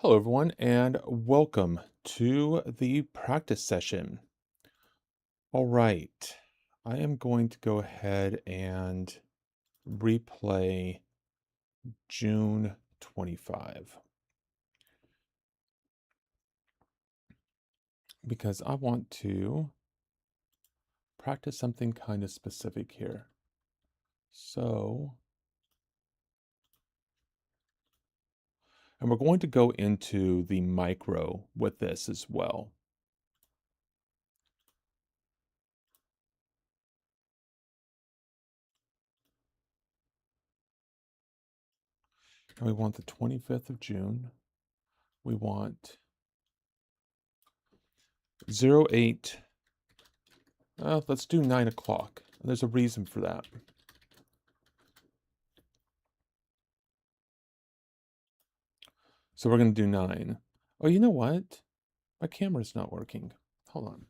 Hello, everyone, and welcome to the practice session. All right, I am going to go ahead and replay June 25 because I want to practice something kind of specific here. So, and we're going to go into the micro with this as well. And we want the 25th of June. We want 08. Let's do 9 o'clock. There's a reason for that. So we're going to do 9. Oh, you know what? My camera's not working. Hold on.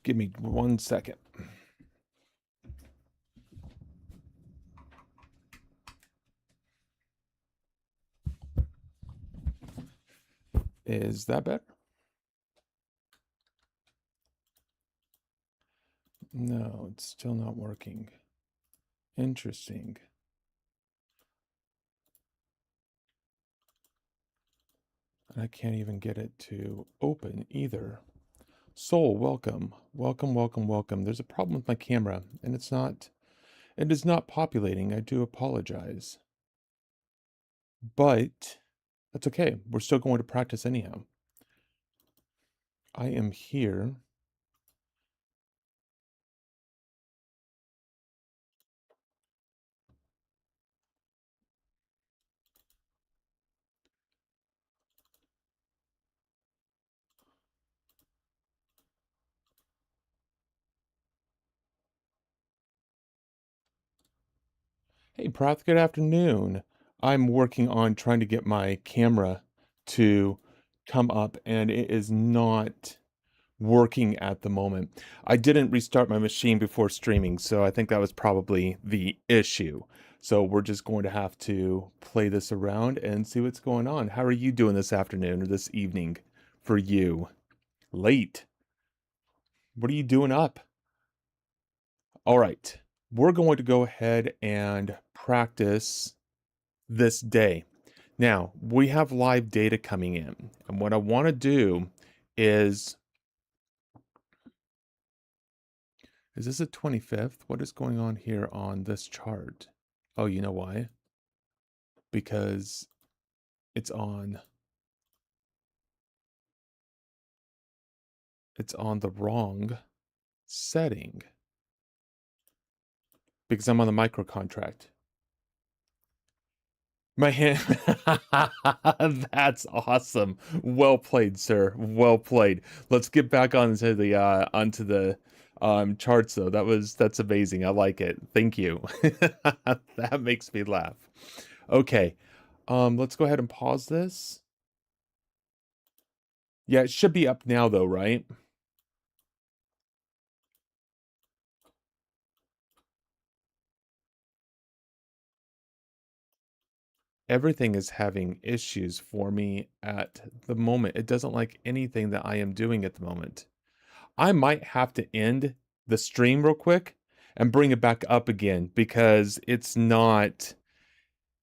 Give me 1 second. Is that better? No, it's still not working. Interesting. And I can't even get it to open either. Soul, welcome. Welcome, welcome, welcome. There's a problem with my camera, and it is not populating. I do apologize. But that's okay. We're still going to practice anyhow. I am here. Hey, Prath, good afternoon. I'm working on trying to get my camera to come up, and it is not working at the moment. I didn't restart my machine before streaming, so I think that was probably the issue. So we're just going to have to play this around and see what's going on. How are you doing this afternoon or this evening for you? Late. What are you doing up? All right. We're going to go ahead and practice this day. Now, we have live data coming in, and what I want to do is this the 25th? What is going on here on this chart? Oh, you know why? Because it's on the wrong setting because I'm on the micro contract. My hand. That's awesome. Well played, sir. Well played. Let's get back onto the charts though. That's amazing. I like it. Thank you. That makes me laugh. Okay. Let's go ahead and pause this. Yeah, it should be up now though, right? Everything is having issues for me at the moment. It doesn't like anything that I am doing at the moment. I might have to end the stream real quick and bring it back up again because it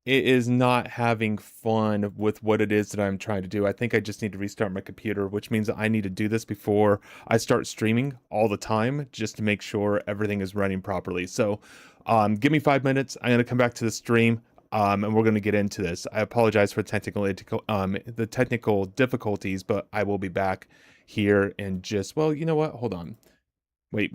is not having fun with what it is that I'm trying to do. I think I just need to restart my computer, which means I need to do this before I start streaming all the time just to make sure everything is running properly. So, give me 5 minutes. I'm going to come back to the stream. And we're going to get into this. I apologize for the technical difficulties, but I will be back here in just, well, you know what? Hold on. Wait.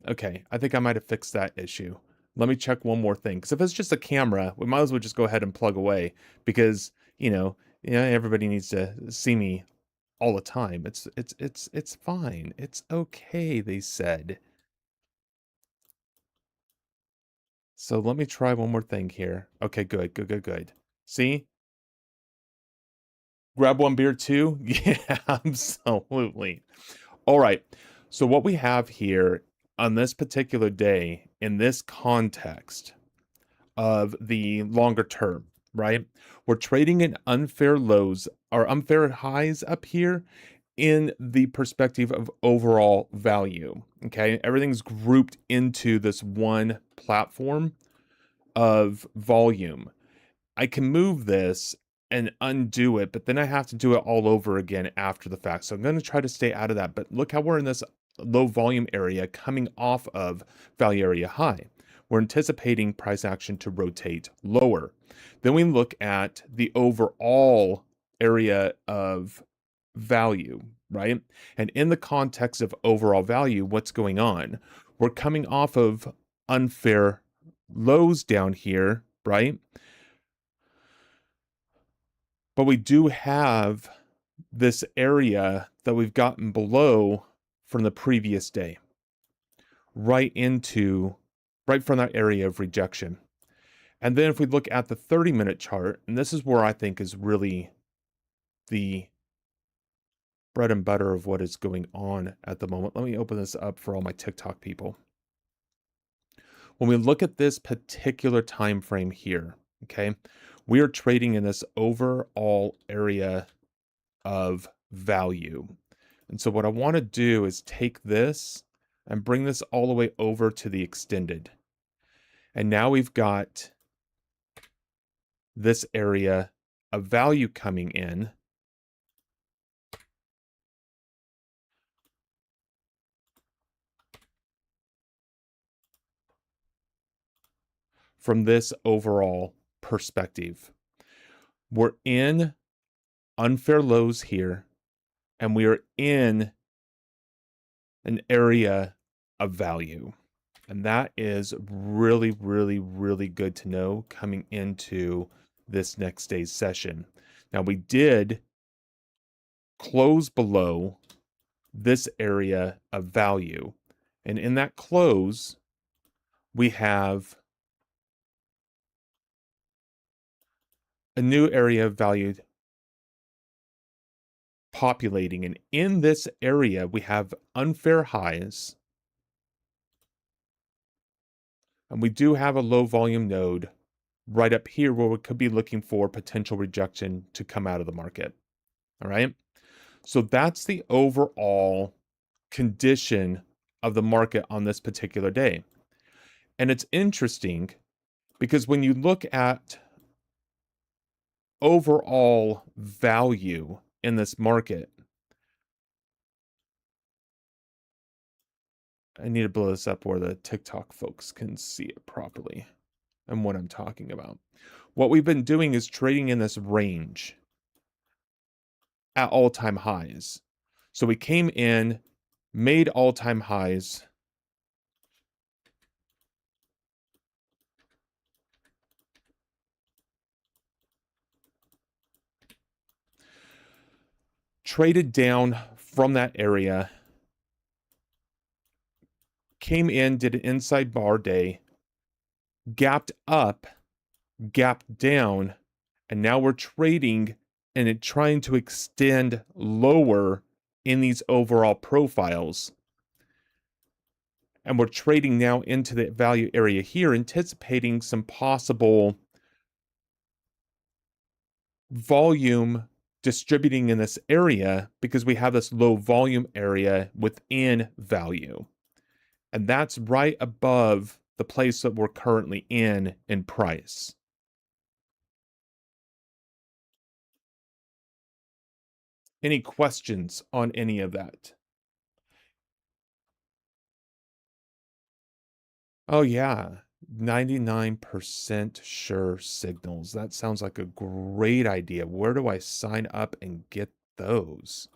Okay, I think I might have fixed that issue. Let me check one more thing, because if it's just a camera, we might as well just go ahead and plug away, because, everybody needs to see me all the time. It's fine. It's okay, they said. So let me try one more thing here. Okay, good. See? Grab one beer too? Yeah, absolutely. All right. So what we have here on this particular day, in this context of the longer term, right? We're trading in unfair lows or unfair highs up here in the perspective of overall value. Okay. Everything's grouped into this one platform of volume. I can move this and undo it, but then I have to do it all over again after the fact. So I'm going to try to stay out of that. But look how we're in this low volume area coming off of value area high. We're anticipating price action to rotate lower. Then we look at the overall area of value, right? And in the context of overall value, what's going on? We're coming off of unfair lows down here, right? But we do have this area that we've gotten below from the previous day, right from that area of rejection. And then if we look at the 30-minute chart, and this is where I think is really the bread and butter of what is going on at the moment. Let me open this up for all my TikTok people. When we look at this particular time frame here, okay, we are trading in this overall area of value. And so what I want to do is take this and bring this all the way over to the extended. And now we've got this area of value coming in. From this overall perspective, we're in unfair lows here, and we are in an area of value. And that is really, really, really good to know coming into this next day's session. Now, we did close below this area of value. And in that close, we have a new area of value populating. And in this area, we have unfair highs. And we do have a low volume node right up here where we could be looking for potential rejection to come out of the market. All right. So that's the overall condition of the market on this particular day. And it's interesting because when you look at overall value in this market, I need to blow this up where the TikTok folks can see it properly and what I'm talking about. What we've been doing is trading in this range at all-time highs. So we came in, made all-time highs, traded down from that area, came in, did an inside bar day, gapped up, gapped down, and now we're trading and trying to extend lower in these overall profiles. And we're trading now into the value area here, anticipating some possible volume distributing in this area because we have this low volume area within value. And that's right above the place that we're currently in price. Any questions on any of that? Oh, yeah. 99% sure signals. That sounds like a great idea. Where do I sign up and get those?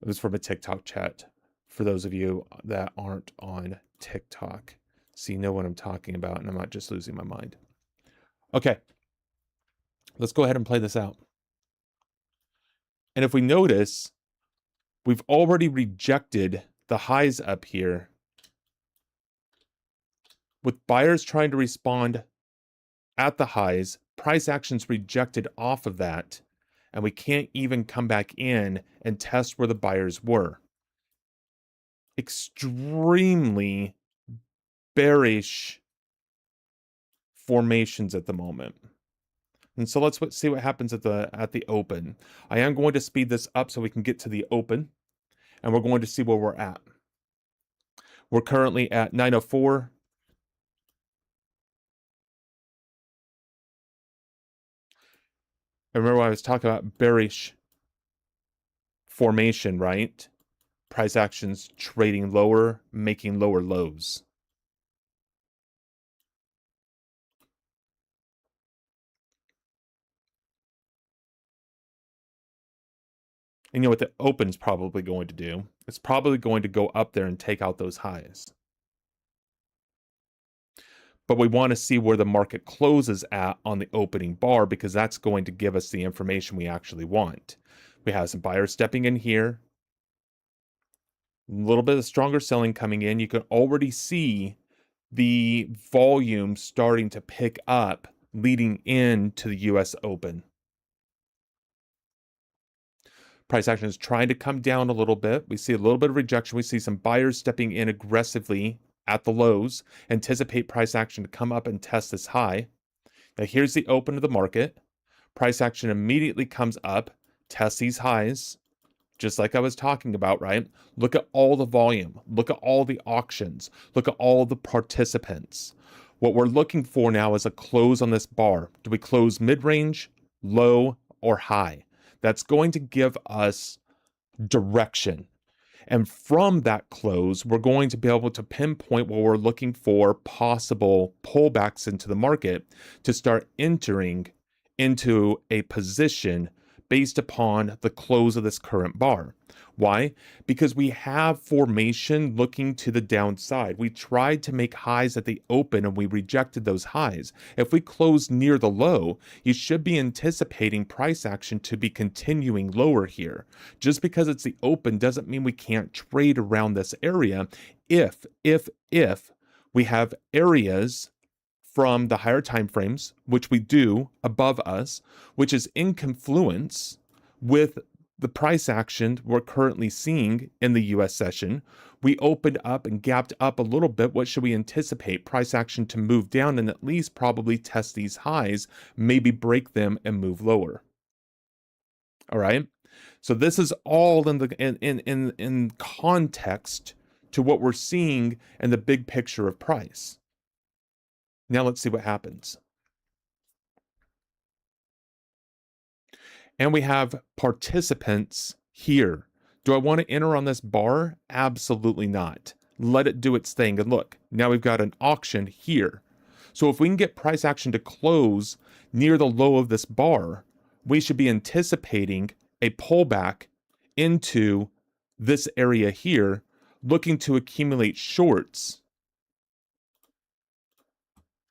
It was from a TikTok chat for those of you that aren't on TikTok. So you know what I'm talking about, and I'm not just losing my mind. Okay. Let's go ahead and play this out. And if we notice, we've already rejected the highs up here, with buyers trying to respond at the highs, price actions rejected off of that, and we can't even come back in and test where the buyers were. extremely bearish formations at the moment. And so let's see what happens at the open. I am going to speed this up so we can get to the open, and we're going to see where we're at. We're currently at 904. And remember I was talking about bearish formation, right? Price actions trading lower, making lower lows. And you know what the open's probably going to do? It's probably going to go up there and take out those highs. But we want to see where the market closes at on the opening bar, because that's going to give us the information we actually want. We have some buyers stepping in here. A little bit of stronger selling coming in. You can already see the volume starting to pick up leading into the US Open. Price action is trying to come down a little bit. We see a little bit of rejection. We see some buyers stepping in aggressively at the lows, anticipate price action to come up and test this high. Now here's the open of the market. Price action immediately comes up, tests these highs, just like I was talking about, right? Look at all the volume. Look at all the auctions. Look at all the participants. What we're looking for now is a close on this bar. Do we close mid-range, low, or high? That's going to give us direction. And from that close, we're going to be able to pinpoint where we're looking for possible pullbacks into the market to start entering into a position based upon the close of this current bar. Why? Because we have formation looking to the downside. We tried to make highs at the open and we rejected those highs. If we close near the low, you should be anticipating price action to be continuing lower here. Just because it's the open doesn't mean we can't trade around this area if we have areas from the higher time frames, which we do above us, which is in confluence with the price action we're currently seeing in the US session. We opened up and gapped up a little bit. What should we anticipate? Price action to move down and at least probably test these highs, maybe break them and move lower. All right. So this is all in context to what we're seeing in the big picture of price. Now let's see what happens. And we have participants here. Do I want to enter on this bar? Absolutely not. Let it do its thing. And look, now we've got an auction here. So if we can get price action to close near the low of this bar, we should be anticipating a pullback into this area here, looking to accumulate shorts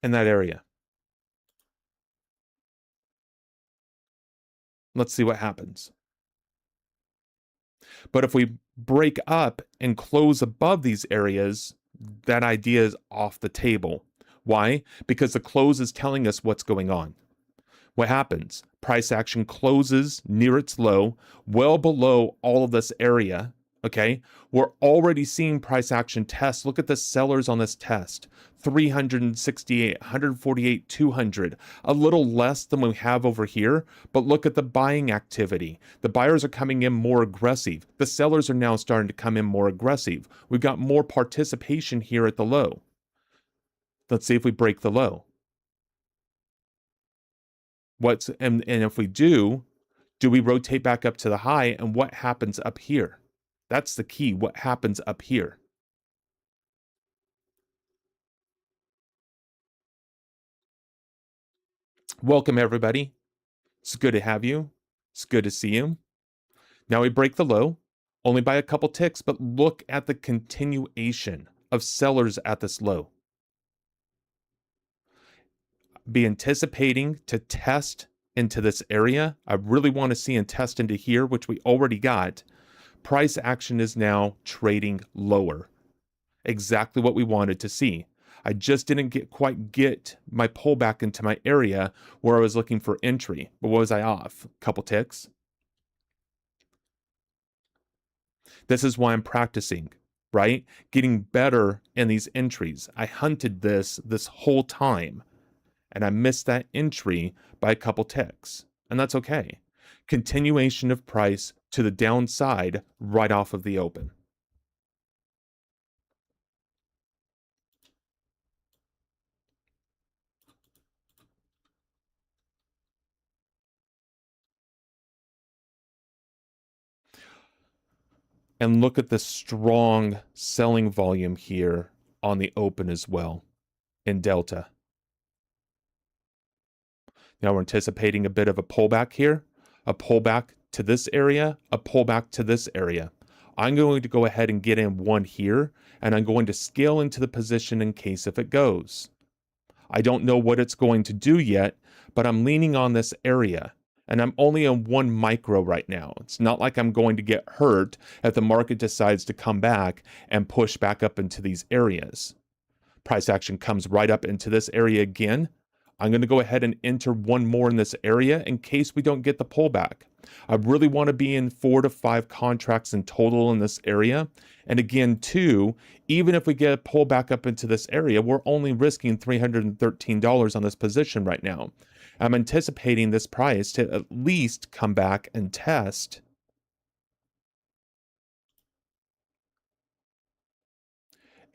in that area. Let's see what happens. But if we break up and close above these areas, that idea is off the table. Why? Because the close is telling us what's going on. What happens? Price action closes near its low, well below all of this area. Okay, we're already seeing price action test. Look at the sellers on this test. 368, 148, 200, a little less than we have over here, but look at the buying activity. The buyers are coming in more aggressive. The sellers are now starting to come in more aggressive. We've got more participation here at the low. Let's see if we break the low. And if we do we rotate back up to the high, and what happens up here? That's the key. What happens up here? Welcome, everybody. It's good to have you. It's good to see you. Now we break the low, only by a couple ticks, but look at the continuation of sellers at this low. Be anticipating to test into this area. I really want to see and test into here, which we already got. Price action is now trading lower. Exactly what we wanted to see. I just didn't quite get my pullback into my area where I was looking for entry. But what was I off? A couple ticks. This is why I'm practicing. right? Getting better in these entries. I hunted this whole time and I missed that entry by a couple ticks, and that's okay. Continuation of price to the downside right off of the open. And look at the strong selling volume here on the open as well in Delta. Now we're anticipating a bit of a pullback here, a pullback to this area, a pullback to this area. I'm going to go ahead and get in one here, and I'm going to scale into the position in case if it goes. I don't know what it's going to do yet, but I'm leaning on this area. And I'm only on one micro right now. It's not like I'm going to get hurt if the market decides to come back and push back up into these areas. Price action comes right up into this area again. I'm going to go ahead and enter one more in this area in case we don't get the pullback. I really want to be in 4 to 5 contracts in total in this area. And again, too, even if we get a pullback up into this area, we're only risking $313 on this position right now. I'm anticipating this price to at least come back and test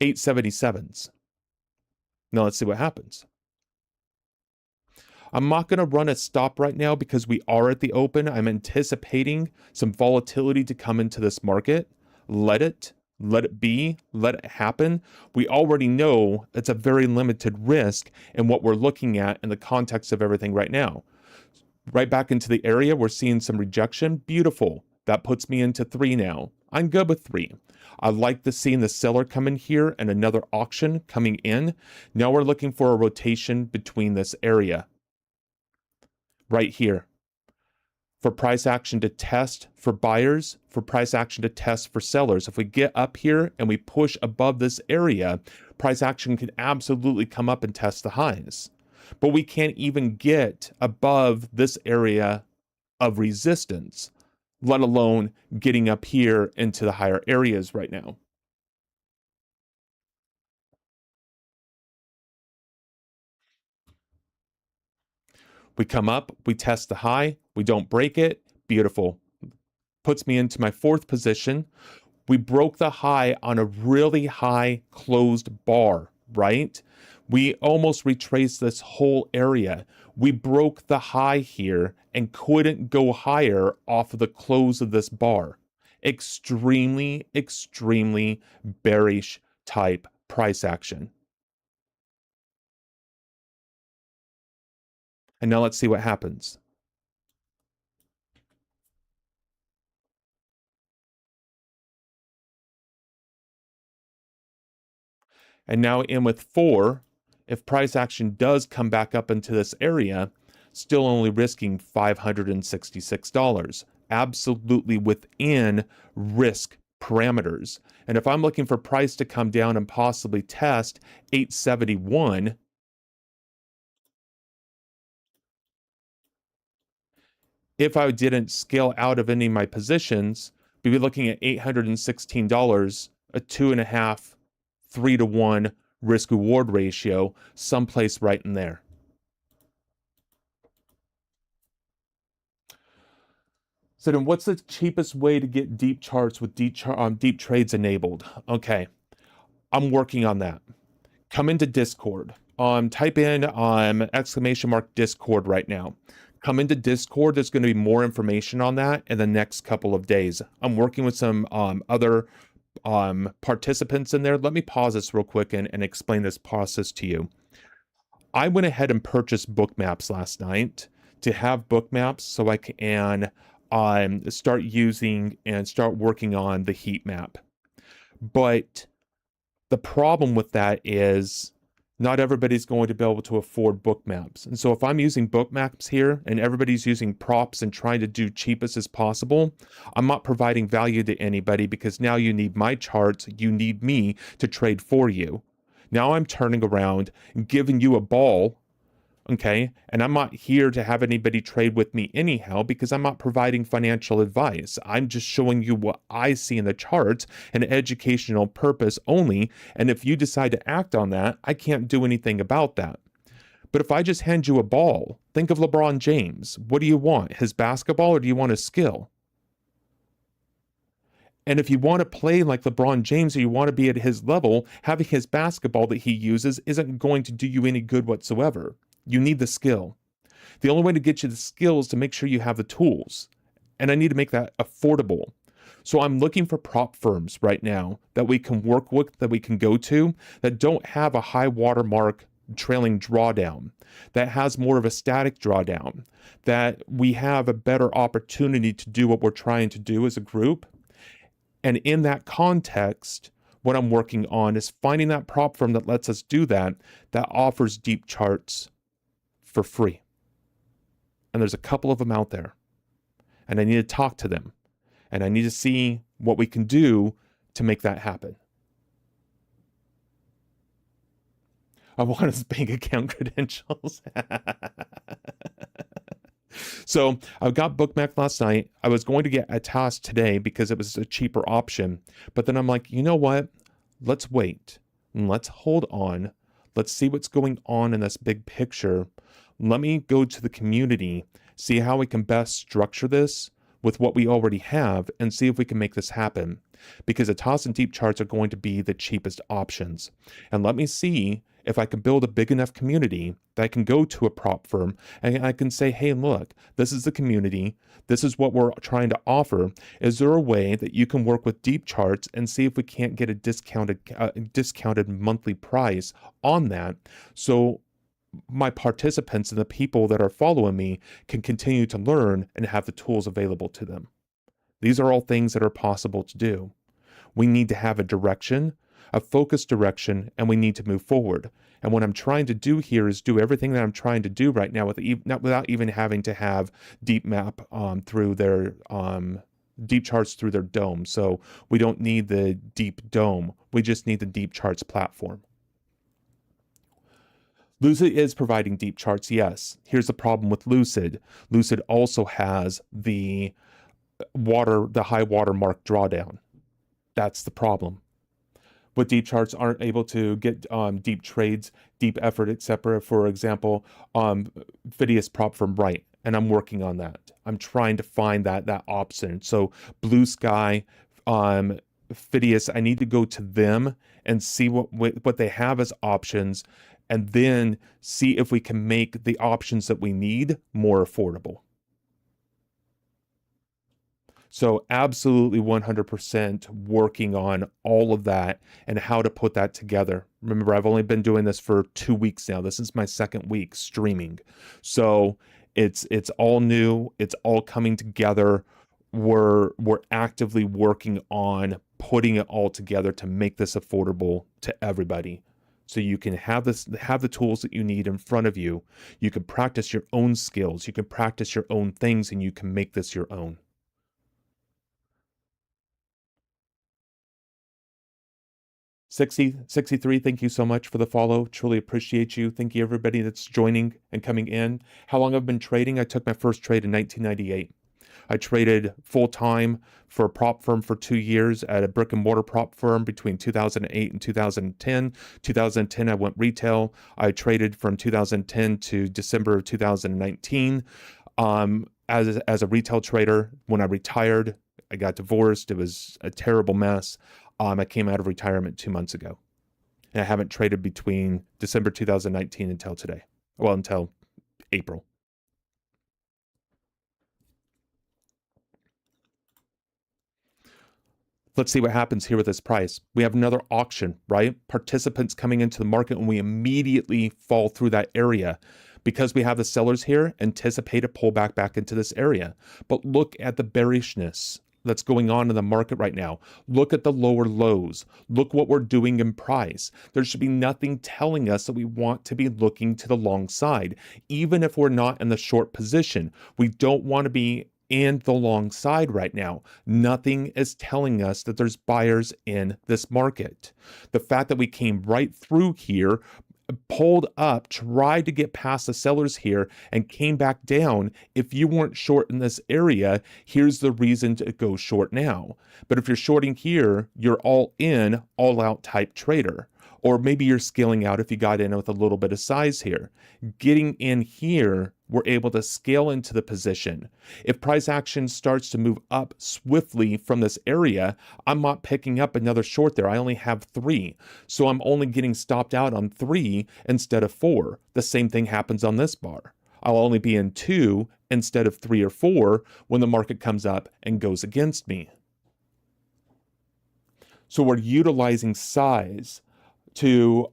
877s. Now let's see what happens. I'm not going to run a stop right now because we are at the open. I'm anticipating some volatility to come into this market. Let it be, let it happen. We already know it's a very limited risk in what we're looking at in the context of everything right now. Right back into the area, we're seeing some rejection. Beautiful. That puts me into 3 now. I'm good with 3. I like seeing the seller come in here and another auction coming in. Now we're looking for a rotation between this area. Right here. For price action to test for buyers, for price action to test for sellers. If we get up here and we push above this area, price action can absolutely come up and test the highs. But we can't even get above this area of resistance, let alone getting up here into the higher areas right now. We come up, we test the high, we don't break it. Beautiful. Puts me into my 4th position. We broke the high on a really high closed bar, right? We almost retraced this whole area. We broke the high here and couldn't go higher off of the close of this bar. Extremely, extremely bearish type price action. And now let's see what happens. And now in with 4, if price action does come back up into this area, still only risking $566. Absolutely within risk parameters. And if I'm looking for price to come down and possibly test 871, if I didn't scale out of any of my positions, we'd be looking at $816, a 2.5, 3 to 1 risk reward ratio, someplace right in there. So then what's the cheapest way to get deep charts with deep trades enabled? Okay, I'm working on that. Come into Discord. Type in !Discord right now. Come into Discord. There's going to be more information on that in the next couple of days. I'm working with some other participants in there. Let me pause this real quick and explain this process to you. I went ahead and purchased Bookmaps last night to have Bookmaps so I can start using and start working on the heat map. But the problem with that is not everybody's going to be able to afford Bookmaps. And so if I'm using Bookmaps here and everybody's using props and trying to do cheapest as possible, I'm not providing value to anybody because now you need my charts, you need me to trade for you. Now I'm turning around and giving you a ball Okay. And I'm not here to have anybody trade with me anyhow, because I'm not providing financial advice. I'm just showing you what I see in the charts, an educational purpose only. And if you decide to act on that, I can't do anything about that. But if I just hand you a ball, think of LeBron James. What do you want? His basketball, or do you want his skill? And if you want to play like LeBron James, or you want to be at his level, having his basketball that he uses isn't going to do you any good whatsoever. You need the skill. The only way to get you the skill is to make sure you have the tools. And I need to make that affordable. So I'm looking for prop firms right now that we can work with, that we can go to, that don't have a high watermark trailing drawdown, that has more of a static drawdown, that we have a better opportunity to do what we're trying to do as a group. And in that context, what I'm working on is finding that prop firm that lets us do that, that offers deep charts for free. And there's a couple of them out there. And I need to talk to them. And I need to see what we can do to make that happen. I want his bank account credentials. So I got Bookmap last night. I was going to get Atas today because it was a cheaper option. But then I'm like, you know what? Let's wait and let's hold on. Let's see what's going on in this big picture. Let me go to the community, see how we can best structure this with what we already have, and see if we can make this happen. Because Atas and Deep Charts are going to be the cheapest options. And let me see if I can build a big enough community that I can go to a prop firm and I can say, hey, look, this is the community. This is what we're trying to offer. Is there a way that you can work with Deep Charts and see if we can't get a discounted monthly price on that, so my participants and the people that are following me can continue to learn and have the tools available to them? These are all things that are possible to do. We need to have a direction, a focused direction, and we need to move forward. And what I'm trying to do here is do everything that I'm trying to do right now without even having to have Deep Map through their Deep Charts through their dome. So we don't need the Deep Dome. We just need the Deep Charts platform. Lucid is providing Deep Charts, yes. Here's the problem with Lucid. Lucid also has the high watermark drawdown. That's the problem. But Deep Charts aren't able to get deep trades, deep effort, etc. For example, Phidias prop from Right, and I'm working on that. I'm trying to find that option. So Blue Sky, Phidias, I need to go to them and see what they have as options, and then see if we can make the options that we need more affordable. So absolutely 100% working on all of that and how to put that together. Remember, I've only been doing this for 2 weeks now. This is my second week streaming. So it's all new. It's all coming together. We're actively working on putting it all together to make this affordable to everybody. So you can have the tools that you need in front of you. You can practice your own skills. You can practice your own things, and you can make this your own. 63, thank you so much for the follow. Truly appreciate you. Thank you, everybody that's joining and coming in. How long I've been trading? I took my first trade in 1998. I traded full-time for a prop firm for 2 years at a brick and mortar prop firm between 2008 and 2010. 2010, I went retail. I traded from 2010 to December of 2019 as a retail trader. When I retired, I got divorced. It was a terrible mess. I came out of retirement 2 months ago. And I haven't traded between December 2019 until today. Well, until April. Let's see what happens here with this price. We have another auction, right? Participants coming into the market, and we immediately fall through that area. Because we have the sellers here, anticipate a pullback back into this area. But look at the bearishness that's going on in the market right now. Look at the lower lows. Look what we're doing in price. There should be nothing telling us that we want to be looking to the long side. Even if we're not in the short position, we don't want to be in the long side right now. Nothing is telling us that there's buyers in this market. The fact that we came right through here pulled up, tried to get past the sellers here, and came back down. If you weren't short in this area, here's the reason to go short now. But if you're shorting here, you're all in, all out type trader. Or maybe you're scaling out if you got in with a little bit of size here. Getting in here, we're able to scale into the position. If price action starts to move up swiftly from this area, I'm not picking up another short there. I only have 3. So I'm only getting stopped out on 3 instead of 4. The same thing happens on this bar. I'll only be in 2 instead of 3 or 4 when the market comes up and goes against me. So we're utilizing size to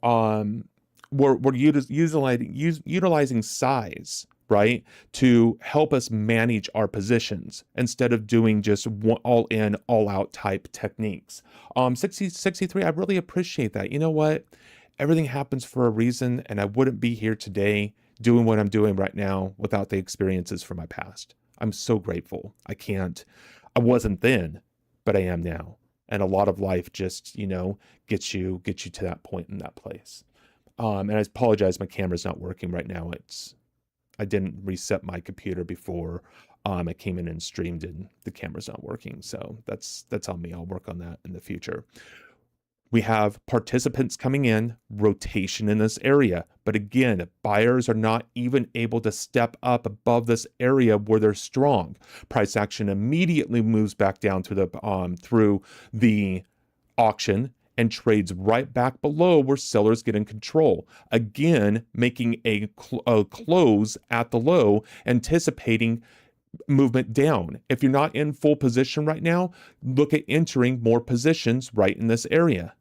we're utilizing size, right, to help us manage our positions instead of doing just all in, all out type techniques. 63, I really appreciate that. You know what? Everything happens for a reason, and I wouldn't be here today doing what I'm doing right now without the experiences from my past. I'm so grateful. I wasn't then, but I am now. And a lot of life just, gets you to that point in that place. And I apologize, my camera's not working right now. I didn't reset my computer before I came in and streamed, and the camera's not working. So that's on me. I'll work on that in the future. We have participants coming in, rotation in this area. But again, buyers are not even able to step up above this area where they're strong. Price action immediately moves back down through the auction and trades right back below where sellers get in control. Again, making a close at the low, anticipating movement down. If you're not in full position right now, look at entering more positions right in this area.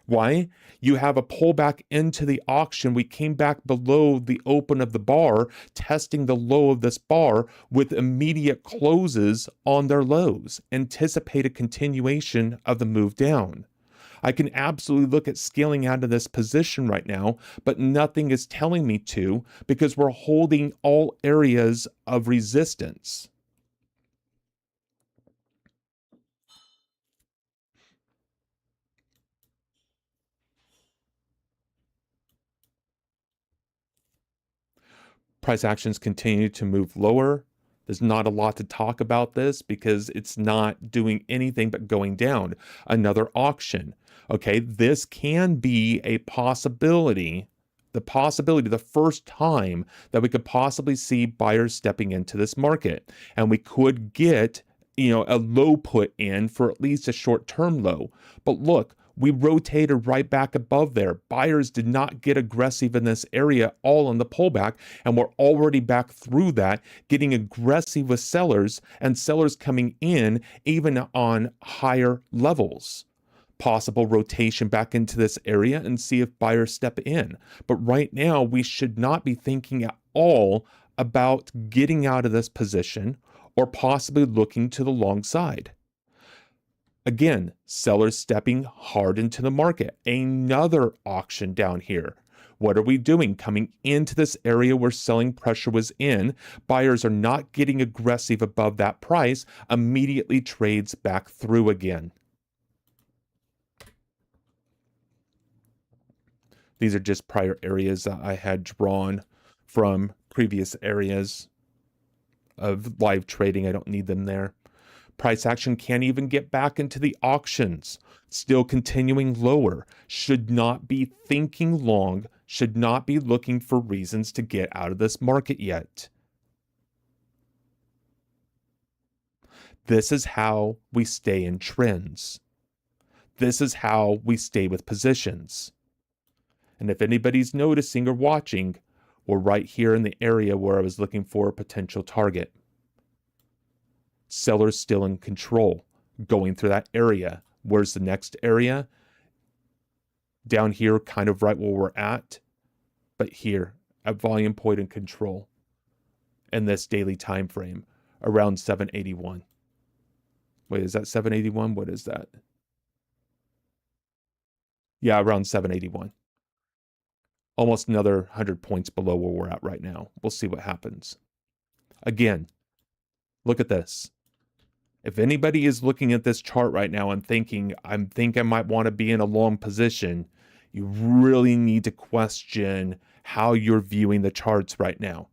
Why? You have a pullback into the auction. We came back below the open of the bar, testing the low of this bar with immediate closes on their lows. Anticipate a continuation of the move down. I can absolutely look at scaling out of this position right now, but nothing is telling me to because we're holding all areas of resistance. Price actions continue to move lower. There's not a lot to talk about this because it's not doing anything but going down. Another auction. Okay, this can be a possibility. The first time that we could possibly see buyers stepping into this market. And we could get, a low put in for at least a short-term low. But look, we rotated right back above there. Buyers did not get aggressive in this area all in the pullback, and we're already back through that, getting aggressive with sellers and sellers coming in even on higher levels. Possible rotation back into this area and see if buyers step in. But right now, we should not be thinking at all about getting out of this position or possibly looking to the long side. Again, sellers stepping hard into the market. Another auction down here. What are we doing? Coming into this area where selling pressure was in, buyers are not getting aggressive above that price, immediately trades back through again. These are just prior areas that I had drawn from previous areas of live trading. I don't need them there. Price action can't even get back into the auctions. Still continuing lower. Should not be thinking long. Should not be looking for reasons to get out of this market yet. This is how we stay in trends. This is how we stay with positions. And if anybody's noticing or watching, we're right here in the area where I was looking for a potential target. Sellers still in control, going through that area. Where's the next area? Down here, kind of right where we're at, but here at volume point and control in this daily time frame around 781. Wait, is that 781? What is that? Yeah, around 781. Almost another 100 points below where we're at right now. We'll see what happens. Again, look at this. If anybody is looking at this chart right now and thinking, I might want to be in a long position, you really need to question how you're viewing the charts right now.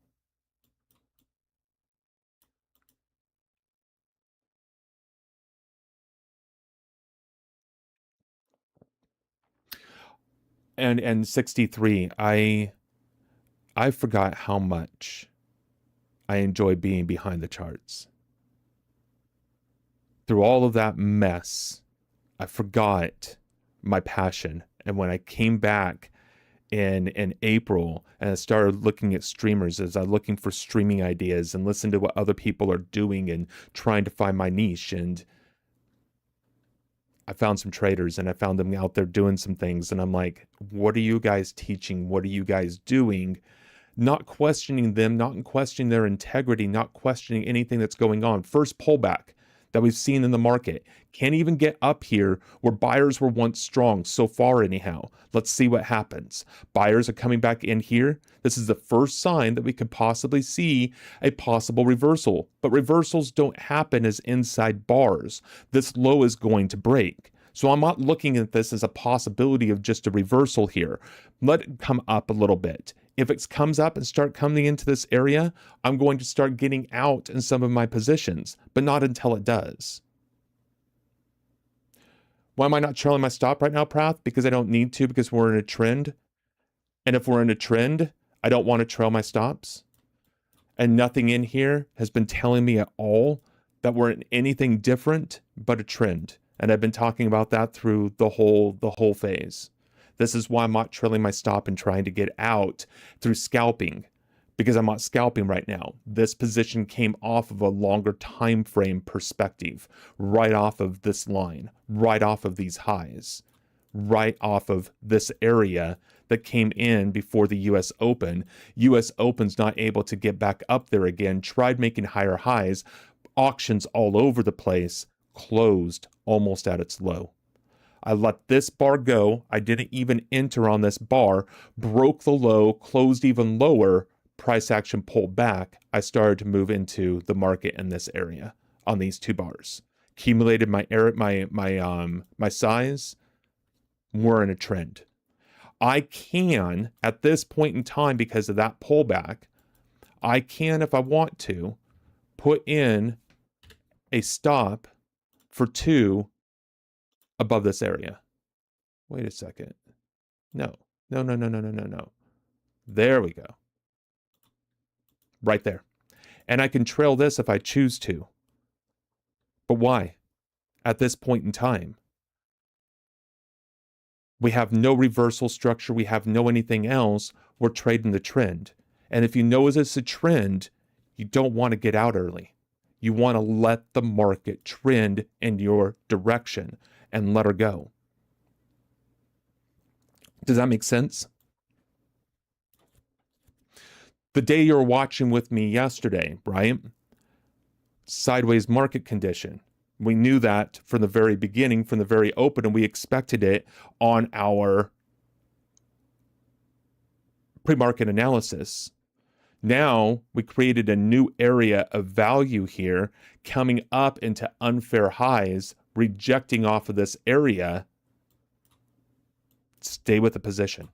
And 63, I forgot how much I enjoy being behind the charts. Through all of that mess, I forgot my passion. And when I came back in April and I started looking at streamers, as I looking for streaming ideas and listen to what other people are doing and trying to find my niche, and I found some traders and I found them out there doing some things, and I'm like, what are you guys teaching? What are you guys doing? Not questioning them, not questioning their integrity, not questioning anything that's going on. First pullback that we've seen in the market. Can't even get up here where buyers were once strong so far anyhow. Let's see what happens. Buyers are coming back in here. This is the first sign that we could possibly see a possible reversal. But reversals don't happen as inside bars. This low is going to break. So I'm not looking at this as a possibility of just a reversal here. Let it come up a little bit. If it comes up and start coming into this area, I'm going to start getting out in some of my positions, but not until it does. Why am I not trailing my stop right now, Prath? Because I don't need to, because we're in a trend. And if we're in a trend, I don't want to trail my stops. And nothing in here has been telling me at all that we're in anything different but a trend. And I've been talking about that through the whole phase. This is why I'm not trailing my stop and trying to get out through scalping, because I'm not scalping right now. This position came off of a longer time frame perspective, right off of this line, right off of these highs, right off of this area that came in before the US Open. US Open's not able to get back up there again, tried making higher highs, auctions all over the place, closed almost at its low. I let this bar go. I didn't even enter on this bar, broke the low, closed even lower, price action pulled back. I started to move into the market in this area on these two bars. Accumulated my size. We're in a trend. I can, at this point in time, because of that pullback, I can, if I want to, put in a stop for 2 above this area. Wait a second. No. There we go. Right there. And I can trail this if I choose to. But why? At this point in time, we have no reversal structure. We have no anything else. We're trading the trend. And if you know it's a trend, you don't want to get out early. You want to let the market trend in your direction and let her go. Does that make sense? The day you were watching with me yesterday, right? Sideways market condition. We knew that from the very beginning, from the very open, and we expected it on our pre-market analysis. Now we created a new area of value here, coming up into unfair highs, rejecting off of this area. Stay with the position.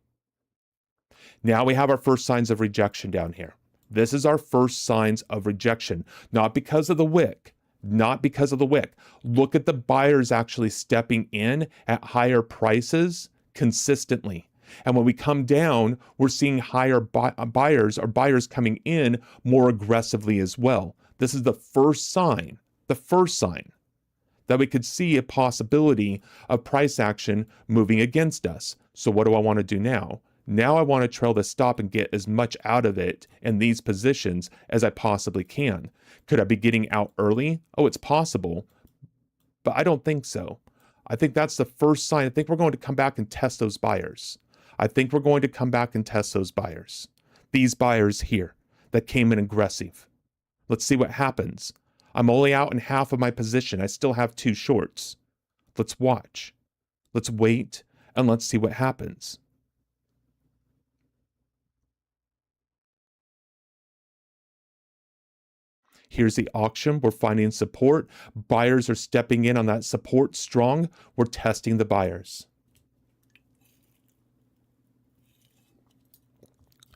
Now we have our first signs of rejection down here. This is our first signs of rejection, not because of the wick, not because of the wick. Look at the buyers actually stepping in at higher prices consistently. And when we come down, we're seeing higher buyers coming in more aggressively as well. This is the first sign that we could see a possibility of price action moving against us. So what do I want to do now? Now I want to trail the stop and get as much out of it in these positions as I possibly can. Could I be getting out early? Oh, it's possible, but I don't think so. I think that's the first sign. I think we're going to come back and test those buyers. These buyers here that came in aggressive. Let's see what happens. I'm only out in half of my position. I still have 2 shorts. Let's watch. Let's wait, and let's see what happens. Here's the auction. We're finding support. Buyers are stepping in on that support strong. We're testing the buyers.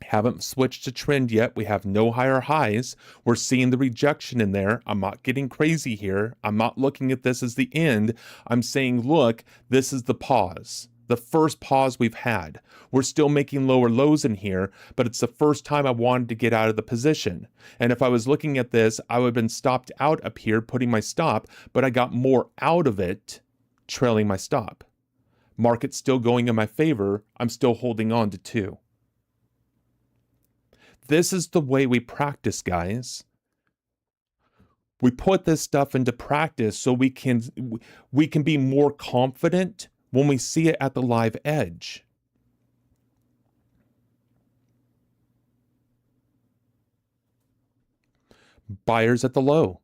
Haven't switched to trend yet. We have no higher highs. We're seeing the rejection in there. I'm not getting crazy here. I'm not looking at this as the end. I'm saying, look, this is the pause. The first pause we've had. We're still making lower lows in here, but it's the first time I wanted to get out of the position. And if I was looking at this, I would have been stopped out up here, putting my stop, but I got more out of it, trailing my stop. Market's still going in my favor. I'm still holding on to 2. This is the way we practice, guys. We put this stuff into practice so we can be more confident when we see it at the live edge. Buyers at the low.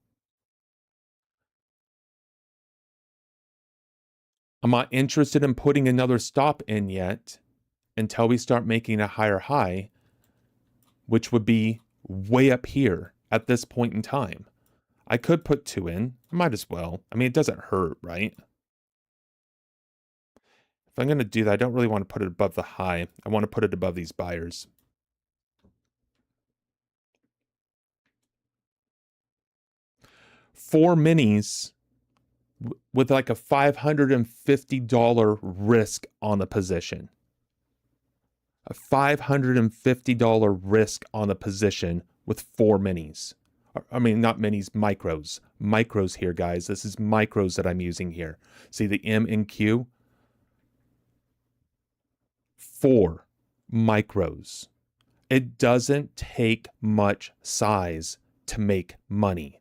I'm not interested in putting another stop in yet until we start making a higher high, which would be way up here at this point in time. I could put 2 in. I might as well. I mean, it doesn't hurt, right? If I'm going to do that, I don't really want to put it above the high. I want to put it above these buyers. Four minis with like a $550 risk on the position. A $550 risk on the position with 4 minis. I mean, not minis, micros. Micros here, guys. This is micros that I'm using here. See the M and Q? 4 micros. It doesn't take much size to make money.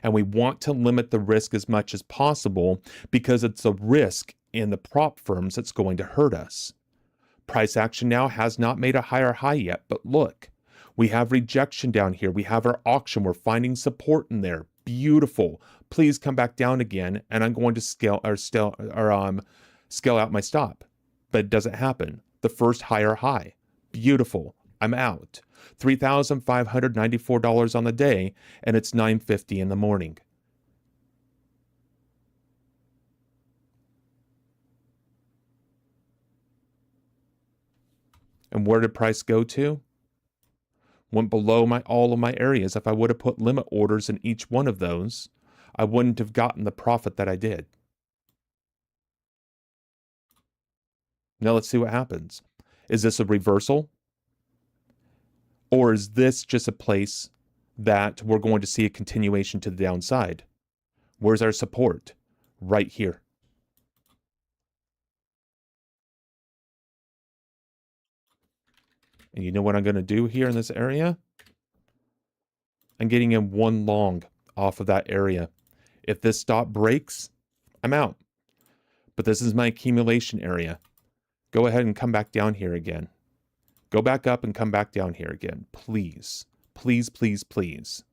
And we want to limit the risk as much as possible because it's the risk in the prop firms that's going to hurt us. Price action now has not made a higher high yet, but look, we have rejection down here. We have our auction. We're finding support in there. Beautiful. Please come back down again, and I'm going to scale out my stop. But it doesn't happen. The first higher high. Beautiful. I'm out. $3,594 on the day, and it's $9.50 in the morning. And where did price go to? Went below all of my areas. If I would have put limit orders in each one of those, I wouldn't have gotten the profit that I did. Now let's see what happens. Is this a reversal? Or is this just a place that we're going to see a continuation to the downside? Where's our support? Right here. And you know what I'm going to do here in this area? I'm getting in 1 long off of that area. If this stop breaks, I'm out. But this is my accumulation area. Go ahead and come back down here again. Go back up and come back down here again. Please. Please, please, please.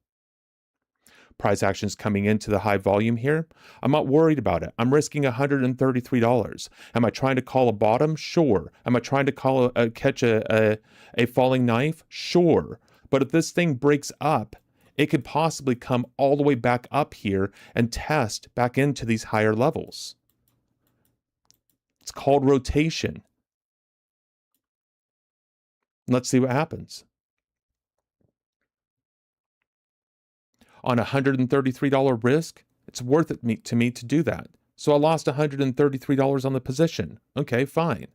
Price actions coming into the high volume here. I'm not worried about it. I'm risking $133. Am I trying to call a bottom? Sure. Am I trying to catch a falling knife? Sure. But if this thing breaks up, it could possibly come all the way back up here and test back into these higher levels. It's called rotation. Let's see what happens. On a $133 risk, it's worth it to me to do that. So I lost $133 on the position. Okay, fine.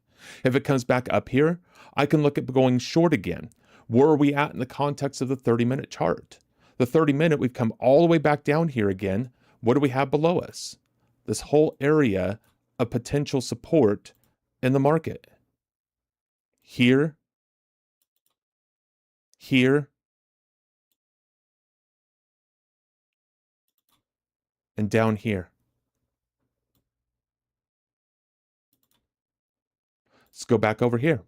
If it comes back up here, I can look at going short again. Where are we at in the context of the 30-minute chart? The 30-minute, we've come all the way back down here again. What do we have below us? This whole area of potential support in the market. Here, here, and down here. Let's go back over here.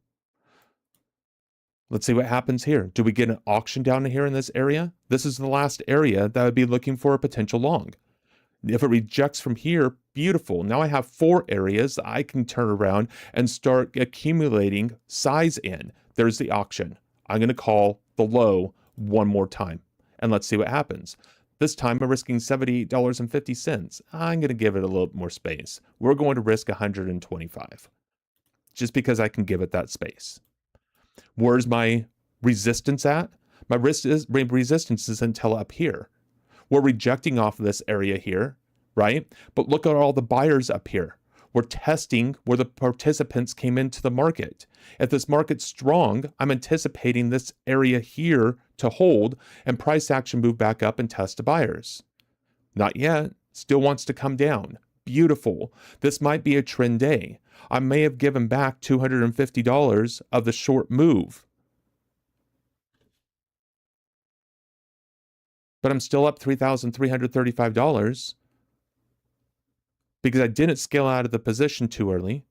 Let's see what happens here. Do we get an auction down here in this area? This is the last area that I would be looking for a potential long. If it rejects from here, beautiful. Now I have 4 areas that I can turn around and start accumulating size in. There's the auction. I'm going to call the low one more time, and let's see what happens. This time I'm risking $78.50. I'm going to give it a little more space. We're going to risk $125 just because I can give it that space. Where's my resistance at? My resistance is until up here. We're rejecting off of this area here, right? But look at all the buyers up here. We're testing where the participants came into the market. If this market's strong, I'm anticipating this area here to hold and price action move back up and test the buyers. Not yet. Still wants to come down. Beautiful. This might be a trend day. I may have given back $250 of the short move. But I'm still up $3,335 because I didn't scale out of the position too early.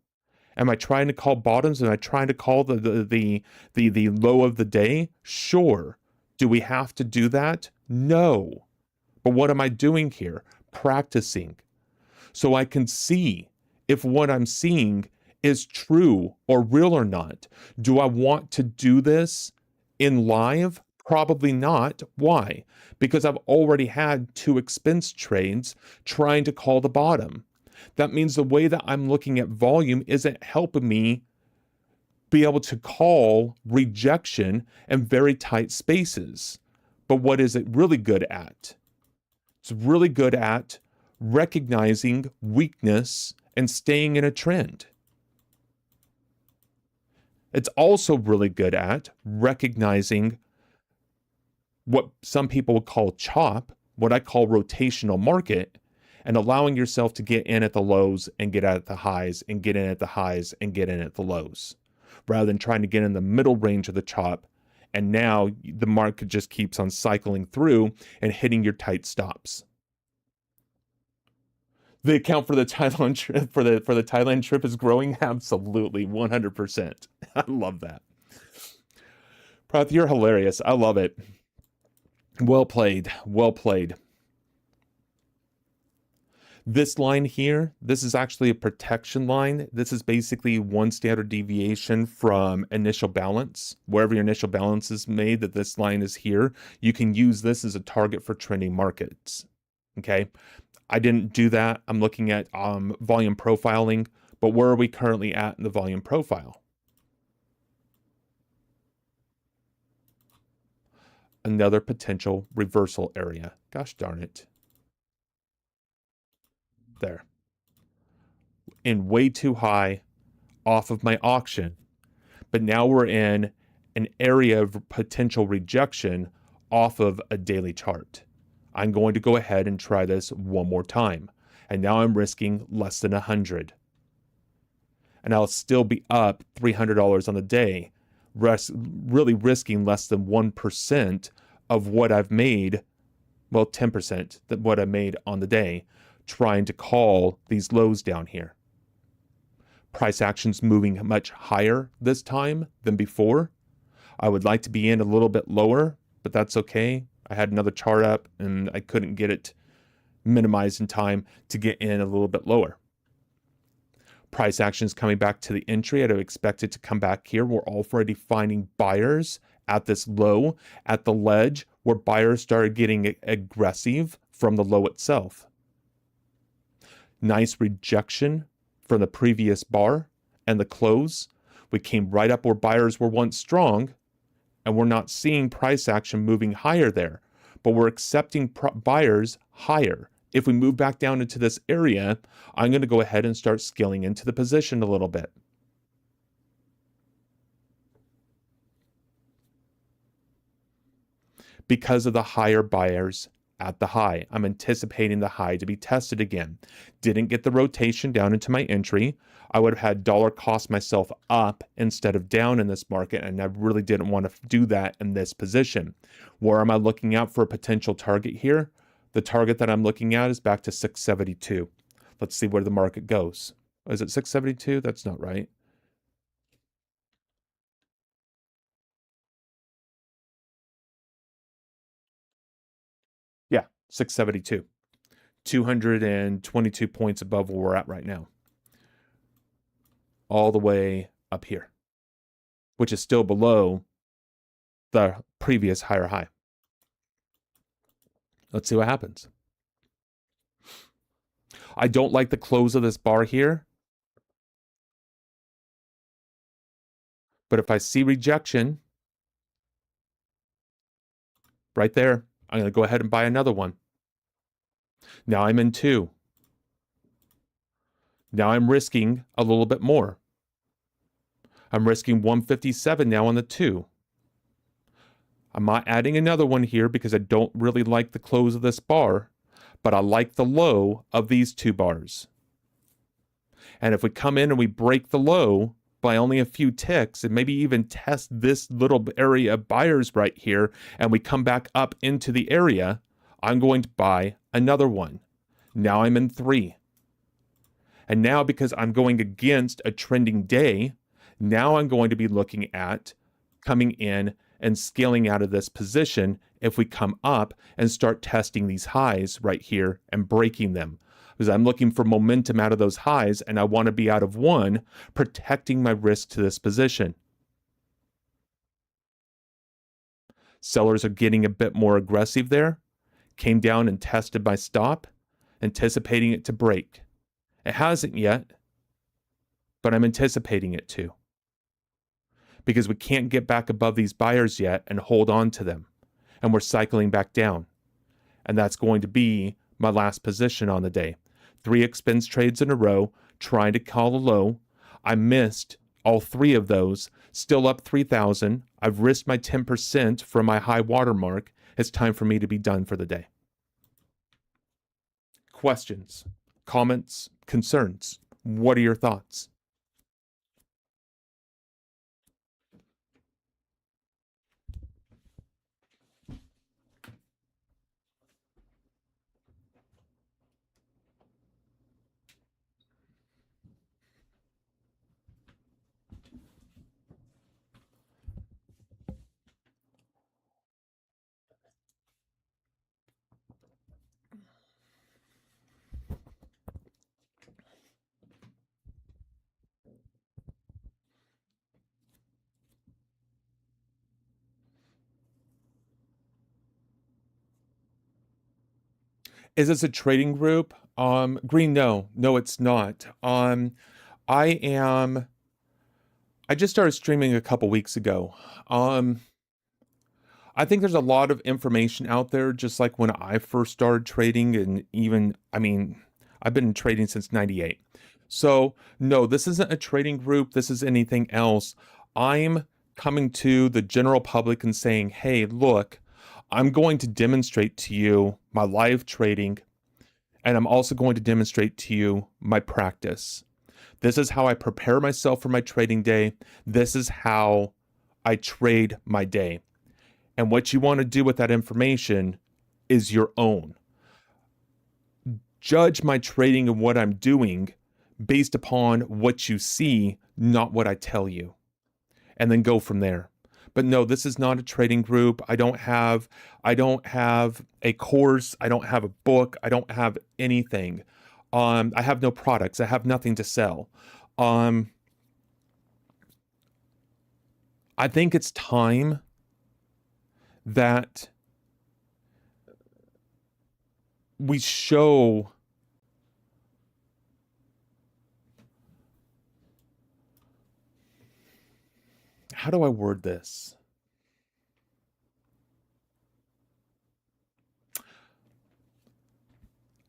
Am I trying to call bottoms? Am I trying to call the low of the day? Sure. Do we have to do that? No. But what am I doing here? Practicing. So I can see if what I'm seeing is true or real or not. Do I want to do this in live? Probably not. Why? Because I've already had 2 expense trades trying to call the bottom. That means the way that I'm looking at volume isn't helping me be able to call rejection in very tight spaces. But what is it really good at? It's really good at recognizing weakness and staying in a trend. It's also really good at recognizing what some people would call chop, what I call rotational market, and allowing yourself to get in at the lows and get out at the highs and get in at the highs and get in at the lows, rather than trying to get in the middle range of the chop. And now the market just keeps on cycling through and hitting your tight stops. The account for the Thailand trip for the Thailand trip is growing. Absolutely, 100%. I love that. Prath, you're hilarious. I love it. Well played. Well played. This line here, this is actually a protection line. This is basically 1 standard deviation from initial balance. Wherever your initial balance is made, that this line is here, you can use this as a target for trending markets. Okay. I didn't do that. I'm looking at volume profiling, but where are we currently at in the volume profile? Another potential reversal area. Gosh darn it. There. And way too high off of my auction. But now we're in an area of potential rejection off of a daily chart. I'm going to go ahead and try this one more time. And now I'm risking less than 100. And I'll still be up $300 on the day, really risking less than 1% of what I've made, well, 10% of what I made on the day, trying to call these lows down here. Price action's moving much higher this time than before. I would like to be in a little bit lower, but that's okay. I had another chart up and I couldn't get it minimized in time to get in a little bit lower. Price action is coming back to the entry. I'd expect it to come back here. We're already finding buyers at this low, at the ledge, where buyers started getting aggressive from the low itself. Nice rejection from the previous bar and the close. We came right up where buyers were once strong, and we're not seeing price action moving higher there, but we're accepting buyers higher. If we move back down into this area, I'm going to go ahead and start scaling into the position a little bit. Because of the higher buyers at the high, I'm anticipating the high to be tested again. Didn't get the rotation down into my entry. I would have had dollar cost myself up instead of down in this market, and I really didn't want to do that in this position. Where am I looking out for a potential target here? The target that I'm looking at is back to 672. Let's see where the market goes. Is it 672? That's not right. Yeah, 672. 222 points above where we're at right now. All the way up here, which is still below the previous higher high. Let's see what happens. I don't like the close of this bar here. But if I see rejection, right there. I'm going to go ahead and buy another one. Now I'm in 2. Now I'm risking a little bit more. I'm risking 157 now on the 2. I'm not adding another one here because I don't really like the close of this bar, but I like the low of these 2 bars. And if we come in and we break the low by only a few ticks and maybe even test this little area of buyers right here, and we come back up into the area, I'm going to buy another one. Now I'm in 3. And now because I'm going against a trending day, now I'm going to be looking at coming in and scaling out of this position if we come up and start testing these highs right here and breaking them. Because I'm looking for momentum out of those highs and I want to be out of 1, protecting my risk to this position. Sellers are getting a bit more aggressive there. Came down and tested my stop, anticipating it to break. It hasn't yet, but I'm anticipating it to. Because we can't get back above these buyers yet and hold on to them. And we're cycling back down. And that's going to be my last position on the day. 3 expense trades in a row, trying to call a low. I missed all 3 of those, still up 3,000. I've risked my 10% from my high water mark. It's time for me to be done for the day. Questions, comments, concerns? What are your thoughts? Is this a trading group? Green, no, it's not. I just started streaming a couple weeks ago. I think there's a lot of information out there, just like when I first started trading, and even, I've been trading since '98. So, no, this isn't a trading group. This is anything else. I'm coming to the general public and saying, hey, look, I'm going to demonstrate to you my live trading, and I'm also going to demonstrate to you my practice. This is how I prepare myself for my trading day. This is how I trade my day. And what you want to do with that information is your own. Judge my trading and what I'm doing based upon what you see, not what I tell you. And then go from there. But no, this is not a trading group. I don't have a course. I don't have a book. I don't have anything. I have no products. I have nothing to sell. I think it's time that we show how do I word this?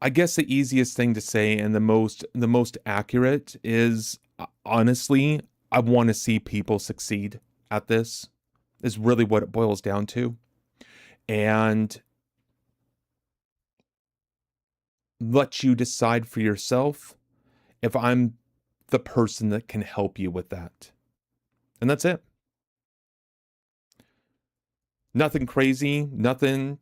I guess the easiest thing to say and the most accurate is honestly, I want to see people succeed at this, is really what it boils down to. And let you decide for yourself if I'm the person that can help you with that. And that's it. Nothing crazy, nothing,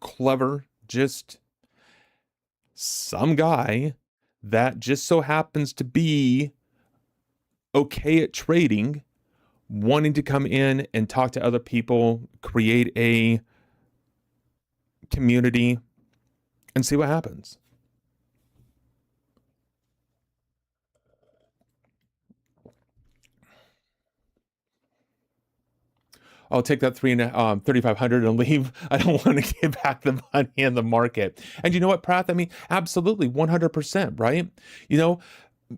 clever, just some guy that just so happens to be okay at trading, wanting to come in and talk to other people, create a community, and see what happens. I'll take that 3,500 and leave. I don't want to give back the money in the market. And you know what, Prath? Absolutely, 100%, right?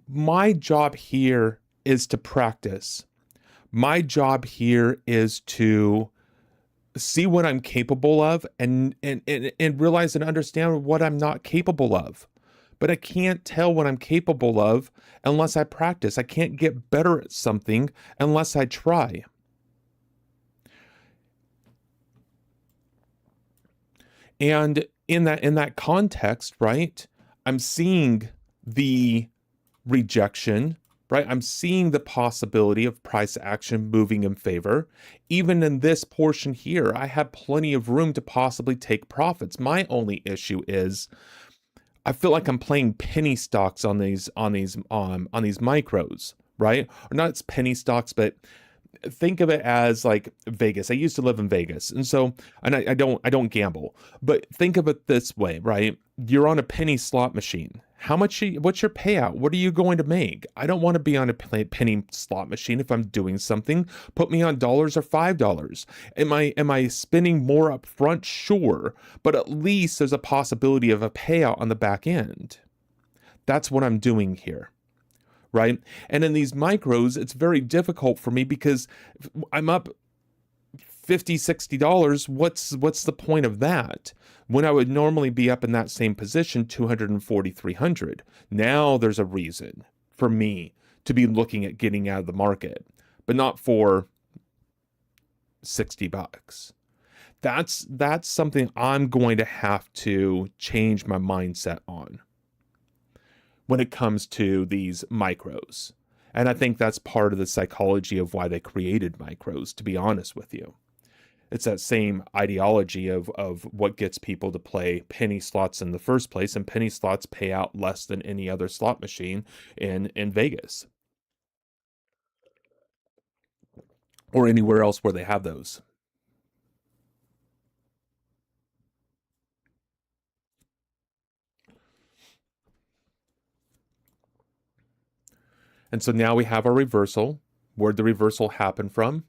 My job here is to practice. My job here is to see what I'm capable of and realize and understand what I'm not capable of. But I can't tell what I'm capable of unless I practice. I can't get better at something unless I try. And in that context, right? I'm seeing the rejection, right? I'm seeing the possibility of price action moving in favor. Even in this portion here, I have plenty of room to possibly take profits. My only issue is I feel like I'm playing penny stocks on these micros, right? Or not it's penny stocks, but think of it as like Vegas. I used to live in Vegas, and so and I don't gamble, but think of it this way, right? You're on a penny slot machine. What's your payout? What are you going to make? I don't want to be on a penny slot machine if I'm doing something. Put me on dollars or $5. Am I spending more up front? Sure, but at least there's a possibility of a payout on the back end. That's what I'm doing here, right? And in these micros, it's very difficult for me because I'm up 50, $60. What's the point of that? When I would normally be up in that same position, 240, 300. Now there's a reason for me to be looking at getting out of the market, but not for $60. That's something I'm going to have to change my mindset on when it comes to these micros. And I think that's part of the psychology of why they created micros, to be honest with you. It's that same ideology of what gets people to play penny slots in the first place, and penny slots pay out less than any other slot machine in Vegas or anywhere else where they have those. And so now we have our reversal. Where'd the reversal happen from?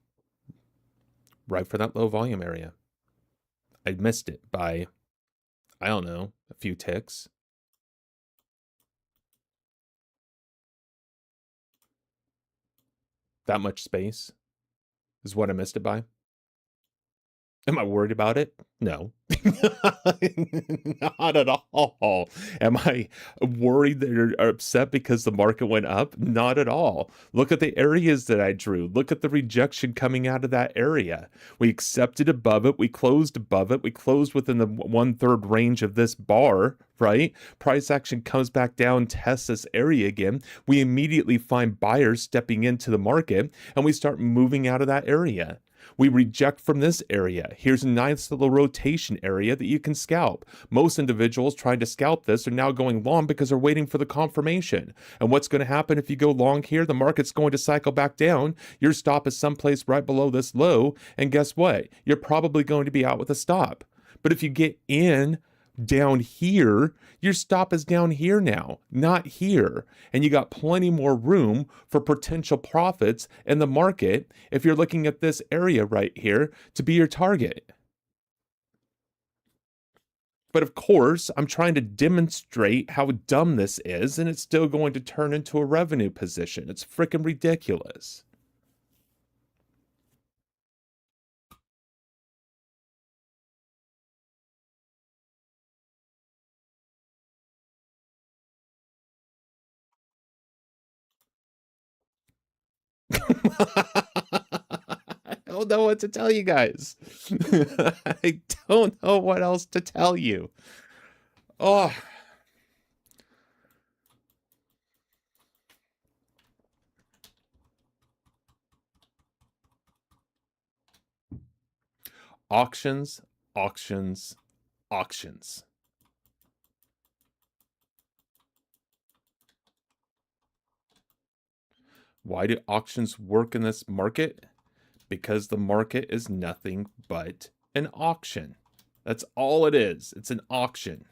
Right for that low volume area. I missed it by, I don't know, a few ticks. That much space is what I missed it by. Am I worried about it? No. Not at all. Am I worried that you're upset because the market went up? Not at all. Look at the areas that I drew. Look at the rejection coming out of that area. We accepted above it. We closed above it. We closed within the 1/3 range of this bar, right? Price action comes back down, tests this area again. We immediately find buyers stepping into the market and we start moving out of that area. We reject from this area. Here's a nice little rotation area that you can scalp. Most individuals trying to scalp this are now going long because they're waiting for the confirmation. And what's going to happen if you go long here? The market's going to cycle back down. Your stop is someplace right below this low. And guess what? You're probably going to be out with a stop. But if you get in down here, your stop is down here now, not here. And you got plenty more room for potential profits in the market if you're looking at this area right here to be your target. But of course, I'm trying to demonstrate how dumb this is, and it's still going to turn into a revenue position. It's freaking ridiculous. I don't know what to tell you guys. I don't know what else to tell you. Oh, auctions, auctions, auctions. Why do auctions work in this market? Because the market is nothing but an auction. That's all it is. It's an auction.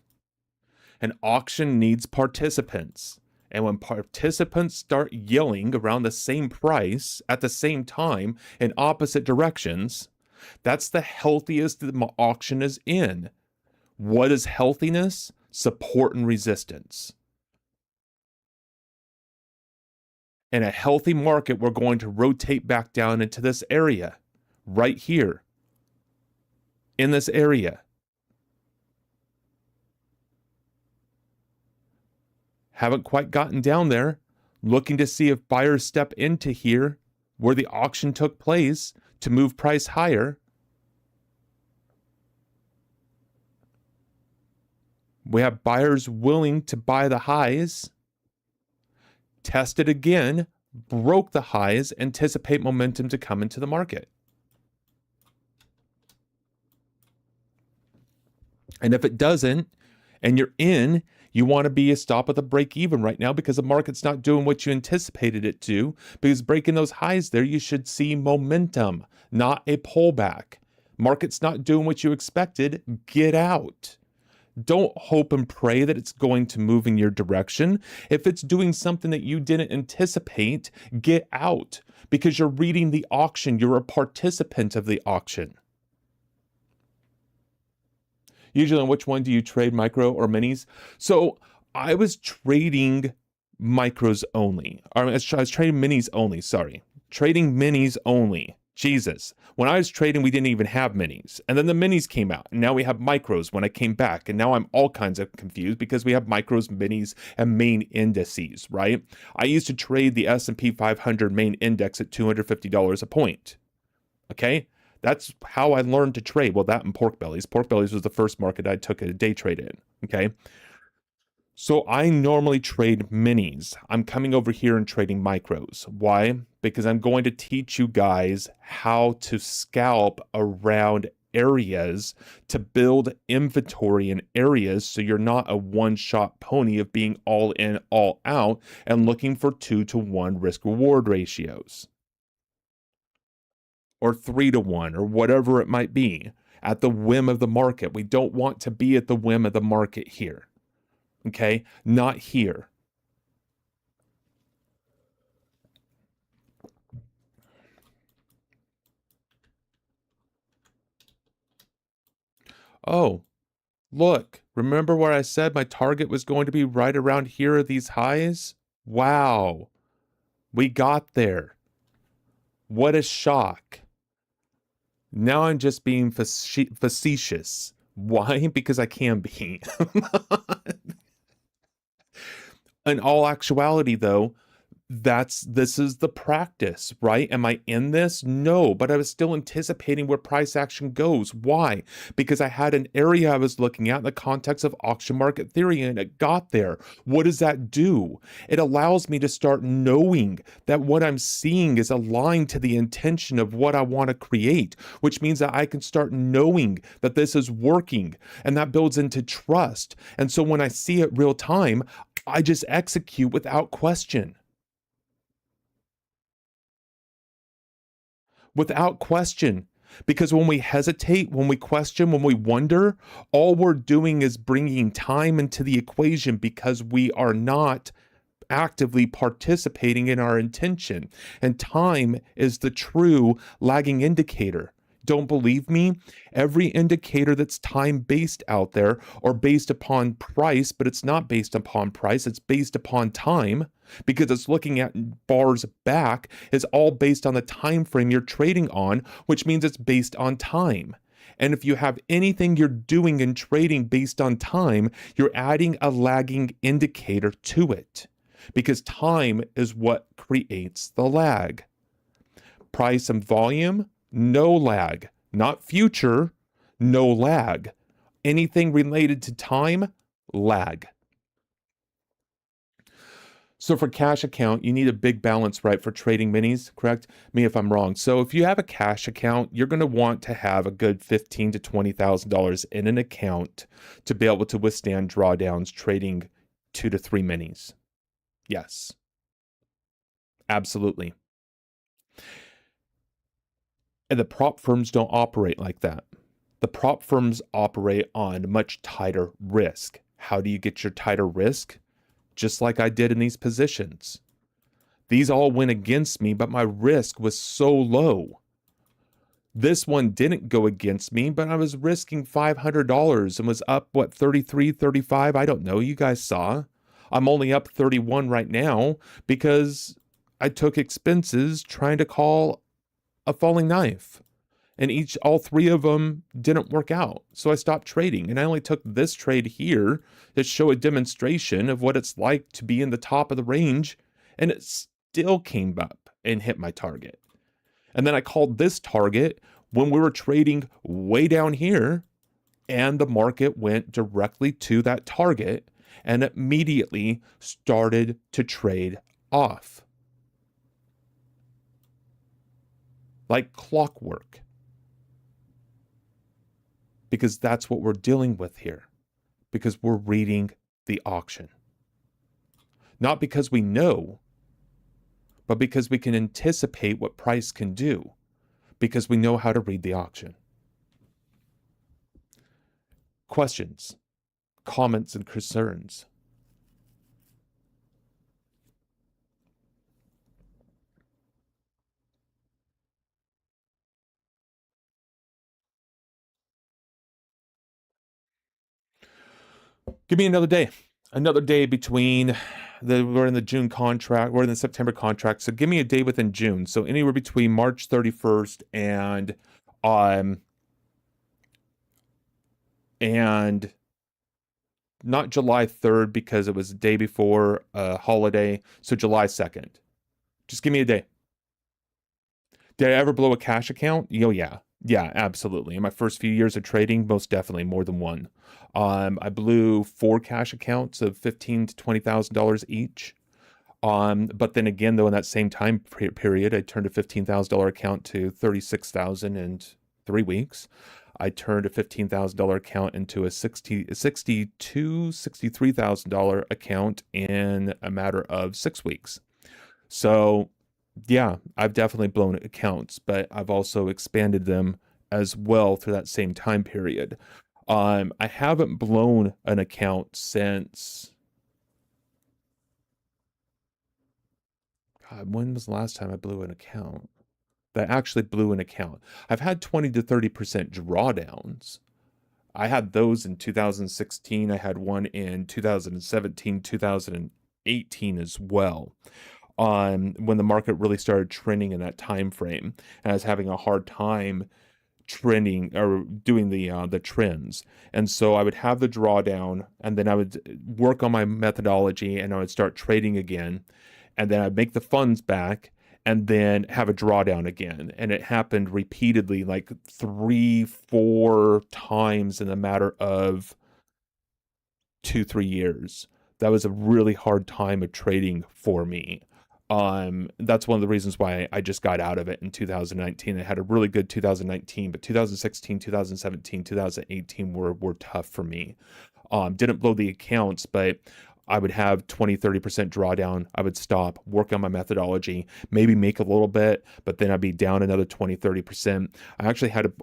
An auction needs participants. And when participants start yelling around the same price at the same time in opposite directions, that's the healthiest the auction is in. What is healthiness? Support and resistance. In a healthy market, we're going to rotate back down into this area, right here, in this area. Haven't quite gotten down there. Looking to see if buyers step into here where the auction took place to move price higher. We have buyers willing to buy the highs. Test it again, broke the highs, anticipate momentum to come into the market. And if it doesn't, and you're in, you want to be a stop at the break even right now because the market's not doing what you anticipated it to. Because breaking those highs there, you should see momentum, not a pullback. Market's not doing what you expected. Get out. Don't hope and pray that it's going to move in your direction. If it's doing something that you didn't anticipate, get out because you're reading the auction. You're a participant of the auction. Usually, on which one do you trade, micro or minis? So I was trading micros only. Or I was trading minis only, sorry. Trading minis only. Jesus. When I was trading, we didn't even have minis. And then the minis came out. And now we have micros when I came back. And now I'm all kinds of confused because we have micros, minis, and main indices, right? I used to trade the S&P 500 main index at $250 a point. Okay? That's how I learned to trade. Well, that and pork bellies. Pork bellies was the first market I took a day trade in. Okay. So I normally trade minis. I'm coming over here and trading micros. Why? Because I'm going to teach you guys how to scalp around areas to build inventory in areas so you're not a one-shot pony of being all in, all out and looking for 2-to-1 risk-reward ratios. Or 3-to-1, or whatever it might be, at the whim of the market. We don't want to be at the whim of the market here. Okay? Not here. Oh, look. Remember where I said my target was going to be right around here at these highs? Wow. We got there. What a shock. Now I'm just being facetious. Why? Because I can be. In all actuality, though, this is the practice, right? Am I in this? No, but I was still anticipating where price action goes. Why? Because I had an area I was looking at in the context of auction market theory and it got there. What does that do? It allows me to start knowing that what I'm seeing is aligned to the intention of what I want to create, which means that I can start knowing that this is working and that builds into trust. And so when I see it real time, I just execute without question. Without question. Because when we hesitate, when we question, when we wonder, all we're doing is bringing time into the equation because we are not actively participating in our intention. And time is the true lagging indicator. Don't believe me? Every indicator that's time-based out there or based upon price, but it's not based upon price, it's based upon time because it's looking at bars back, is all based on the time frame you're trading on, which means it's based on time. And if you have anything you're doing in trading based on time, you're adding a lagging indicator to it because time is what creates the lag. Price and volume, no lag. Not future, no lag. Anything related to time, lag. So for cash account, you need a big balance, right, for trading minis, correct? Me if I'm wrong. So if you have a cash account, you're going to want to have a good $15,000 to $20,000 in an account to be able to withstand drawdowns trading 2 to 3 minis. Yes. Absolutely. And the prop firms don't operate like that. The prop firms operate on much tighter risk. How do you get your tighter risk? Just like I did in these positions. These all went against me, but my risk was so low. This one didn't go against me, but I was risking $500 and was up, what, 33, 35? I don't know. You guys saw. I'm only up 31 right now because I took expenses trying to call a falling knife. And all three of them didn't work out. So I stopped trading. And I only took this trade here to show a demonstration of what it's like to be in the top of the range. And it still came up and hit my target. And then I called this target when we were trading way down here. And the market went directly to that target and immediately started to trade off like clockwork. Because that's what we're dealing with here. Because we're reading the auction. Not because we know, but because we can anticipate what price can do. Because we know how to read the auction. Questions, comments, and concerns? Give me another day. Another day between we're in the June contract, we're in the September contract. So give me a day within June. So anywhere between March 31st um and not July 3rd because it was the day before a holiday. So July 2nd. Just give me a day. Did I ever blow a cash account? Oh yeah. Yeah, absolutely. In my first few years of trading, most definitely more than one. I blew four cash accounts of $15,000 to $20,000 each. But then again, though, in that same time period, I turned a $15,000 account to 36,000 in 3 weeks. I turned a $15,000 account into a $63,000 account in a matter of 6 weeks. So, yeah, I've definitely blown accounts, but I've also expanded them as well through that same time period. I haven't blown an account since, God, when was the last time I blew an account? That actually blew an account. I've had 20 to 30% drawdowns. I had those in 2016. I had one in 2017, 2018 as well. When the market really started trending in that time frame, and I was having a hard time trending or doing the trends. And so I would have the drawdown, and then I would work on my methodology, and I would start trading again, and then I'd make the funds back, and then have a drawdown again. And it happened repeatedly, like 3, 4 times in a matter of 2, 3 years. That was a really hard time of trading for me. That's one of the reasons why I just got out of it in 2019. I had a really good 2019, but 2016, 2017, 2018 were tough for me. Didn't blow the accounts, but I would have 20, 30% drawdown. I would stop, work on my methodology, maybe make a little bit, but then I'd be down another 20, 30%. I actually had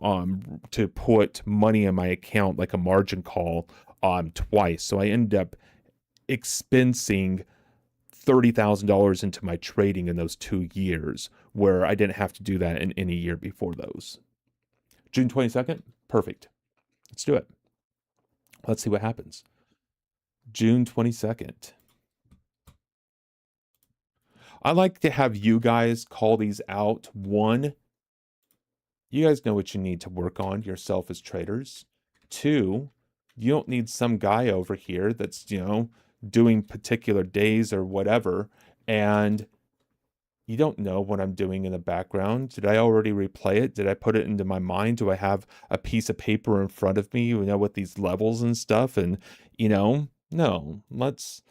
to put money in my account, like a margin call, twice. So I ended up expensing $30,000 into my trading in those 2 years, where I didn't have to do that in any year before those. June 22nd? Perfect. Let's do it. Let's see what happens. June 22nd. I like to have you guys call these out. One, you guys know what you need to work on yourself as traders. Two, you don't need some guy over here that's, doing particular days or whatever, and you don't know what I'm doing in the background. Did I already replay it? Did I put it into my mind? Do I have a piece of paper in front of me, with these levels and stuff? And, no, let's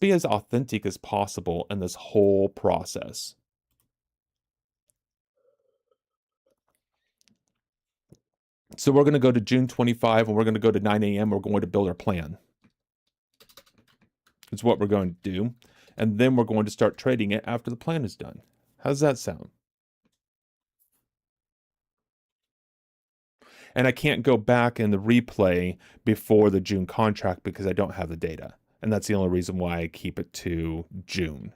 be as authentic as possible in this whole process. So we're going to go to June 25 and we're going to go to 9 a.m. We're going to build our plan. It's what we're going to do. And then we're going to start trading it after the plan is done. How's that sound? And I can't go back in the replay before the June contract because I don't have the data. And that's the only reason why I keep it to June.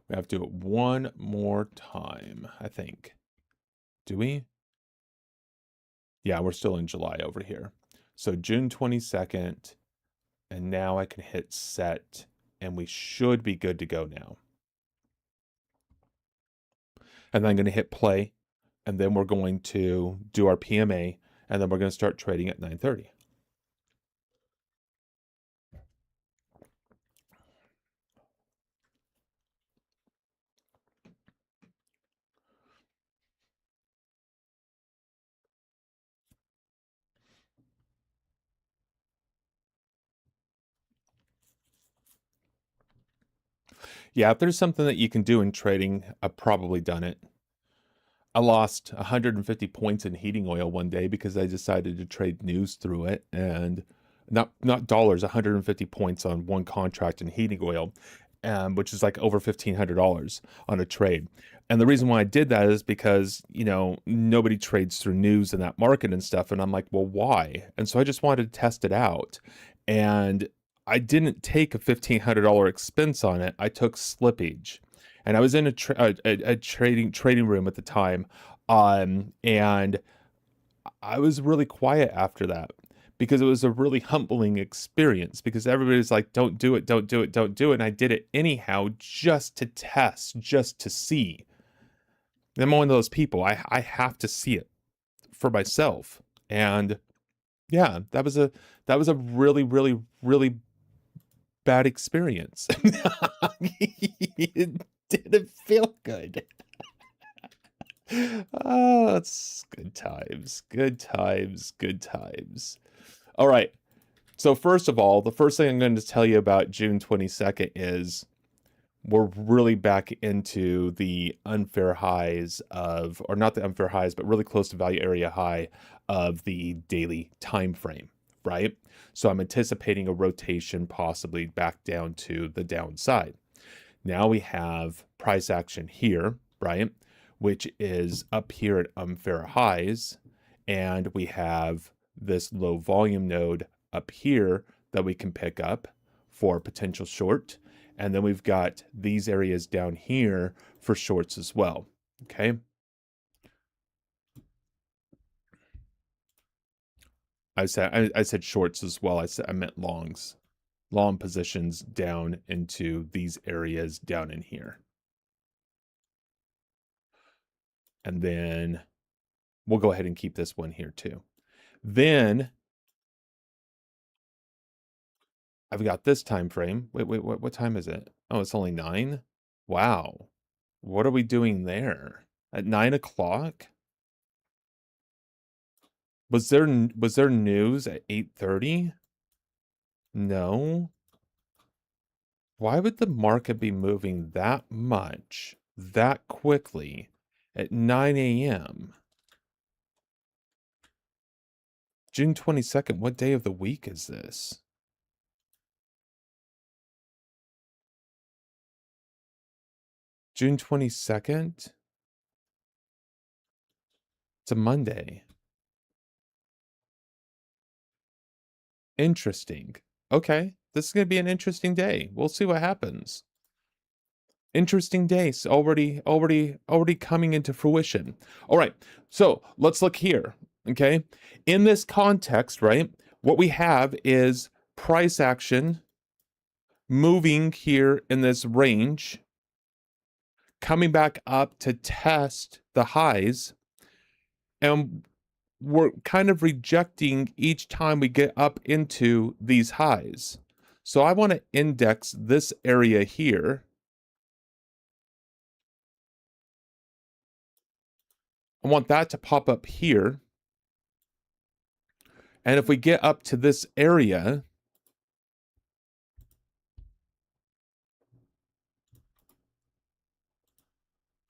We have to do it one more time, I think. Do we? Yeah, we're still in July over here. So June 22nd, and now I can hit set, and we should be good to go now. And then I'm going to hit play, and then we're going to do our PMA, and then we're going to start trading at 9:30. Yeah, if there's something that you can do in trading, I've probably done it. I lost 150 points in heating oil one day because I decided to trade news through it, and not dollars, 150 points on one contract in heating oil, which is like over $1,500 on a trade. And the reason why I did that is because, nobody trades through news in that market and stuff. And I'm like, well, why? And so I just wanted to test it out. And I didn't take a $1,500 expense on it. I took slippage. And I was in a trading room at the time, and I was really quiet after that because it was a really humbling experience because everybody's like, don't do it, don't do it, don't do it. And I did it anyhow just to test, just to see. I'm one of those people. I have to see it for myself. And yeah, that was a really, really, really bad experience. It didn't feel good. Oh, it's good times, good times, good times. All right. So first of all, the first thing I'm going to tell you about June 22nd is we're really back into the unfair highs of, or not the unfair highs, but really close to value area high of the daily time frame, right? So I'm anticipating a rotation possibly back down to the downside. Now we have price action here, right? Which is up here at unfair highs. And we have this low volume node up here that we can pick up for potential short. And then we've got these areas down here for shorts as well. Okay. I said shorts as well. I meant longs. Long positions down into these areas down in here. And then we'll go ahead and keep this one here too. Then I've got this time frame. Wait, what time is it? Oh, it's only 9? Wow. What are we doing there? At 9 o'clock? Was there news at 8:30? No. Why would the market be moving that much, that quickly at 9 a.m.? June 22nd, what day of the week is this? June 22nd? It's a Monday. Interesting. Okay, this is going to be an interesting day. We'll see what happens. Interesting days already coming into fruition. All right. So, let's look here, okay? In this context, right? What we have is price action moving here in this range, coming back up to test the highs, and we're kind of rejecting each time we get up into these highs. So I want to index this area here. I want that to pop up here. And if we get up to this area,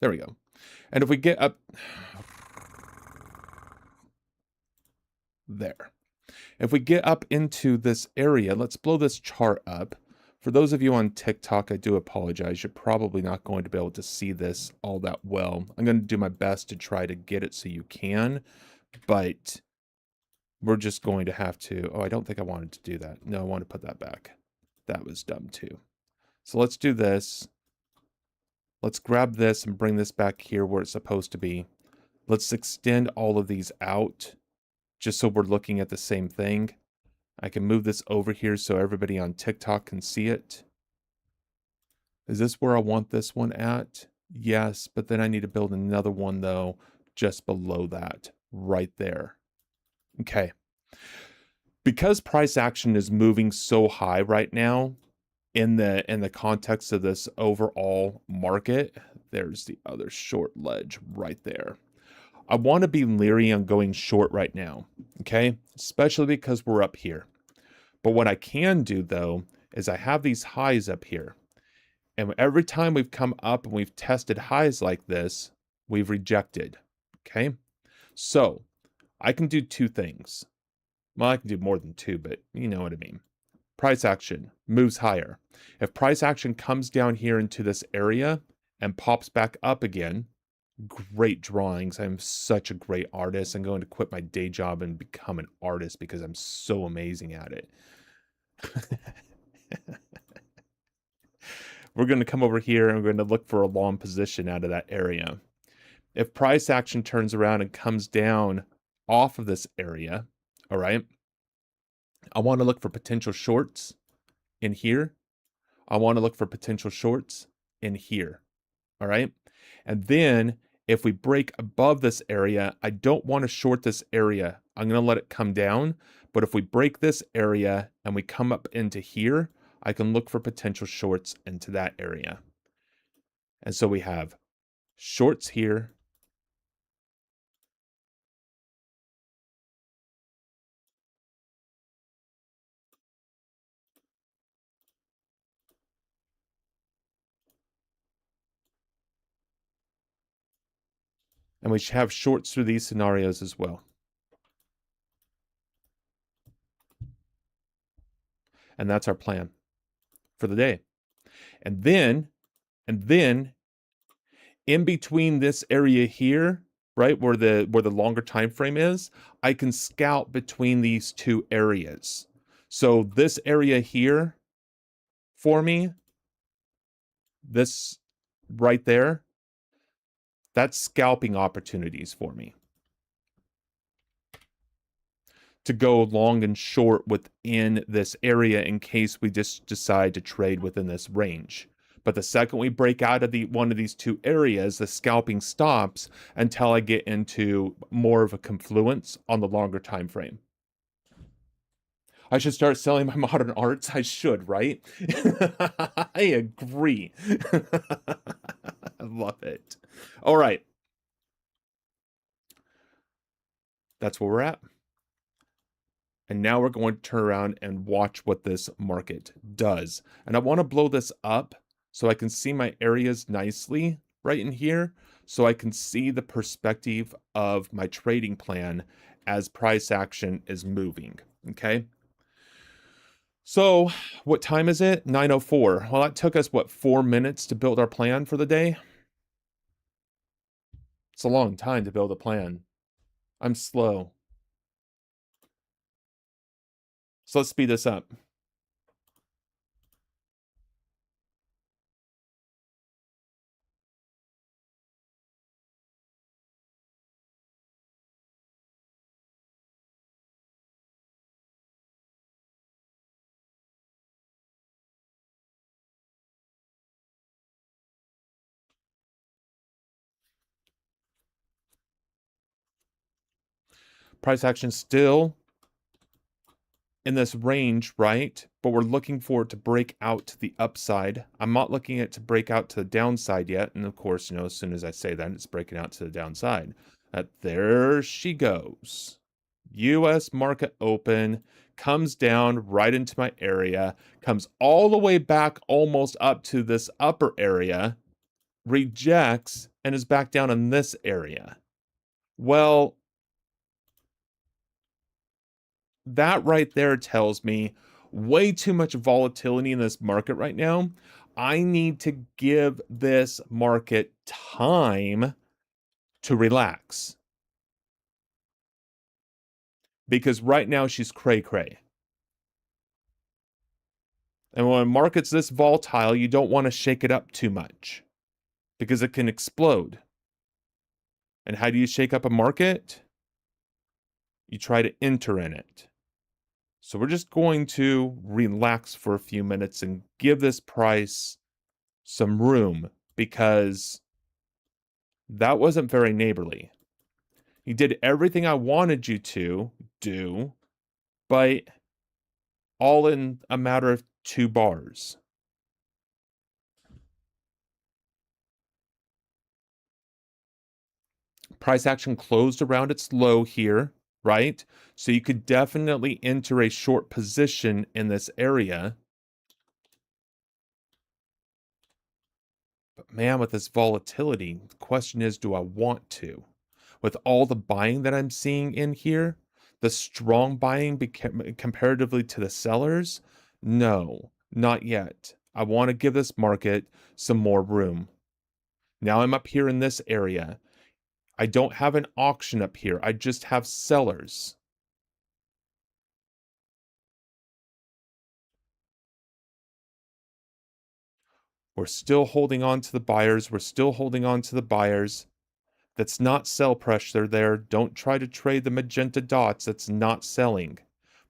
there we go. And if we get up there, if we get up into this area, let's blow this chart up. For those of you on TikTok, I do apologize. You're probably not going to be able to see this all that well. I'm going to do my best to try to get it so you can, but we're just going to have to, oh, I don't think I wanted to do that. No, I want to put that back. That was dumb too. So let's do this. Let's grab this and bring this back here where it's supposed to be. Let's extend all of these out just so we're looking at the same thing. I can move this over here so everybody on TikTok can see it. Is this where I want this one at? Yes, but then I need to build another one though, just below that, right there. Okay. Because price action is moving so high right now in the context of this overall market, there's the other short ledge right there. I want to be leery on going short right now, okay? Especially because we're up here. But what I can do though is I have these highs up here. And every time we've come up and we've tested highs like this, we've rejected, okay? So I can do two things. Well, I can do more than two, but you know what I mean. Price action moves higher. If price action comes down here into this area and pops back up again, great drawings. I'm such a great artist. I'm going to quit my day job and become an artist because I'm so amazing at it. We're going to come over here and we're going to look for a long position out of that area. If price action turns around and comes down off of this area, all right, I want to look for potential shorts in here. I want to look for potential shorts in here, all right? And then if we break above this area, I don't want to short this area. I'm going to let it come down. But if we break this area and we come up into here, I can look for potential shorts into that area. And so we have shorts here. And we have shorts through these scenarios as well. And that's our plan for the day. And then in between this area here, right, where the longer time frame is, I can scout between these two areas. So this area here for me, this right there, that's scalping opportunities for me to go long and short within this area in case we just decide to trade within this range. But the second we break out of one of these two areas, the scalping stops until I get into more of a confluence on the longer time frame. I should start selling my modern arts. I should, right? I agree. I love it. All right. That's where we're at. And now we're going to turn around and watch what this market does. And I want to blow this up so I can see my areas nicely right in here. So I can see the perspective of my trading plan as price action is moving. Okay. So what time is it? 9:04. Well, that took us, what, 4 minutes to build our plan for the day? It's a long time to build a plan. I'm slow. So let's speed this up. Price action still in this range, right? But we're looking for it to break out to the upside. I'm not looking at it to break out to the downside yet. And of course, as soon as I say that, it's breaking out to the downside. There she goes. US market open, comes down right into my area, comes all the way back almost up to this upper area, rejects, and is back down in this area. Well, that right there tells me way too much volatility in this market right now. I need to give this market time to relax. Because right now she's cray cray. And when a market's this volatile, you don't want to shake it up too much. because it can explode. And how do you shake up a market? You try to enter in it. So we're just going to relax for a few minutes and give this price some room, because that wasn't very neighborly. You did everything I wanted you to do, but all in a matter of 2 bars. Price action closed around its low here, right? So you could definitely enter a short position in this area. But man, with this volatility, the question is, do I want to? With all the buying that I'm seeing in here, the strong buying comparatively to the sellers, no, not yet. I want to give this market some more room. Now I'm up here in this area. I don't have an auction up here. I just have sellers. We're still holding on to the buyers. We're still holding on to the buyers. That's not sell pressure there. Don't try to trade the magenta dots. That's not selling.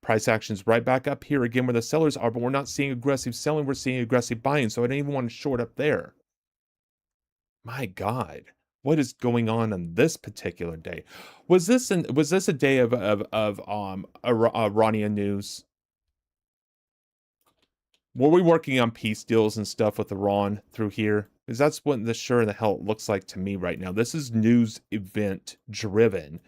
Price action's right back up here again where the sellers are, but we're not seeing aggressive selling. We're seeing aggressive buying. So I don't even want to short up there. My God, what is going on this particular day? Was this a day of Iranian news? Were we working on peace deals and stuff with Iran through here? Because that's what the sure in the hell it looks like to me right now. This is news event driven,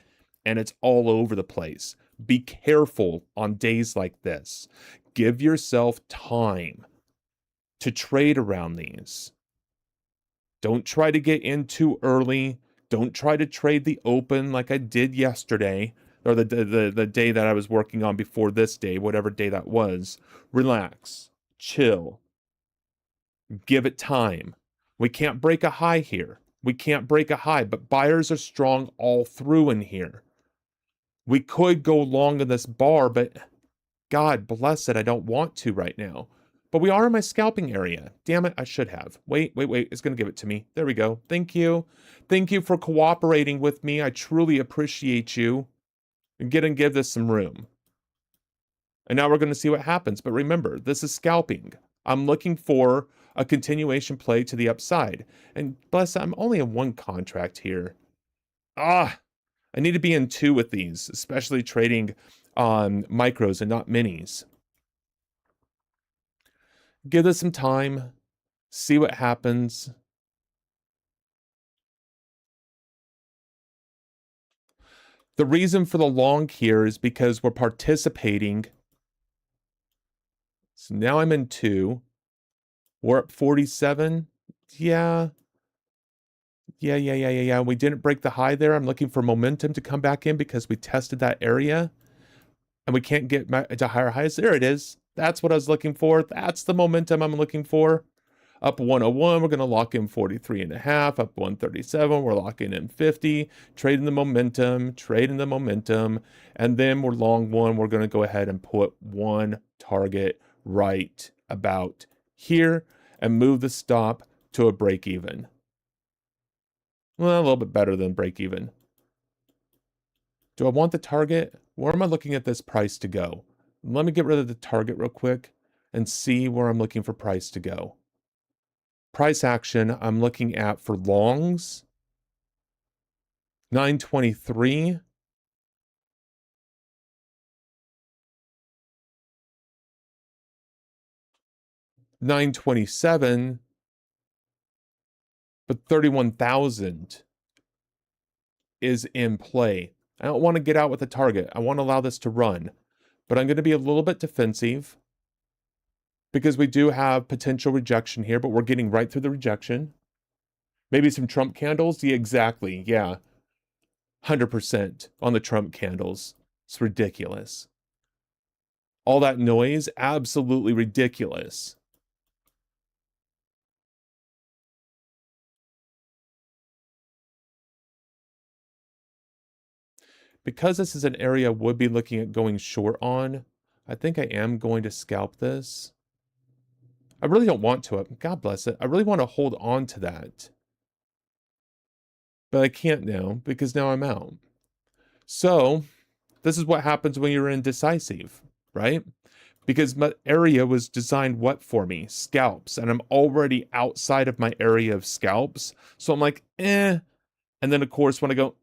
and it's all over the place. Be careful on days like this. Give yourself time to trade around these. Don't try to get in too early. Don't try to trade the open like I did yesterday, or the day that I was working on before this day, whatever day that was. Relax, chill, give it time. We can't break a high here. We can't break a high, but buyers are strong all through in here. We could go long in this bar, but God bless it, I don't want to right now. But we are in my scalping area. Damn it, I should have. Wait. It's going to give it to me. There we go. Thank you. Thank you for cooperating with me. I truly appreciate you. And give this some room. And now we're going to see what happens. But remember, this is scalping. I'm looking for a continuation play to the upside. And bless it, I'm only in 1 contract here. I need to be in 2 with these, especially trading on micros and not minis. Give this some time, see what happens. The reason for the long here is because we're participating. So now I'm in 2. We're up 47. Yeah. We didn't break the high there. I'm looking for momentum to come back in because we tested that area. And we can't get to higher highs. There it is. That's what I was looking for. That's the momentum I'm looking for. Up 101, we're going to lock in 43.5. Up 137, we're locking in 50. Trading the momentum. And then we're long 1. We're going to go ahead and put 1 target right about here and move the stop to a break even. Well, a little bit better than break even. Do I want the target? Where am I looking at this price to go? Let me get rid of the target real quick and see where I'm looking for price to go. Price action I'm looking at for longs, 923. $927, but 31,000 is in play. I don't want to get out with a target. I want to allow this to run, but I'm going to be a little bit defensive because we do have potential rejection here, but we're getting right through the rejection. Maybe some Trump candles. Yeah, exactly. Yeah. 100% on the Trump candles. It's ridiculous. All that noise, absolutely ridiculous. Because this is an area I would be looking at going short on, I think I am going to scalp this. I really don't want to. God bless it. I really want to hold on to that. but I can't now because now I'm out. So this is what happens when you're indecisive, right? Because my area was designed what for me? Scalps. And I'm already outside of my area of scalps. So I'm like, eh. And then, of course, when I go,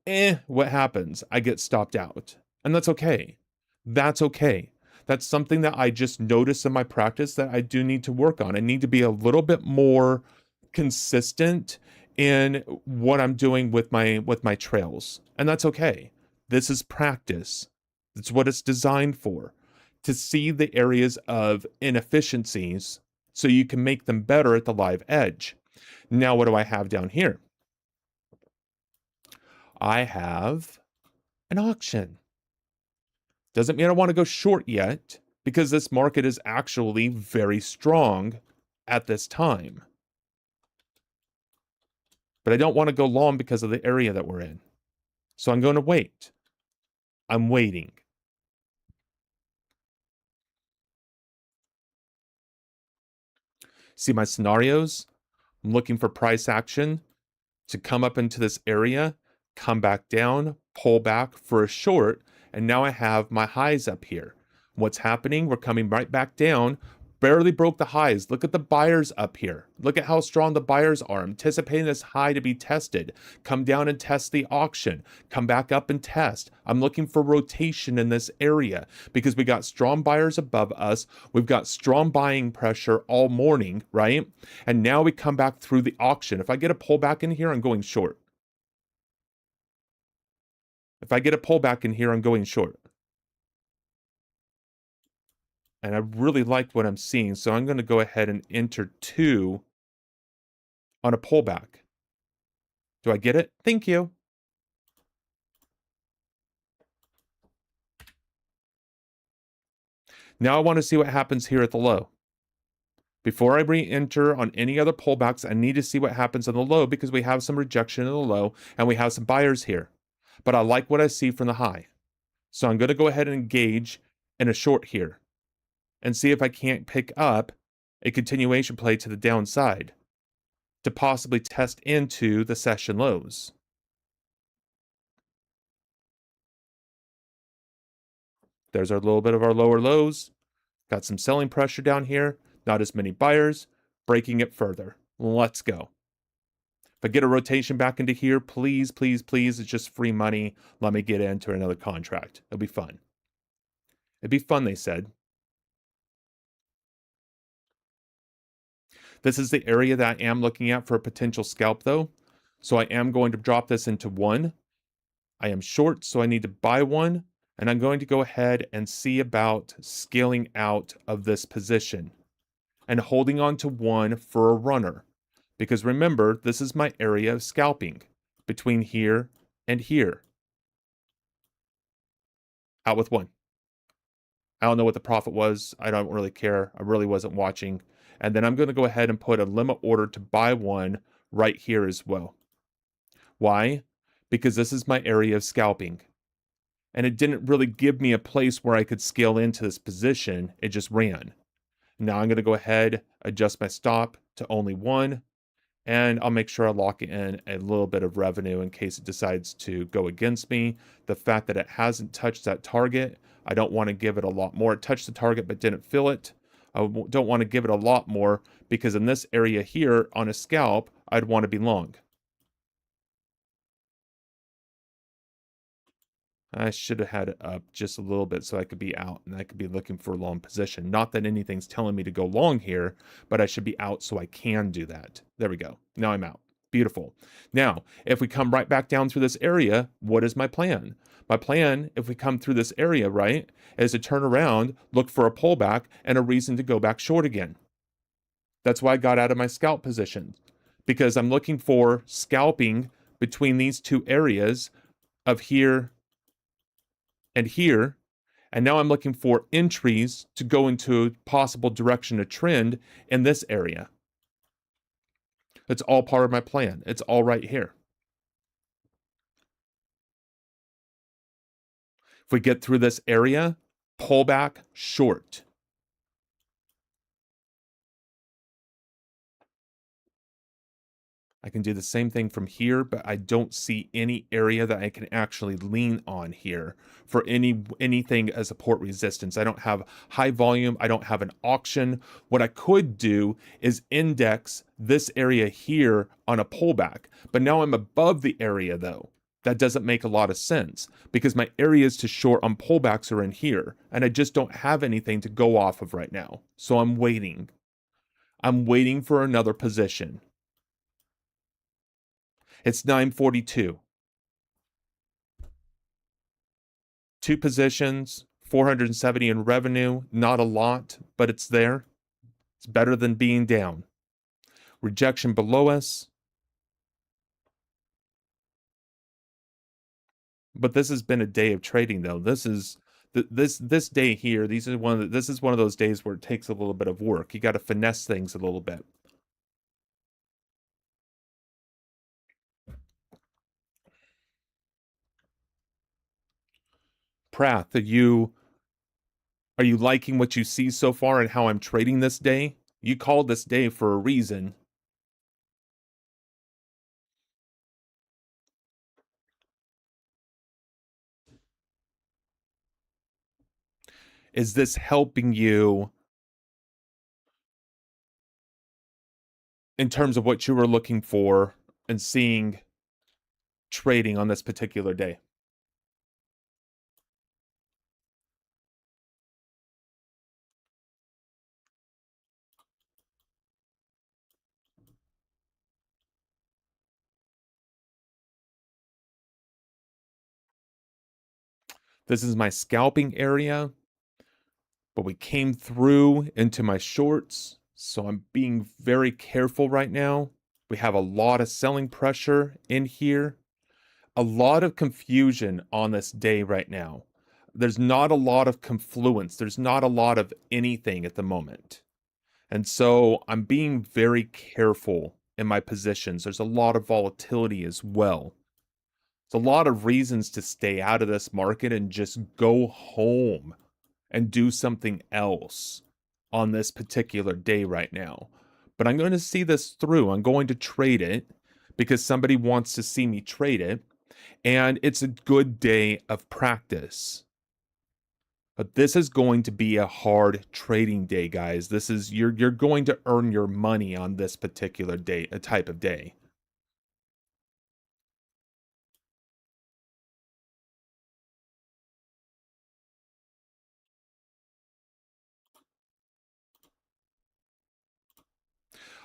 what happens? I get stopped out. And that's okay. That's okay. That's something that I just noticed in my practice that I do need to work on. I need to be a little bit more consistent in what I'm doing with my trails. And that's okay. This is practice. That's what it's designed for. To see the areas of inefficiencies so you can make them better at the live edge. Now, what do I have down here? I have an auction. Doesn't mean I want to go short yet because this market is actually very strong at this time. But I don't want to go long because of the area that we're in. So I'm going to wait. I'm waiting. See my scenarios? I'm looking for price action to come up into this area, come back down, pull back for a short, and now I have my highs up here. What's happening? We're coming right back down. Barely broke the highs. Look at the buyers up here. Look at how strong the buyers are. Anticipating this high to be tested. Come down and test the auction. Come back up and test. I'm looking for rotation in this area because we got strong buyers above us. We've got strong buying pressure all morning, right? And now we come back through the auction. If I get a pullback in here, I'm going short. If I get a pullback in here, I'm going short. And I really like what I'm seeing. So I'm going to go ahead and enter 2 on a pullback. Do I get it? Thank you. Now I want to see what happens here at the low. Before I re-enter on any other pullbacks, I need to see what happens on the low because we have some rejection in the low and we have some buyers here. But I like what I see from the high. So I'm going to go ahead and engage in a short here and see if I can't pick up a continuation play to the downside to possibly test into the session lows. There's our little bit of our lower lows. Got some selling pressure down here. Not as many buyers. Breaking it further. Let's go. If I get a rotation back into here, please, please, please, it's just free money. Let me get into another contract. It'll be fun. It'd be fun, they said. This is the area that I am looking at for a potential scalp, though. So I am going to drop this into 1. I am short, so I need to buy 1. And I'm going to go ahead and see about scaling out of this position and holding on to 1 for a runner. Because remember, this is my area of scalping between here and here. Out with 1. I don't know what the profit was. I don't really care. I really wasn't watching. And then I'm going to go ahead and put a limit order to buy 1 right here as well. Why? Because this is my area of scalping. And it didn't really give me a place where I could scale into this position. It just ran. Now I'm going to go ahead, adjust my stop to only 1. And I'll make sure I lock in a little bit of revenue in case it decides to go against me. The fact that it hasn't touched that target, I don't want to give it a lot more. It touched the target but didn't fill it. I don't want to give it a lot more because in this area here on a scalp, I'd want to be long. I should have had it up just a little bit so I could be out and I could be looking for a long position. Not that anything's telling me to go long here, but I should be out so I can do that. There we go. Now I'm out. Beautiful. Now, if we come right back down through this area, what is my plan? My plan, if we come through this area, right, is to turn around, look for a pullback, and a reason to go back short again. That's why I got out of my scalp position, because I'm looking for scalping between these 2 areas of here and here. And now I'm looking for entries to go into a possible direction of trend in this area. It's all part of my plan. It's all right here. If we get through this area, pull back short. I can do the same thing from here, but I don't see any area that I can actually lean on here for anything as support resistance. I don't have high volume. I don't have an auction. What I could do is index this area here on a pullback, but now I'm above the area though. That doesn't make a lot of sense because my areas to short on pullbacks are in here, and I just don't have anything to go off of right now. So I'm waiting. I'm waiting for another position. It's 9:42. Two positions, 470 in revenue, not a lot, but it's there. It's better than being down. Rejection below us. But this has been a day of trading though. This is this day here. This is one of those days where it takes a little bit of work. You got to finesse things a little bit. Prath, are you liking what you see so far and how I'm trading this day? You called this day for a reason. Is this helping you in terms of what you were looking for and seeing trading on this particular day? This is my scalping area, but we came through into my shorts, so I'm being very careful right now. We have a lot of selling pressure in here, a lot of confusion on this day right now. There's not a lot of confluence, there's not a lot of anything at the moment. And so I'm being very careful in my positions. There's a lot of volatility as well. There's a lot of reasons to stay out of this market and just go home and do something else on this particular day right now. But I'm going to see this through. I'm going to trade it because somebody wants to see me trade it. And it's a good day of practice. But this is going to be a hard trading day, guys. This is you're going to earn your money on this particular day, a type of day.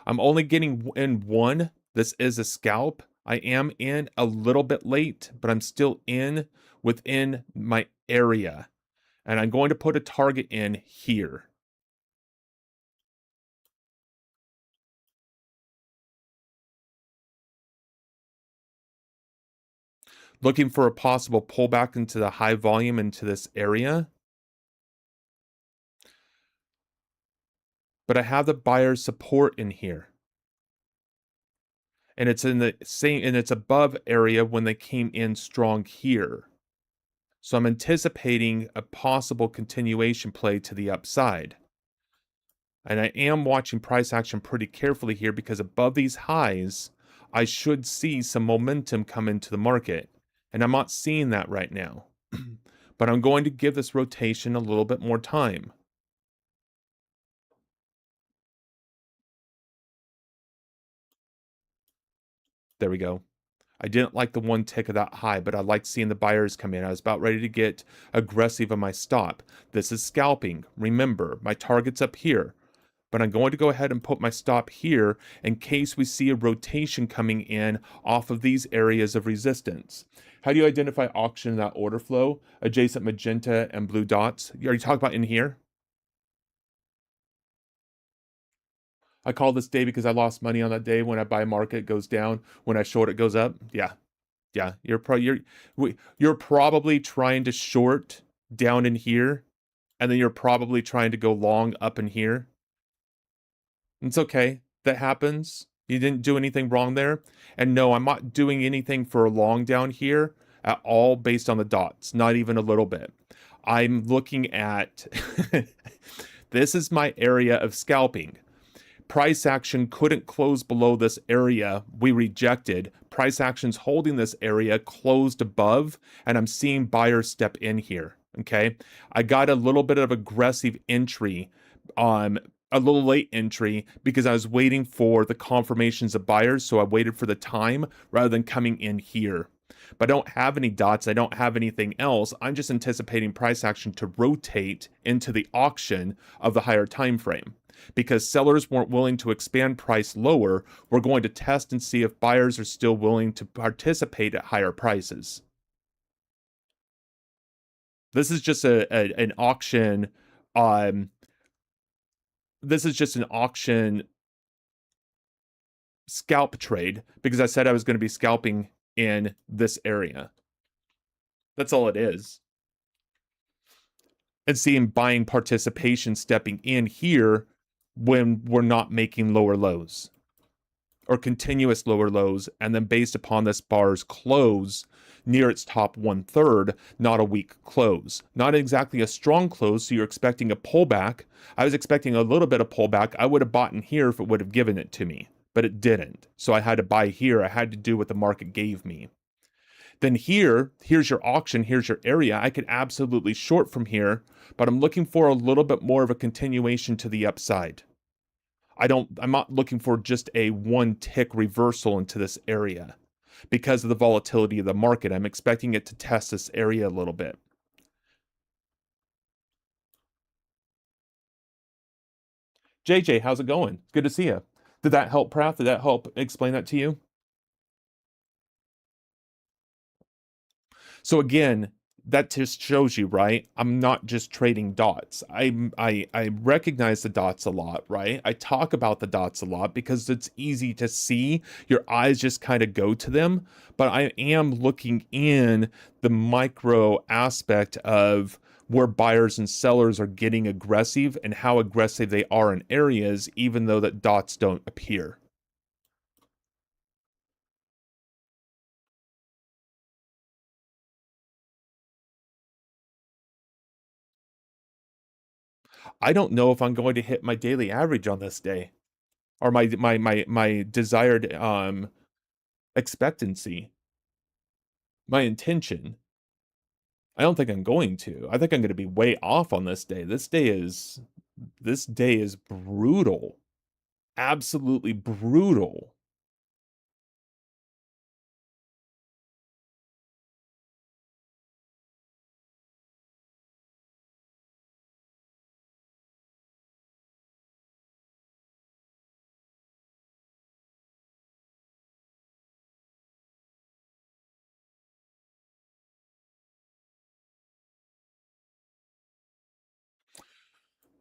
I'm only getting in one. This is a scalp. I am in a little bit late, but I'm still in within my area. And I'm going to put a target in here. Looking for a possible pullback into the high volume into this area. But I have the buyer's support in here. And it's in the same, and it's above area when they came in strong here. So I'm anticipating a possible continuation play to the upside. And I am watching price action pretty carefully here because above these highs, I should see some momentum come into the market. And I'm not seeing that right now. But I'm going to give this rotation a little bit more time. There we go. I didn't like the one tick of that high, but I liked seeing the buyers come in. I was about ready to get aggressive on my stop. This is scalping. Remember, my target's up here. But I'm going to go ahead and put my stop here in case we see a rotation coming in off of these areas of resistance. How do you identify auction in that order flow? Adjacent magenta and blue dots. Are you talking about in here? I call this day because I lost money on that day. When I buy market, it goes down. When I short, it goes up. Yeah, yeah. You're probably trying to short down in here, and then you're probably trying to go long up in here. It's okay. That happens. You didn't do anything wrong there. And no, I'm not doing anything for a long down here at all based on the dots. Not even a little bit. I'm looking at this is my area of scalping. Price action couldn't close below this area. We rejected. Price action's holding this area, closed above, and I'm seeing buyers step in here. Okay. I got a little bit of aggressive entry, a little late entry because I was waiting for the confirmations of buyers. So I waited for the time rather than coming in here. But I don't have any dots. I don't have anything else. I'm just anticipating price action to rotate into the auction of the higher time frame. Because sellers weren't willing to expand price lower, we're going to test and see if buyers are still willing to participate at higher prices. This is just an auction. This is just an auction scalp trade because I said I was going to be scalping in this area. That's all it is. And seeing buying participation stepping in here when we're not making lower lows or continuous lower lows, and then based upon this bar's close near its top 1/3, not a weak close, not exactly a strong close. So you're expecting a pullback. I was expecting a little bit of pullback. I would have bought in here if it would have given it to me, but it didn't. So I had to buy here. I had to do what the market gave me. Then here's your auction, here's your area. I could absolutely short from here, but I'm looking for a little bit more of a continuation to the upside. I'm not looking for just a one tick reversal into this area because of the volatility of the market. I'm expecting it to test this area a little bit. JJ, how's it going? Good to see you. Did that help, Prath? Did that help explain that to you? So again, that just shows you, right? I'm not just trading dots. I recognize the dots a lot, right? I talk about the dots a lot because it's easy to see. Your eyes just kind of go to them. But I am looking in the micro aspect of where buyers and sellers are getting aggressive and how aggressive they are in areas, even though that dots don't appear. I don't know if I'm going to hit my daily average on this day or my desired expectancy, my intention. I don't think I'm going to. I think I'm going to be way off on this day. This day is brutal. Absolutely brutal.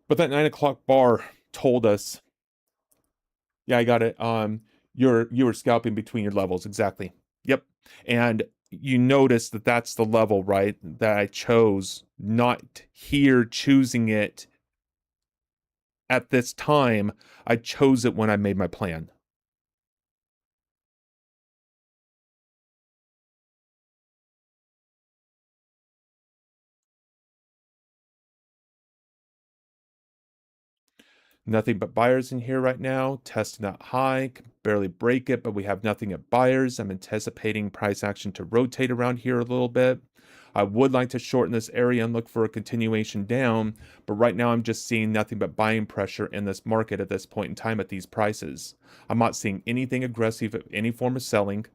But that 9 o'clock bar told us, yeah, I got it. You were scalping between your levels, exactly. Yep. And you notice that that's the level, right? That I chose, not here choosing it at this time. I chose it when I made my plan. Nothing but buyers in here right now. Testing that high, can barely break it, but we have nothing at buyers. I'm anticipating price action to rotate around here a little bit. I would like to shorten this area and look for a continuation down, but right now I'm just seeing nothing but buying pressure in this market at this point in time at these prices. I'm not seeing anything aggressive of any form of selling.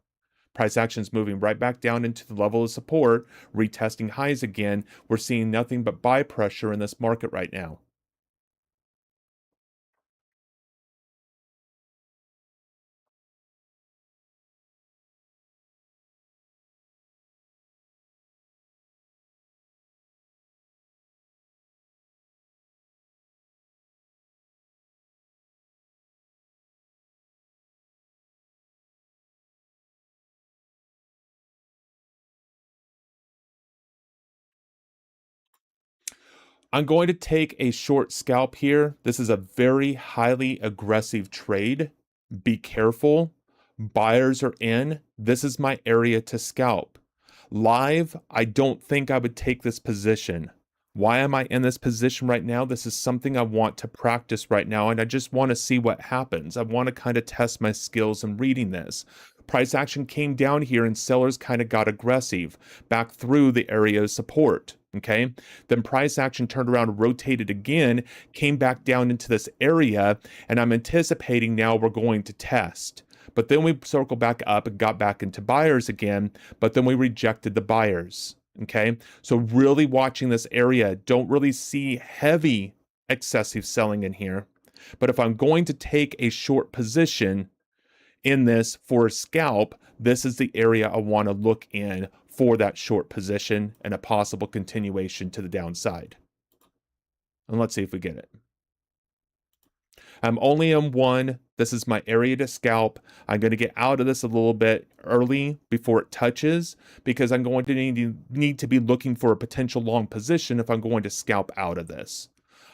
Price action's moving right back down into the level of support, retesting highs again. We're seeing nothing but buy pressure in this market right now. I'm going to take a short scalp here. This is a very highly aggressive trade. Be careful. Buyers are in. This is my area to scalp. Live, I don't think I would take this position. Why am I in this position right now? This is something I want to practice right now, and I just want to see what happens. I want to kind of test my skills in reading this. Price action came down here and sellers kind of got aggressive back through the area of support. Okay. Then price action turned around, rotated again, came back down into this area, and I'm anticipating now we're going to test. But then we circled back up and got back into buyers again, but then we rejected the buyers. Okay. So really watching this area, don't really see heavy excessive selling in here. But if I'm going to take a short position in this for a scalp, this is the area I want to look in for that short position and a possible continuation to the downside. And let's see if we get it. I'm only on one. This is my area to scalp. I'm going to get out of this a little bit early before it touches because I'm going to need to be looking for a potential long position if I'm going to scalp out of this.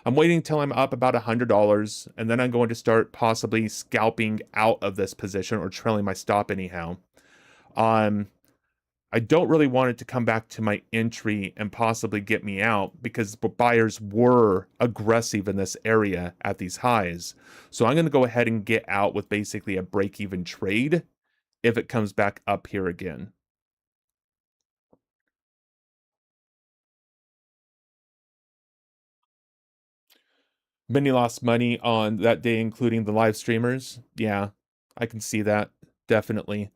I'm waiting until I'm up about $100, and then I'm going to start possibly scalping out of this position or trailing my stop anyhow. I don't really want it to come back to my entry and possibly get me out because buyers were aggressive in this area at these highs. So I'm going to go ahead and get out with basically a break-even trade if it comes back up here again. Many lost money on that day, including the live streamers. Yeah, I can see that. Definitely.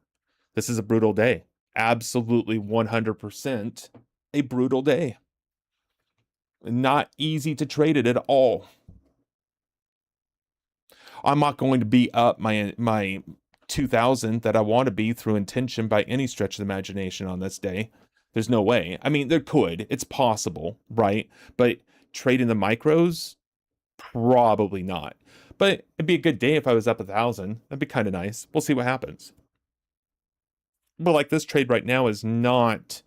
This is a brutal day. Absolutely 100% a brutal day. Not easy to trade it at all. I'm not going to be up my 2000 that I want to be through intention by any stretch of the imagination on this day. There's no way. I mean, there could. It's possible, right? But trading the micros, probably not. But it'd be a good day if I was up 1,000. That'd be kind of nice. We'll see what happens. But like this trade right now is not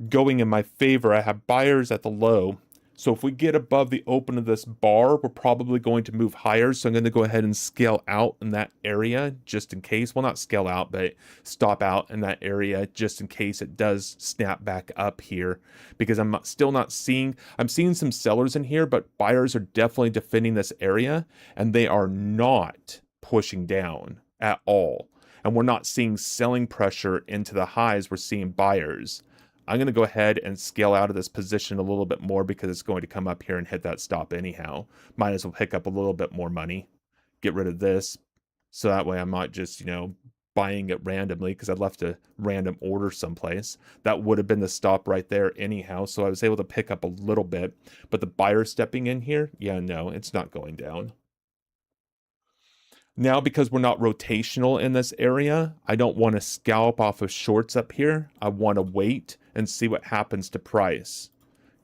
going in my favor. I have buyers at the low. So if we get above the open of this bar, we're probably going to move higher. So I'm going to go ahead and scale out in that area just in case. Well, not scale out, but stop out in that area just in case it does snap back up here. Because I'm still not seeing, I'm seeing some sellers in here, but buyers are definitely defending this area and they are not pushing down at all. And we're not seeing selling pressure into the highs. We're seeing buyers. I'm going to go ahead and scale out of this position a little bit more because it's going to come up here and hit that stop anyhow. Might as well pick up a little bit more money. Get rid of this. So that way I'm not just, buying it randomly because I left a random order someplace. That would have been the stop right there anyhow. So I was able to pick up a little bit. But the buyer stepping in here, yeah, no, it's not going down. Now, because we're not rotational in this area, I don't want to scalp off of shorts up here. I want to wait and see what happens to price.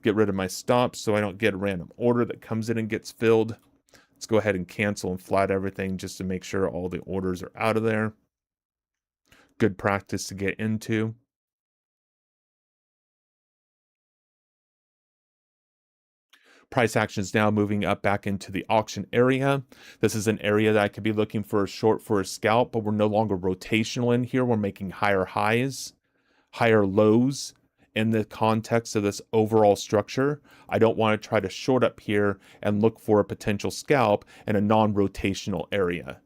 Get rid of my stops so I don't get a random order that comes in and gets filled. Let's go ahead and cancel and flat everything just to make sure all the orders are out of there. Good practice to get into. Price action is now moving up back into the auction area. This is an area that I could be looking for a short for a scalp, but we're no longer rotational in here. We're making higher highs, higher lows in the context of this overall structure. I don't want to try to short up here and look for a potential scalp in a non-rotational area.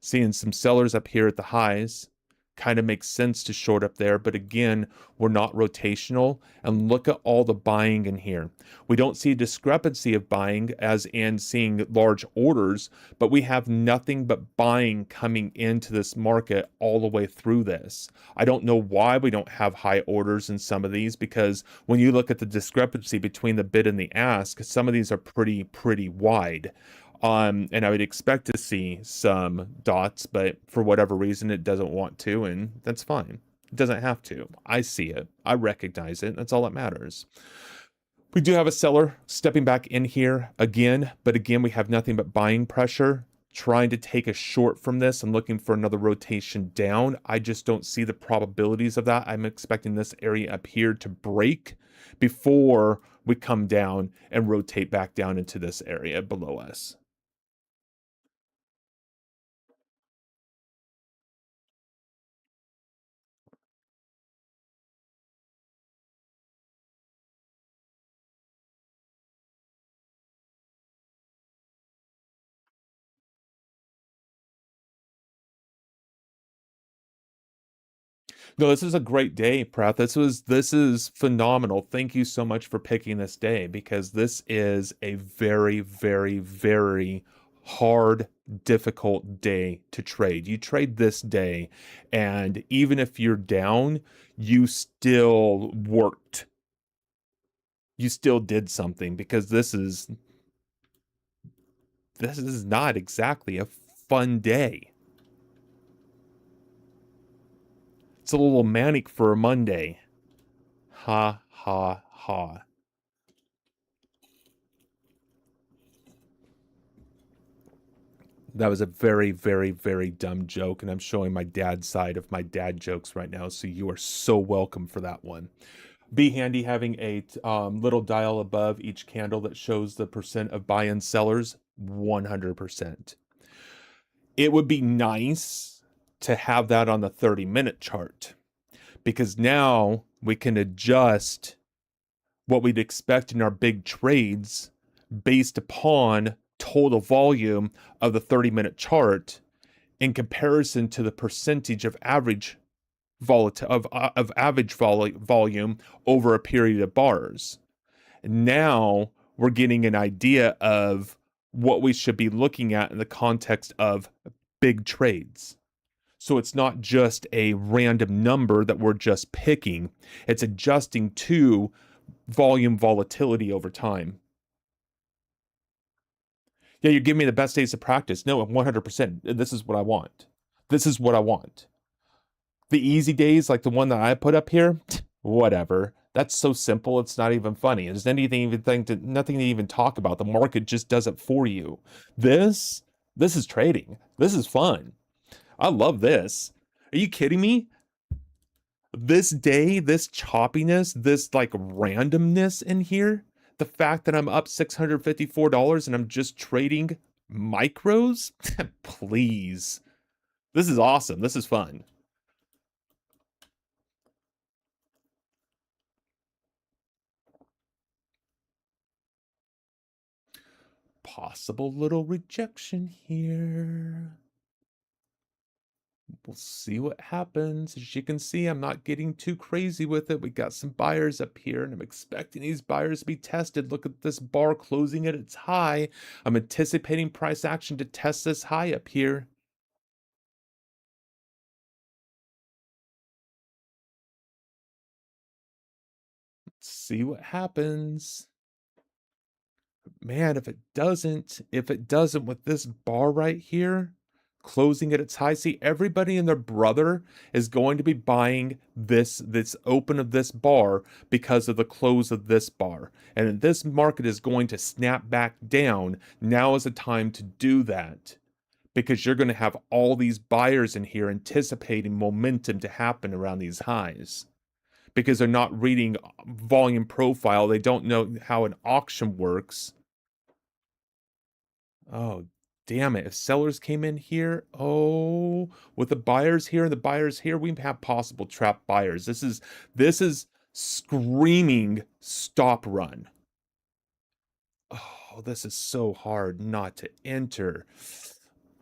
Seeing some sellers up here at the highs kind of makes sense to short up there, but again, we're not rotational. And look at all the buying in here. We don't see a discrepancy of buying as in seeing large orders, but we have nothing but buying coming into this market all the way through this. I don't know why we don't have high orders in some of these, because when you look at the discrepancy between the bid and the ask, some of these are pretty wide. And I would expect to see some dots, but for whatever reason, it doesn't want to, and that's fine. It doesn't have to. I see it. I recognize it. That's all that matters. We do have a seller stepping back in here again, but again, we have nothing but buying pressure, trying to take a short from this and looking for another rotation down. I just don't see the probabilities of that. I'm expecting this area up here to break before we come down and rotate back down into this area below us. No, this is a great day, Prath. This is phenomenal. Thank you so much for picking this day because this is a very, very, very hard, difficult day to trade. You trade this day, and even if you're down, you still worked. You still did something because this is not exactly a fun day. It's a little manic for a Monday. Ha ha ha. That was a very, very, very dumb joke, and I'm showing my dad's side of my dad jokes right now, so you are so welcome for that one. Be handy having a little dial above each candle that shows the percent of buy-in sellers, 100%. It would be nice to have that on the 30-minute chart because now we can adjust what we'd expect in our big trades based upon total volume of the 30-minute chart in comparison to the percentage of average volume over a period of bars. Now we're getting an idea of what we should be looking at in the context of big trades. So it's not just a random number that we're just picking, it's adjusting to volume volatility over time. Yeah, you're giving me the best days of practice. No, 100%. This is what I want. This is what I want. The easy days, like the one that I put up here, whatever. That's so simple. It's not even funny. There's nothing to even talk about. The market just does it for you. This is trading. This is fun. I love this. Are you kidding me? This day, this choppiness, this like randomness in here, the fact that I'm up $654 and I'm just trading micros, please. This is awesome. This is fun. Possible little rejection here. We'll see what happens. As you can see, I'm not getting too crazy with it. We got some buyers up here, and I'm expecting these buyers to be tested. Look at this bar closing at its high. I'm anticipating price action to test this high up here. Let's see what happens. Man, if it doesn't with this bar right here, closing at its high, see, everybody and their brother is going to be buying this open of this bar because of the close of this bar. And this market is going to snap back down. Now is the time to do that because you're going to have all these buyers in here anticipating momentum to happen around these highs because they're not reading volume profile. They don't know how an auction works. Oh, damn it. If sellers came in here, oh, with the buyers here and the buyers here, we have possible trap buyers. This is screaming stop run. Oh, this is so hard not to enter.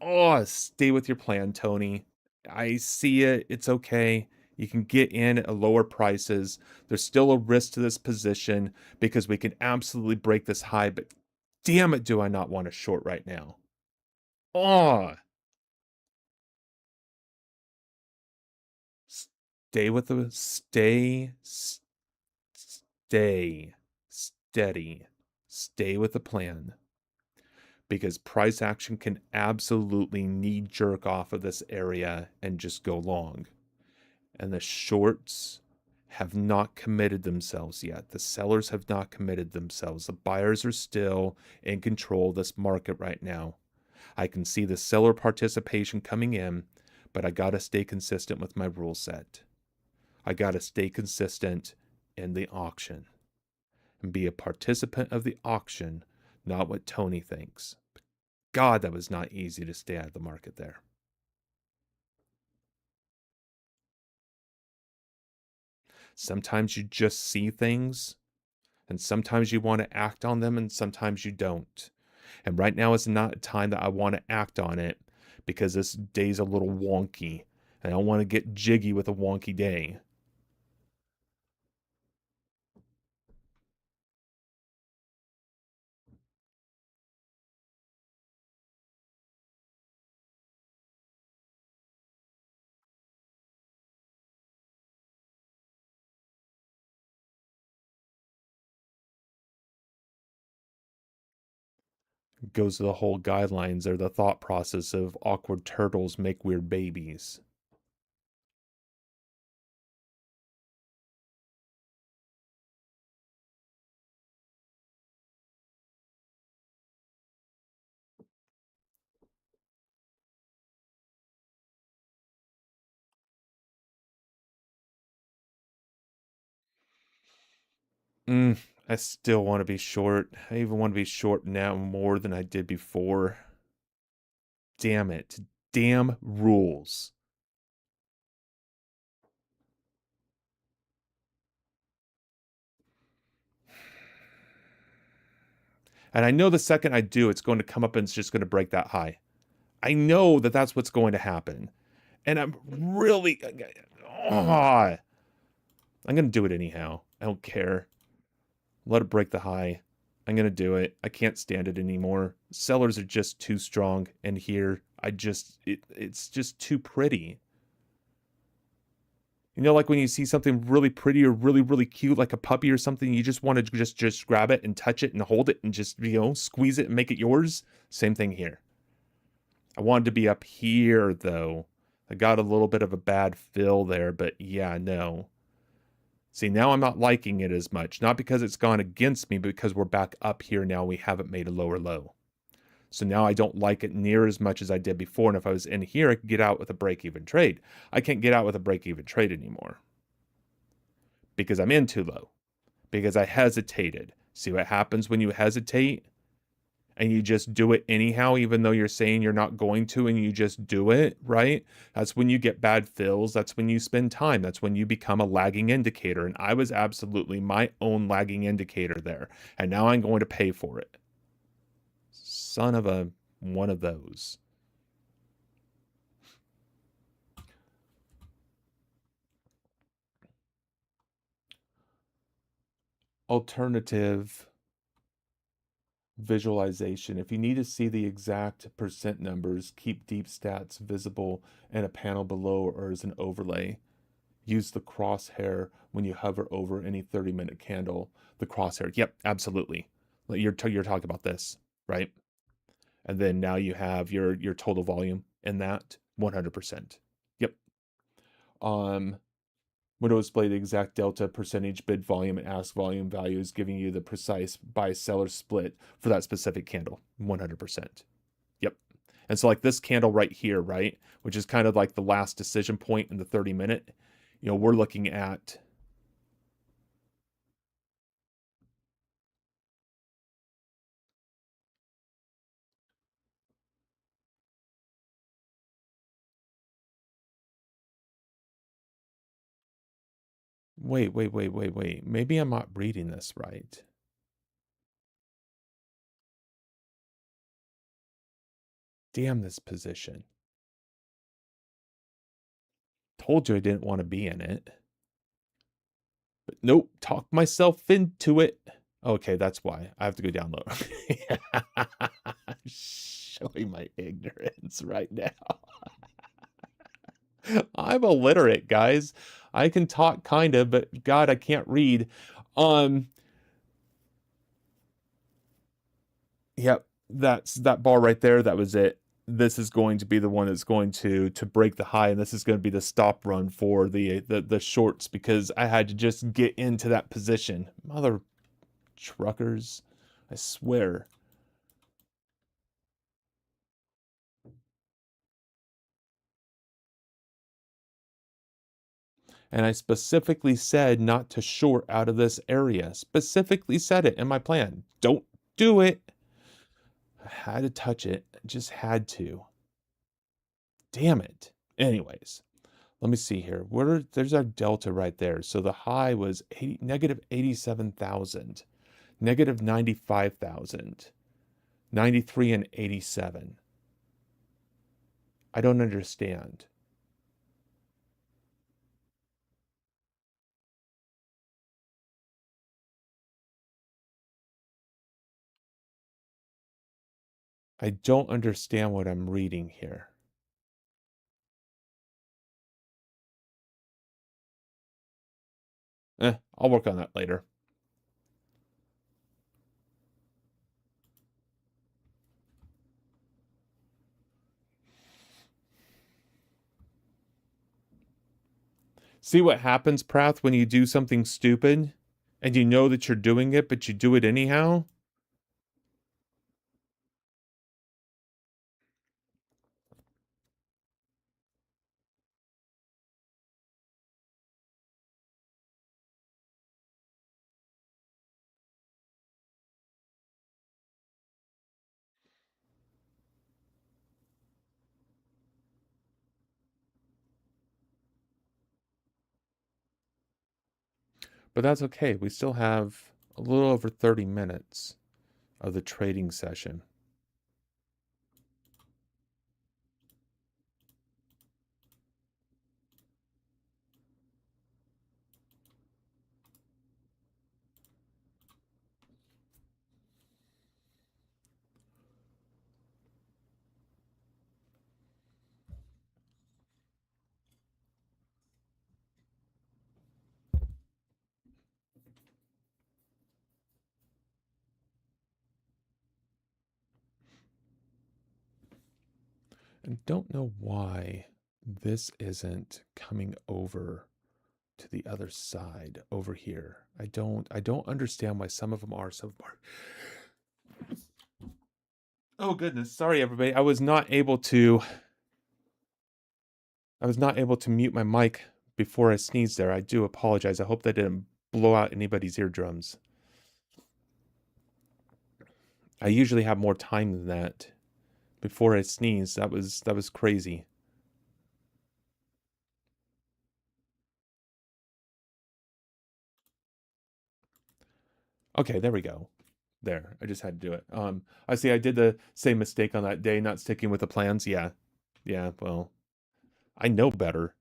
Oh, stay with your plan, Tony. I see it. It's okay. You can get in at lower prices. There's still a risk to this position because we can absolutely break this high, but damn it, do I not want to short right now? Oh, stay with the stay steady. Stay with the plan because price action can absolutely knee jerk off of this area and just go long. And the shorts have not committed themselves yet. The sellers have not committed themselves. The buyers are still in control of this market right now. I can see the seller participation coming in, but I got to stay consistent with my rule set. I got to stay consistent in the auction. and be a participant of the auction, not what Tony thinks. God, that was not easy to stay out of the market there. Sometimes you just see things, and sometimes you want to act on them, and sometimes you don't. And right now is not a time that I want to act on it because this day's a little wonky, and I don't want to get jiggy with a wonky day. Goes to the whole guidelines or the thought process of awkward turtles make weird babies. I still want to be short. I even want to be short now more than I did before. Damn it. Damn rules. And I know the second I do, it's going to come up and it's just going to break that high. I know that that's what's going to happen. And I'm really. I'm going to do it anyhow. I don't care. Let it break the high. I'm going to do it. I can't stand it anymore. Sellers are just too strong. And here, it's just too pretty. You know, like when you see something really pretty or really, really cute, like a puppy or something, you just want to just grab it and touch it and hold it and just, squeeze it and make it yours. Same thing here. I wanted to be up here, though. I got a little bit of a bad feel there, but yeah, no. See, now I'm not liking it as much. Not because it's gone against me, but because we're back up here now. We haven't made a lower low. So now I don't like it near as much as I did before. And if I was in here, I could get out with a break-even trade. I can't get out with a break-even trade anymore because I'm in too low, because I hesitated. See what happens when you hesitate and you just do it anyhow, even though you're saying you're not going to, and you just do it, right? That's when you get bad fills. That's when you spend time. That's when you become a lagging indicator. And I was absolutely my own lagging indicator there. And now I'm going to pay for it. Son of a one of those. Alternative visualization. If you need to see the exact percent numbers, keep deep stats visible in a panel below or as an overlay. Use the crosshair when you hover over any 30-minute candle. The crosshair. Yep, absolutely. You're talking about this, right? And then now you have your total volume in that 100%. Yep. Window display the exact delta percentage bid volume and ask volume values, giving you the precise buy seller split for that specific candle. 100%. Yep. And so like this candle right here, right, which is kind of like the last decision point in the 30-minute, we're looking at wait. Maybe I'm not reading this right. Damn this position. Told you I didn't want to be in it. But nope, talked myself into it. Okay, that's why. I have to go down low. Showing my ignorance right now. I'm illiterate, guys. I can talk kind of, but God, I can't read. Um, yep, that's that bar right there. That was it. This is going to be the one that's going to break the high, and this is going to be the stop run for the shorts because I had to just get into that position. Mother truckers, I swear. And I specifically said not to short out of this area. Specifically said it in my plan. Don't do it. I had to touch it. Just had to. Damn it. Anyways, let me see here. There's our delta right there. So the high was negative 87,000, negative 95,000, 93 and 87. I don't understand. I don't understand what I'm reading here. I'll work on that later. See what happens, Prath, when you do something stupid and you know that you're doing it, but you do it anyhow? But that's okay. We still have a little over 30 minutes of the trading session. And don't know why this isn't coming over to the other side over here. I don't understand why some of them are, some of them are. Oh goodness, sorry everybody. I was not able to mute my mic before I sneezed there. I do apologize. I hope that didn't blow out anybody's eardrums. I usually have more time than that before I sneeze. That was crazy. Okay, there we go. There, I just had to do it. I see I did the same mistake on that day, not sticking with the plans. Yeah. Yeah, well, I know better.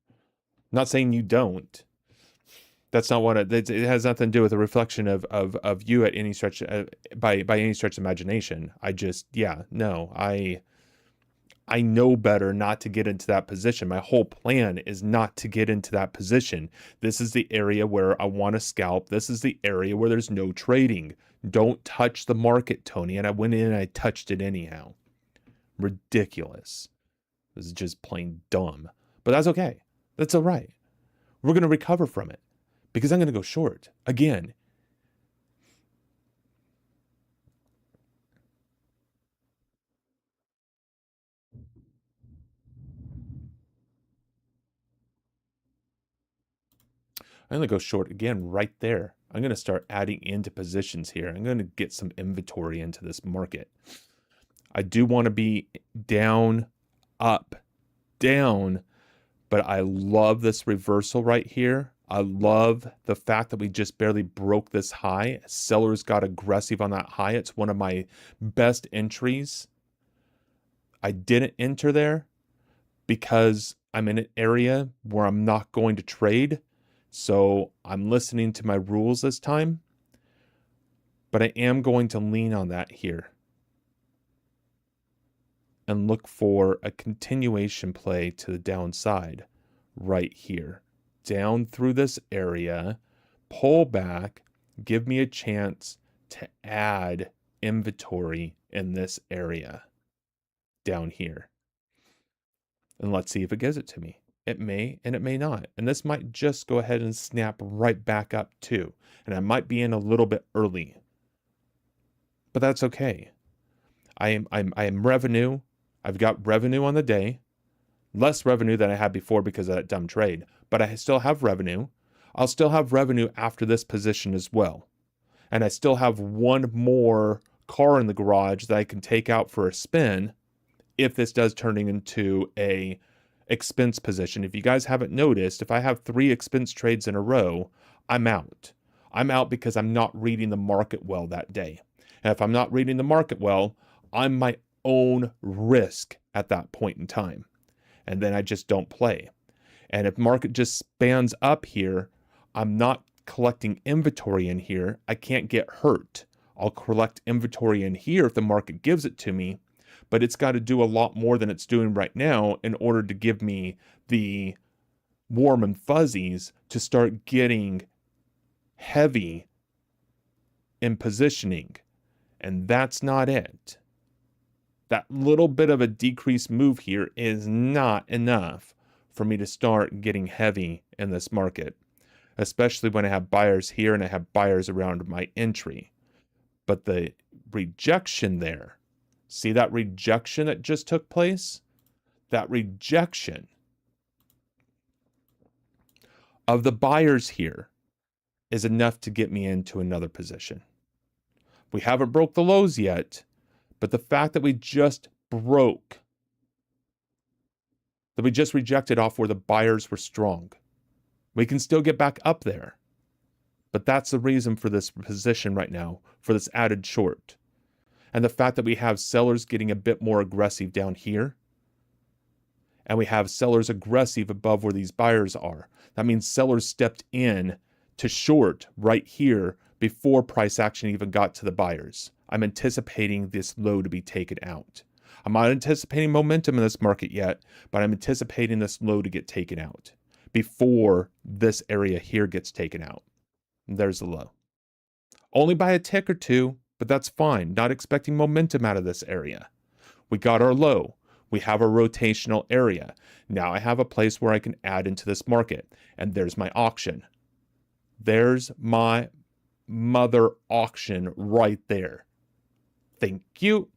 Not saying you don't. That's not what it has nothing to do with a reflection of you at any stretch, by any stretch of imagination. I know better not to get into that position. My whole plan is not to get into that position. This is the area where I want to scalp. This is the area where there's no trading. Don't touch the market, Tony. And I went in and I touched it anyhow. Ridiculous. This is just plain dumb. But that's okay. That's all right. We're going to recover from it because I'm going to go short again. I'm going to go short again right there. I'm going to start adding into positions here. I'm going to get some inventory into this market. I do want to be down, up, down, but I love this reversal right here. I love the fact that we just barely broke this high. Sellers got aggressive on that high. It's one of my best entries. I didn't enter there because I'm in an area where I'm not going to trade. So I'm listening to my rules this time, but I am going to lean on that here and look for a continuation play to the downside right here. Down through this area, pull back, give me a chance to add inventory in this area down here. And let's see if it gives it to me. It may and it may not. And this might just go ahead and snap right back up too. And I might be in a little bit early. But that's okay. I am revenue. I've got revenue on the day. Less revenue than I had before because of that dumb trade, but I still have revenue. I'll still have revenue after this position as well. And I still have one more car in the garage that I can take out for a spin if this does turning into a expense position. If you guys haven't noticed, if I have 3 expense trades in a row, I'm out. I'm out because I'm not reading the market well that day. And if I'm not reading the market well, I'm my own risk at that point in time. And then I just don't play. And if market just spans up here, I'm not collecting inventory in here. I can't get hurt. I'll collect inventory in here if the market gives it to me, but it's got to do a lot more than it's doing right now in order to give me the warm and fuzzies to start getting heavy in positioning. And that's not it. That little bit of a decreased move here is not enough for me to start getting heavy in this market, especially when I have buyers here and I have buyers around my entry. But the rejection there, see that rejection that just took place? That rejection of the buyers here is enough to get me into another position. We haven't broke the lows yet, but the fact that we just broke, that we just rejected off where the buyers were strong, we can still get back up there. But that's the reason for this position right now, for this added short. And the fact that we have sellers getting a bit more aggressive down here, and we have sellers aggressive above where these buyers are. That means sellers stepped in to short right here before price action even got to the buyers. I'm anticipating this low to be taken out. I'm not anticipating momentum in this market yet, but I'm anticipating this low to get taken out before this area here gets taken out. There's the low. Only by a tick or two, but that's fine. Not expecting momentum out of this area. We got our low. We have a rotational area. Now I have a place where I can add into this market. And there's my auction. There's my mother auction right there. Thank you.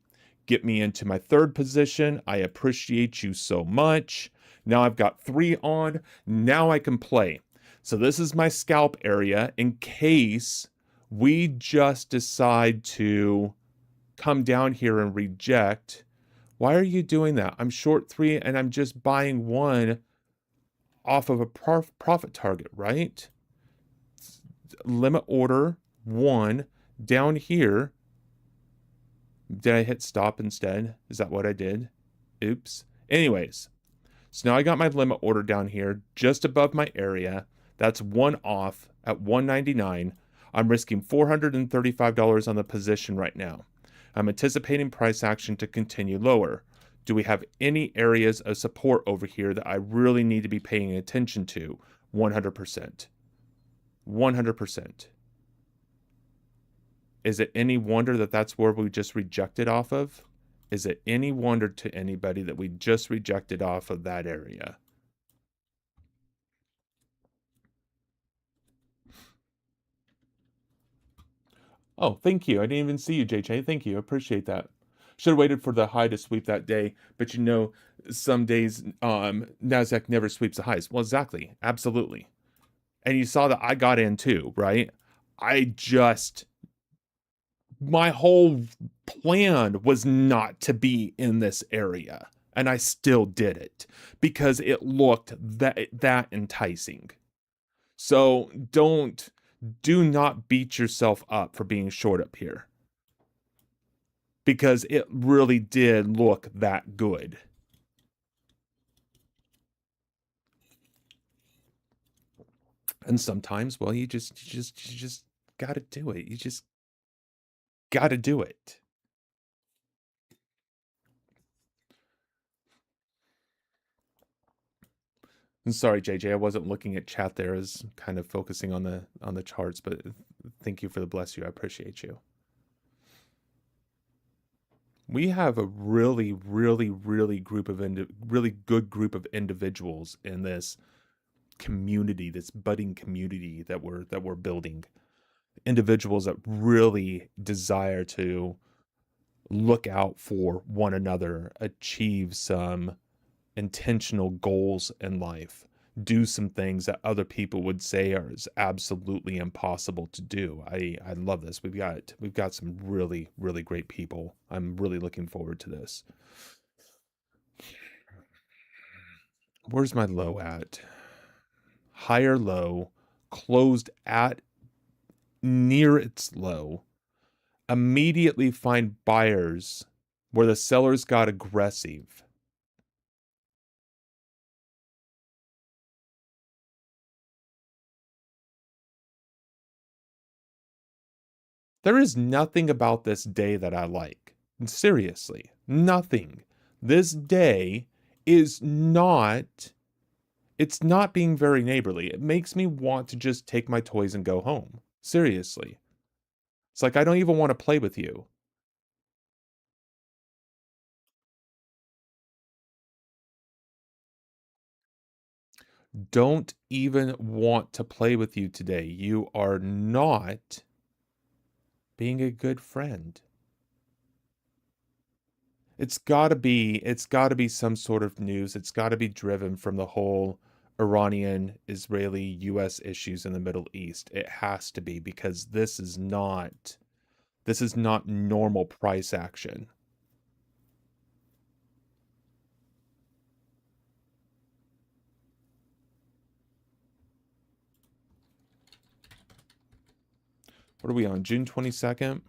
Get me into my third position. I appreciate you so much. Now I've got 3 on. Now I can play. So this is my scalp area in case we just decide to come down here and reject. Why are you doing that? I'm short 3 and I'm just buying 1 off of a profit target, right? Limit order 1 down here. Did I hit stop instead? Is that what I did? Oops. Anyways, so now I got my limit order down here just above my area. That's 1 off at 199. I'm risking $435 on the position right now. I'm anticipating price action to continue lower. Do we have any areas of support over here that I really need to be paying attention to? 100%. 100%. Is it any wonder that that's where we just rejected off of? Is it any wonder to anybody that we just rejected off of that area? Oh, thank you. I didn't even see you, JJ. Thank you. Appreciate that. Should have waited for the high to sweep that day, but you know, some days Nasdaq never sweeps the highs. Well, exactly. Absolutely. And you saw that I got in too, right? My whole plan was not to be in this area, and I still did it because it looked that enticing. So do not beat yourself up for being short up here, because it really did look that good. And sometimes, well, you just got to do it. You just got to do it. I'm sorry, JJ, I wasn't looking at chat there. I was kind of focusing on the charts, but thank you for the bless you. I appreciate you. We have a really, really, really really good group of individuals in this community, this budding community that we're building. Individuals that really desire to look out for one another, achieve some intentional goals in life, do some things that other people would say are is absolutely impossible to do. I love this. We've got some really, really great people. I'm really looking forward to this. Where's my low at? Higher low, closed at near its low. Immediately find buyers where the sellers got aggressive. There is nothing about this day that I like. Seriously, nothing. This day is not, it's not being very neighborly. It makes me want to just take my toys and go home. Seriously. It's like I don't even want to play with you. Don't even want to play with you today. You are not being a good friend. It's got to be some sort of news. It's got to be driven from the whole Iranian, Israeli, US issues in the Middle East. It has to be because this is not normal price action. What are we on? June 22nd?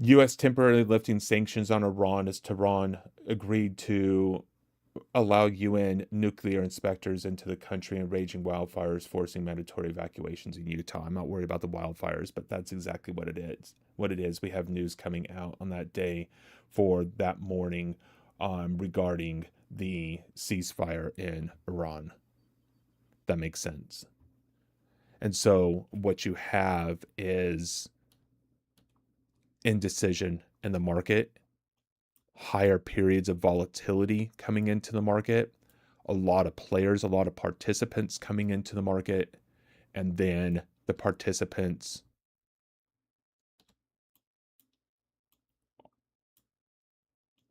US temporarily lifting sanctions on Iran as Tehran agreed to allow UN nuclear inspectors into the country and raging wildfires, forcing mandatory evacuations in Utah. I'm not worried about the wildfires, but that's exactly what it is. What it is, we have news coming out on that day for that morning regarding the ceasefire in Iran. That makes sense. And so what you have is indecision in the market, higher periods of volatility coming into the market, a lot of players, a lot of participants coming into the market, and then the participants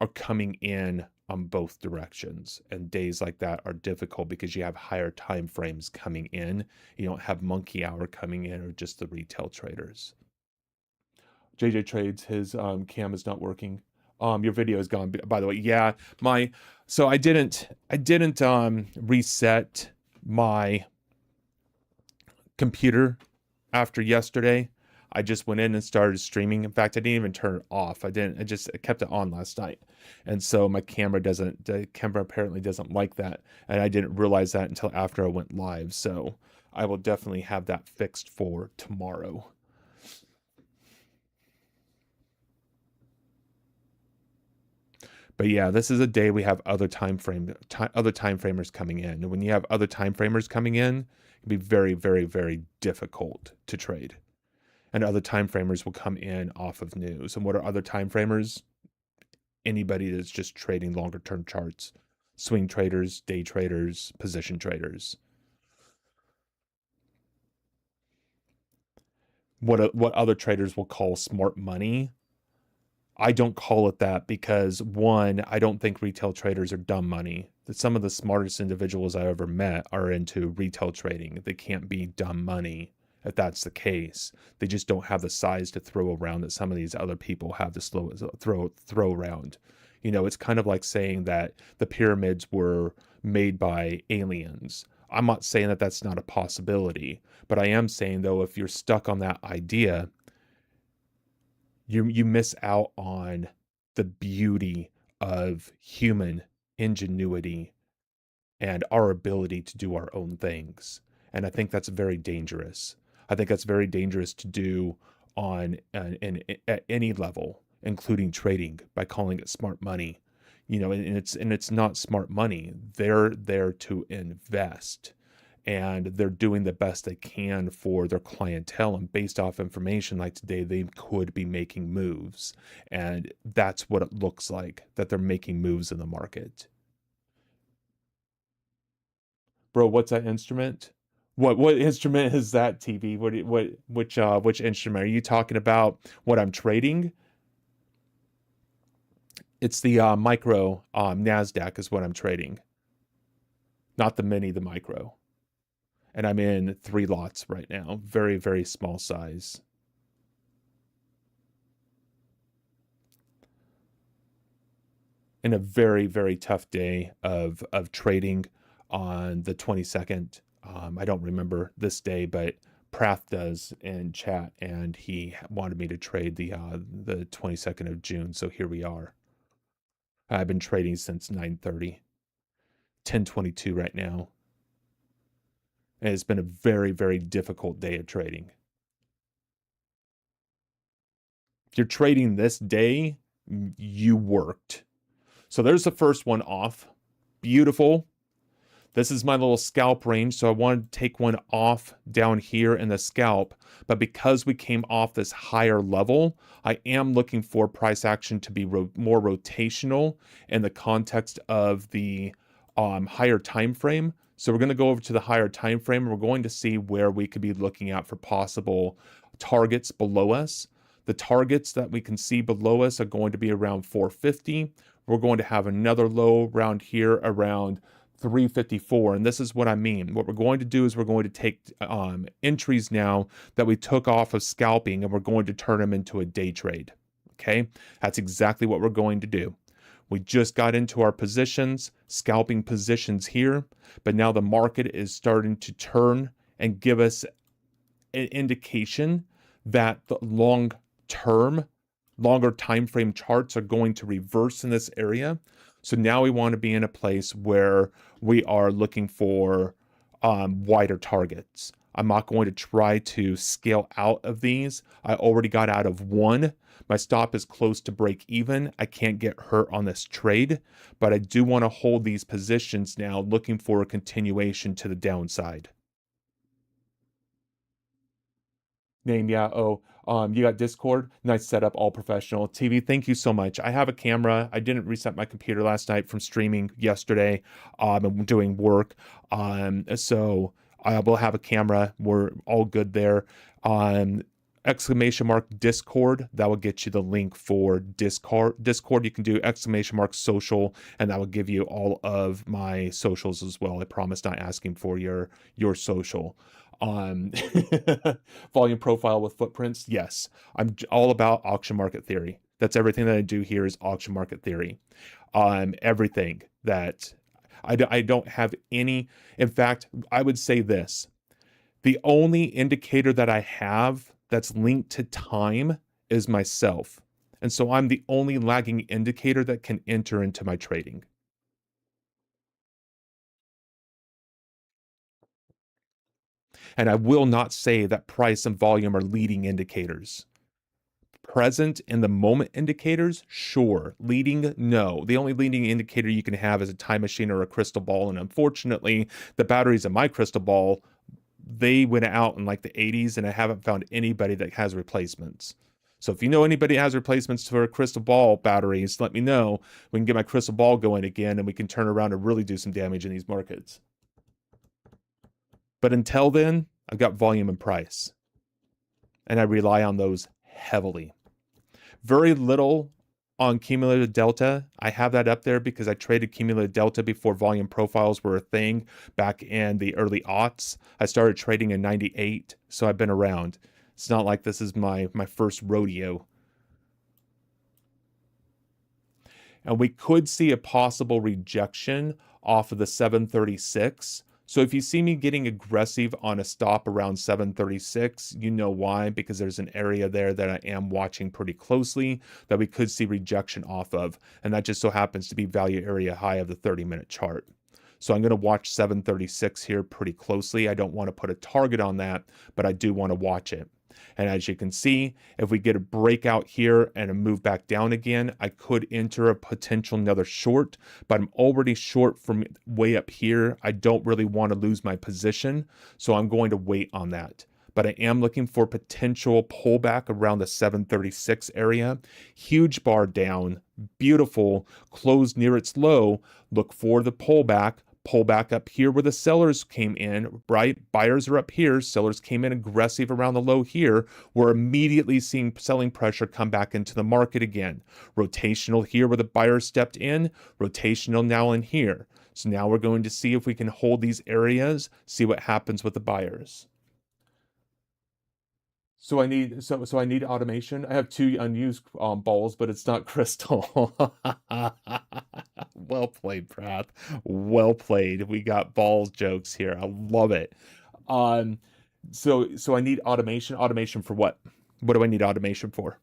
are coming in on both directions. And days like that are difficult because you have higher time frames coming in. You don't have monkey hour coming in or just the retail traders. JJ Trades, his cam is not working. Your video is gone, by the way. Yeah, so I didn't reset my computer after yesterday. I just went in and started streaming. In fact, I didn't even turn it off. I kept it on last night. And so the camera apparently doesn't like that. And I didn't realize that until after I went live. So I will definitely have that fixed for tomorrow. But yeah, this is a day we have other other time framers coming in. And when you have other time framers coming in, it can be very, very, very difficult to trade. And other time framers will come in off of news. And what are other time framers? Anybody that's just trading longer term charts. Swing traders, day traders, position traders. What other traders will call smart money, I don't call it that because one, I don't think retail traders are dumb money. Some of the smartest individuals I ever met are into retail trading. They can't be dumb money if that's the case. They just don't have the size to throw around that some of these other people have to throw around. It's kind of like saying that the pyramids were made by aliens. I'm not saying that that's not a possibility, but I am saying though, if you're stuck on that idea, you miss out on the beauty of human ingenuity and our ability to do our own things. And I think that's very dangerous. I think that's very dangerous to do at any level, including trading, by calling it smart money. And it's not smart money. They're there to invest, and they're doing the best they can for their clientele. And based off information like today, they could be making moves. And that's what it looks like, that they're making moves in the market. Bro, what's that instrument? What instrument is that, TV? Which instrument are you talking about? What I'm trading? It's the micro Nasdaq is what I'm trading, not the mini, the micro. And I'm in 3 lots right now, very, very small size. In a very, very tough day of trading on the 22nd. I don't remember this day, but Prath does in chat, and he wanted me to trade the 22nd of June. So here we are. I've been trading since 9:30, 10:22 right now. And it's been a very, very difficult day of trading. If you're trading this day, you worked. So there's the first one off. Beautiful. This is my little scalp range, so I wanted to take one off down here in the scalp, but because we came off this higher level, I am looking for price action to be more rotational in the context of the higher time frame. So we're going to go over to the higher time frame, and we're going to see where we could be looking at for possible targets below us. The targets that we can see below us are going to be around 450. We're going to have another low around here around 354. And this is what I mean. What we're going to do is we're going to take entries now that we took off of scalping, and we're going to turn them into a day trade. Okay, that's exactly what we're going to do. We just got into our positions, scalping positions here, but now the market is starting to turn and give us an indication that the longer time frame charts are going to reverse in this area. So now we want to be in a place where we are looking for wider targets. I'm not going to try to scale out of these. I already got out of one. My stop is close to break even. I can't get hurt on this trade, but I do want to hold these positions now, looking for a continuation to the downside. Name, yeah. Oh, you got Discord. Nice setup, all professional. TV, thank you so much. I have a camera. I didn't reset my computer last night from streaming yesterday. I'm doing work. So I will have a camera. We're all good there. Exclamation mark Discord. That will get you the link for Discord. You can do exclamation mark social, and that will give you all of my socials as well. I promise not asking for your social. Volume profile with footprints. Yes, I'm all about auction market theory. That's everything that I do here is auction market theory. Everything that I don't have any. In fact, I would say this: the only indicator that I have that's linked to time is myself, and so I'm the only lagging indicator that can enter into my trading. And I will not say that price and volume are leading indicators. Present in the moment indicators, sure. Leading, no. The only leading indicator you can have is a time machine or a crystal ball. And unfortunately, the batteries in my crystal ball, they went out in like the 80s, and I haven't found anybody that has replacements. So if you know anybody that has replacements for crystal ball batteries, let me know. We can get my crystal ball going again, and we can turn around and really do some damage in these markets. But until then, I've got volume and price, and I rely on those heavily. Very little on cumulative delta. I have that up there because I traded cumulative delta before volume profiles were a thing back in the early aughts. I started trading in 98, so I've been around. It's not like this is my first rodeo. And we could see a possible rejection off of the 736. So if you see me getting aggressive on a stop around 736, you know why, because there's an area there that I am watching pretty closely that we could see rejection off of. And that just so happens to be value area high of the 30-minute chart. So I'm going to watch 736 here pretty closely. I don't want to put a target on that, but I do want to watch it. And as you can see, if we get a breakout here and a move back down again, I could enter a potential another short, but I'm already short from way up here. I don't really want to lose my position, so I'm going to wait on that. But I am looking for potential pullback around the 736 area. Huge bar down, beautiful, closed near its low. Look for the pullback, pull back up here where the sellers came in, right? Buyers are up here, sellers came in aggressive around the low here. We're immediately seeing selling pressure come back into the market again. Rotational here where the buyers stepped in, rotational now in here. So now we're going to see if we can hold these areas, see what happens with the buyers. So I need automation. I have two unused balls, but it's not crystal. Well played, Prath. Well played. We got balls jokes here. I love it. Um, so I need automation. Automation for what? What do I need automation for?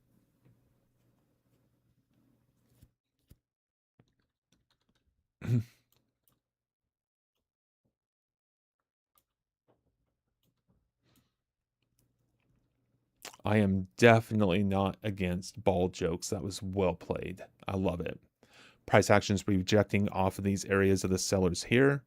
I am definitely not against ball jokes. That was well played. I love it. Price actions rejecting off of these areas of the sellers here.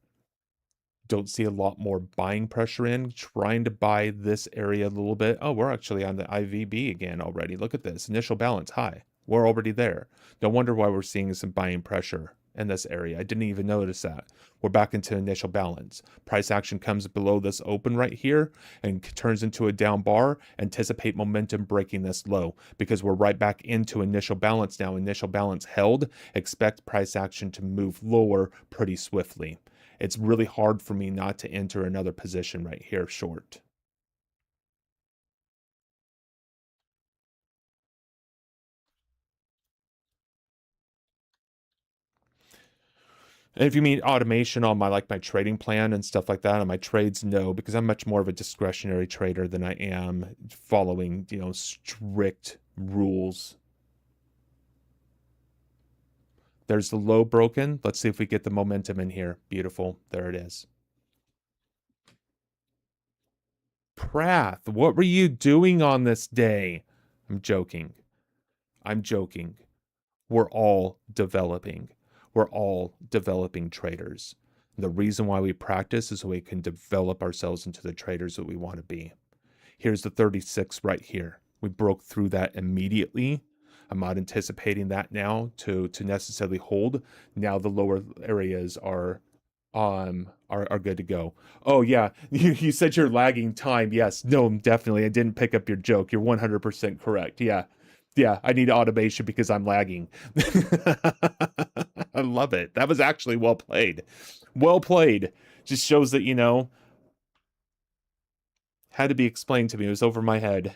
Don't see a lot more buying pressure in, trying to buy this area a little bit. Oh, we're actually on the IVB again already. Look at this. Initial balance high. We're already there. No wonder why we're seeing some buying pressure in this area. I didn't even notice that. We're back into initial balance. Price action comes below this open right here and turns into a down bar. Anticipate momentum breaking this low because we're right back into initial balance now. Initial balance held. Expect price action to move lower pretty swiftly. It's really hard for me not to enter another position right here short. And if you mean automation on my trading plan and stuff like that on my trades, no, because I'm much more of a discretionary trader than I am following, strict rules. There's the low broken. Let's see if we get the momentum in here. Beautiful. There it is. Prath, what were you doing on this day? I'm joking. I'm joking. We're all developing. We're all developing traders. The reason why we practice is so we can develop ourselves into the traders that we want to be. Here's the 36 right here. We broke through that immediately. I'm not anticipating that now to necessarily hold. Now the lower areas are good to go. Oh yeah, you said you're lagging time. Yes, no, definitely. I didn't pick up your joke. You're 100% correct. Yeah. Yeah, I need automation because I'm lagging. I love it. That was actually well played. Well played. Just shows that, had to be explained to me. It was over my head.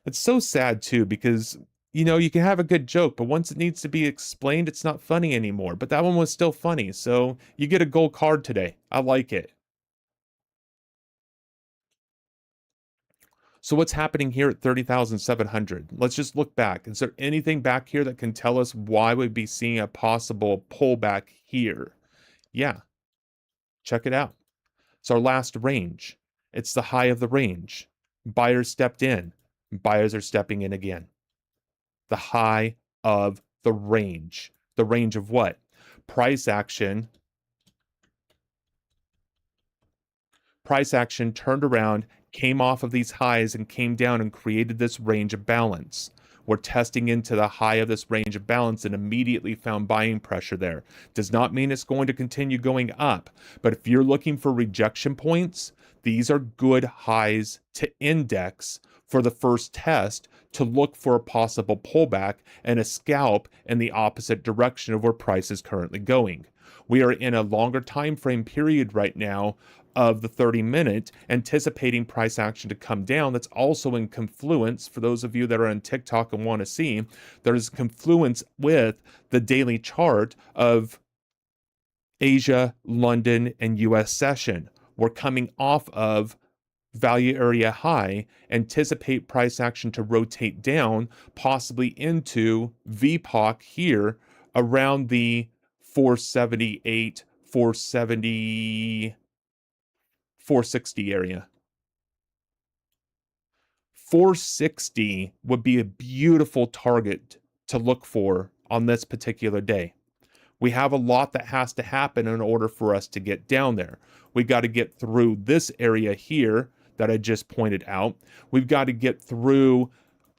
It's so sad too because you can have a good joke, but once it needs to be explained, it's not funny anymore. But that one was still funny, so you get a gold card today. I like it. So what's happening here at 30,700? Let's just look back. Is there anything back here that can tell us why we'd be seeing a possible pullback here? Yeah, check it out. It's our last range. It's the high of the range. Buyers stepped in. Buyers are stepping in again. The high of the range. The range of what? Price action. Price action turned around, came off of these highs and came down and created this range of balance. We're testing into the high of this range of balance and immediately found buying pressure there. Does not mean it's going to continue going up, but if you're looking for rejection points, these are good highs to index for the first test to look for a possible pullback and a scalp in the opposite direction of where price is currently going. We are in a longer time frame period right now of the 30-minute, anticipating price action to come down. That's also in confluence, for those of you that are on TikTok and want to see, there's confluence with the daily chart of Asia, London, and US session. We're coming off of value area high, anticipate price action to rotate down, possibly into VPOC here around the 478, 470, 460 area. 460 would be a beautiful target to look for on this particular day. We have a lot that has to happen in order for us to get down there. We got to get through this area here that I just pointed out. We've got to get through.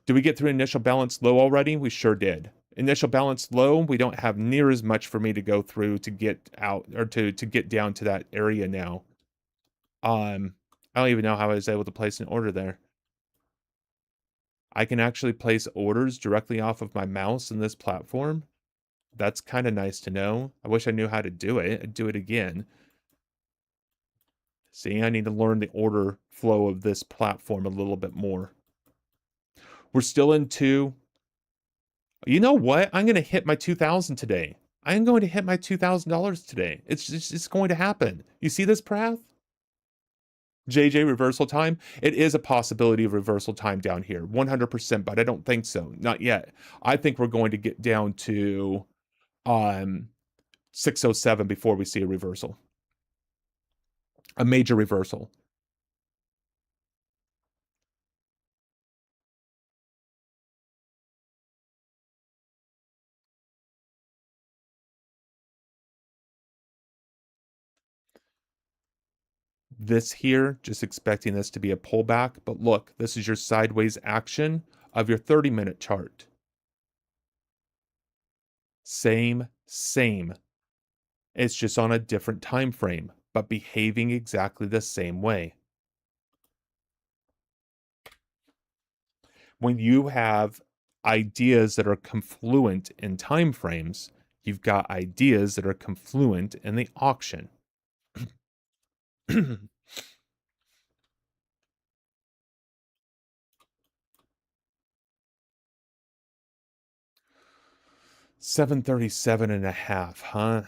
Did we get through initial balance low already? We sure did. Initial balance low. We don't have near as much for me to go through to get out or to get down to that area now. I don't even know how I was able to place an order there. I can actually place orders directly off of my mouse in this platform. That's kind of nice to know. I wish I knew how to do it. I'd do it again. See, I need to learn the order flow of this platform a little bit more. We're still in 2. You know what? I'm going to hit my 2,000 today. I am going to hit my $2,000 today. It's going to happen. You see this, Prath? JJ, reversal time. It is a possibility of reversal time down here, 100%, but I don't think so. Not yet. I think we're going to get down to 607 before we see a reversal. A major reversal. This here, just expecting this to be a pullback, but look, this is your sideways action of your 30-minute chart. Same. It's just on a different time frame, but behaving exactly the same way. When you have ideas that are confluent in time frames, you've got ideas that are confluent in the auction. 737.5, huh?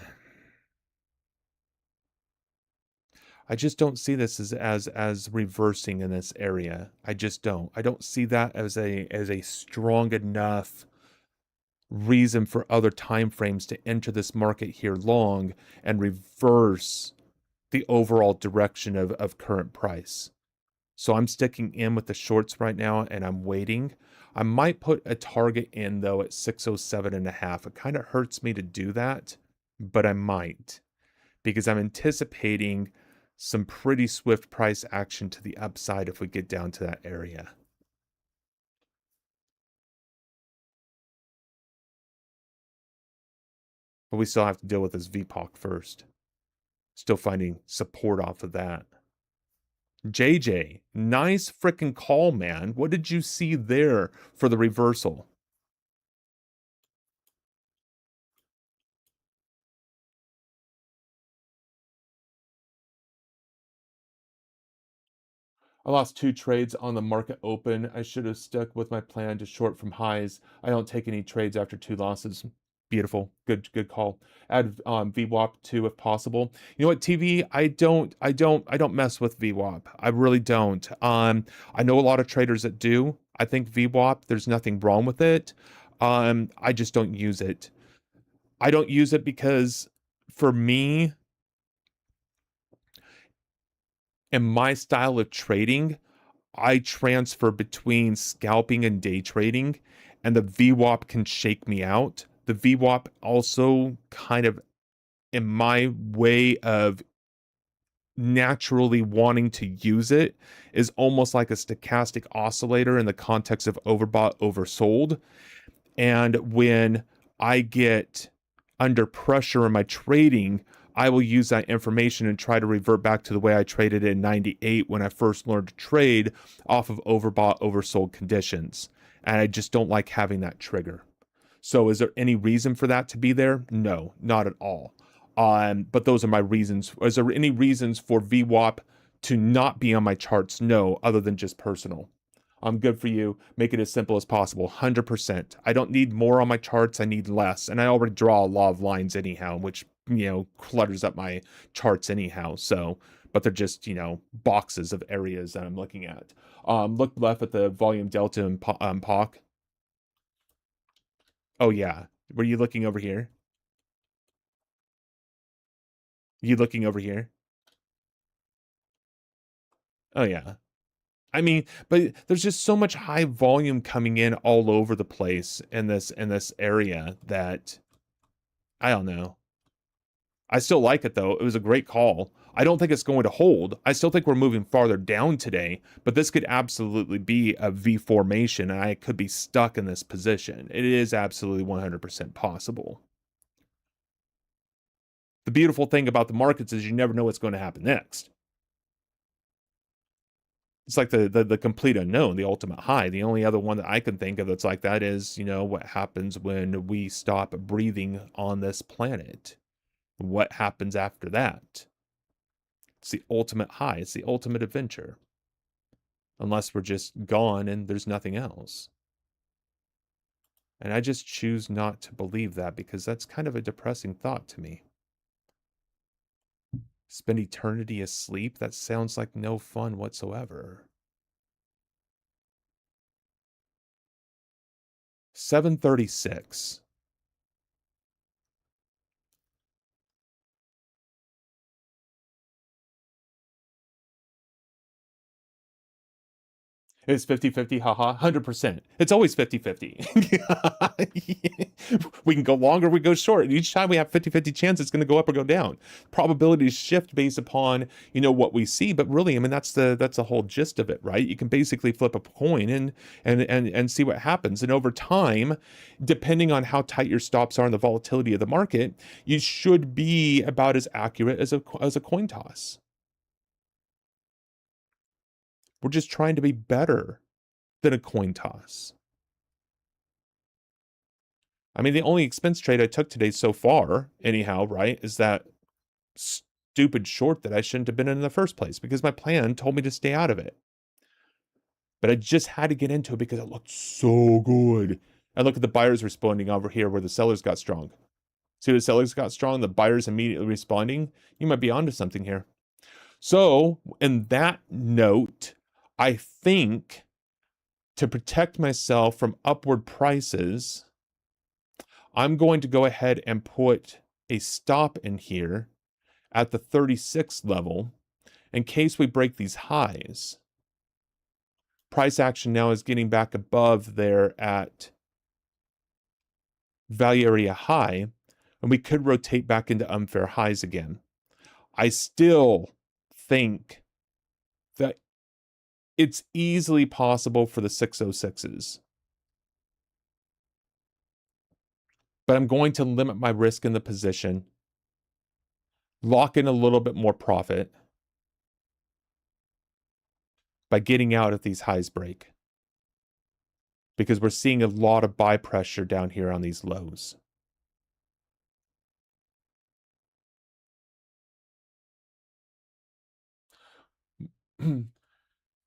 I just don't see this as reversing in this area. I just don't. I don't see that as a strong enough reason for other time frames to enter this market here long and reverse the overall direction of current price. So I'm sticking in with the shorts right now and I'm waiting. I might put a target in though at 607.5. It kind of hurts me to do that, but I might because I'm anticipating some pretty swift price action to the upside if we get down to that area. But we still have to deal with this VPOC first. Still finding support off of that. JJ, nice freaking call, man. What did you see there for the reversal? I lost 2 trades on the market open. I should have stuck with my plan to short from highs. I don't take any trades after 2 losses. Beautiful. Good call. Add VWAP too if possible. You know what, TV? I don't mess with VWAP. I really don't. I know a lot of traders that do. I think VWAP, there's nothing wrong with it. I just don't use it. I don't use it because for me, in my style of trading, I transfer between scalping and day trading, and the VWAP can shake me out. The VWAP also kind of, in my way of naturally wanting to use it, is almost like a stochastic oscillator in the context of overbought, oversold. And when I get under pressure in my trading, I will use that information and try to revert back to the way I traded in 98 when I first learned to trade off of overbought, oversold conditions. And I just don't like having that trigger. So is there any reason for that to be there? No, not at all. But those are my reasons. Is there any reasons for VWAP to not be on my charts? No, other than just personal. I'm good for you. Make it as simple as possible. 100%. I don't need more on my charts. I need less. And I already draw a lot of lines anyhow, which, clutters up my charts anyhow. So, but they're just, boxes of areas that I'm looking at. Look left at the volume delta and POC. Oh, yeah. Were you looking over here? You looking over here? Oh, yeah. I mean, but there's just so much high volume coming in all over the place in this area that I don't know. I still like it though. It was a great call. I don't think it's going to hold. I still think we're moving farther down today, but this could absolutely be a V formation and I could be stuck in this position. It is absolutely 100% possible. The beautiful thing about the markets is you never know what's going to happen next. It's like the complete unknown, the ultimate high. The only other one that I can think of that's like that is, what happens when we stop breathing on this planet. What happens after that? It's the ultimate high. It's the ultimate adventure. Unless we're just gone and there's nothing else. And I just choose not to believe that because that's kind of a depressing thought to me. Spend eternity asleep? That sounds like no fun whatsoever. 736. It's 50-50, haha, 100%. It's always 50-50. We can go longer, we go short. Each time we have 50-50 chance it's going to go up or go down. Probabilities shift based upon, what we see, but really, I mean that's the whole gist of it, right? You can basically flip a coin and see what happens. And over time, depending on how tight your stops are and the volatility of the market, you should be about as accurate as a coin toss. We're just trying to be better than a coin toss. I mean, the only expense trade I took today so far, anyhow, right, is that stupid short that I shouldn't have been in the first place because my plan told me to stay out of it. But I just had to get into it because it looked so good. And look at the buyers responding over here where the sellers got strong. See, the sellers got strong, the buyers immediately responding. You might be onto something here. So, in that note, I think to protect myself from upward prices, I'm going to go ahead and put a stop in here at the 36 level in case we break these highs. Price action now is getting back above there at value area high, and we could rotate back into unfair highs again. I still think that it's easily possible for the 606s. But I'm going to limit my risk in the position, lock in a little bit more profit by getting out if these highs break. Because we're seeing a lot of buy pressure down here on these lows.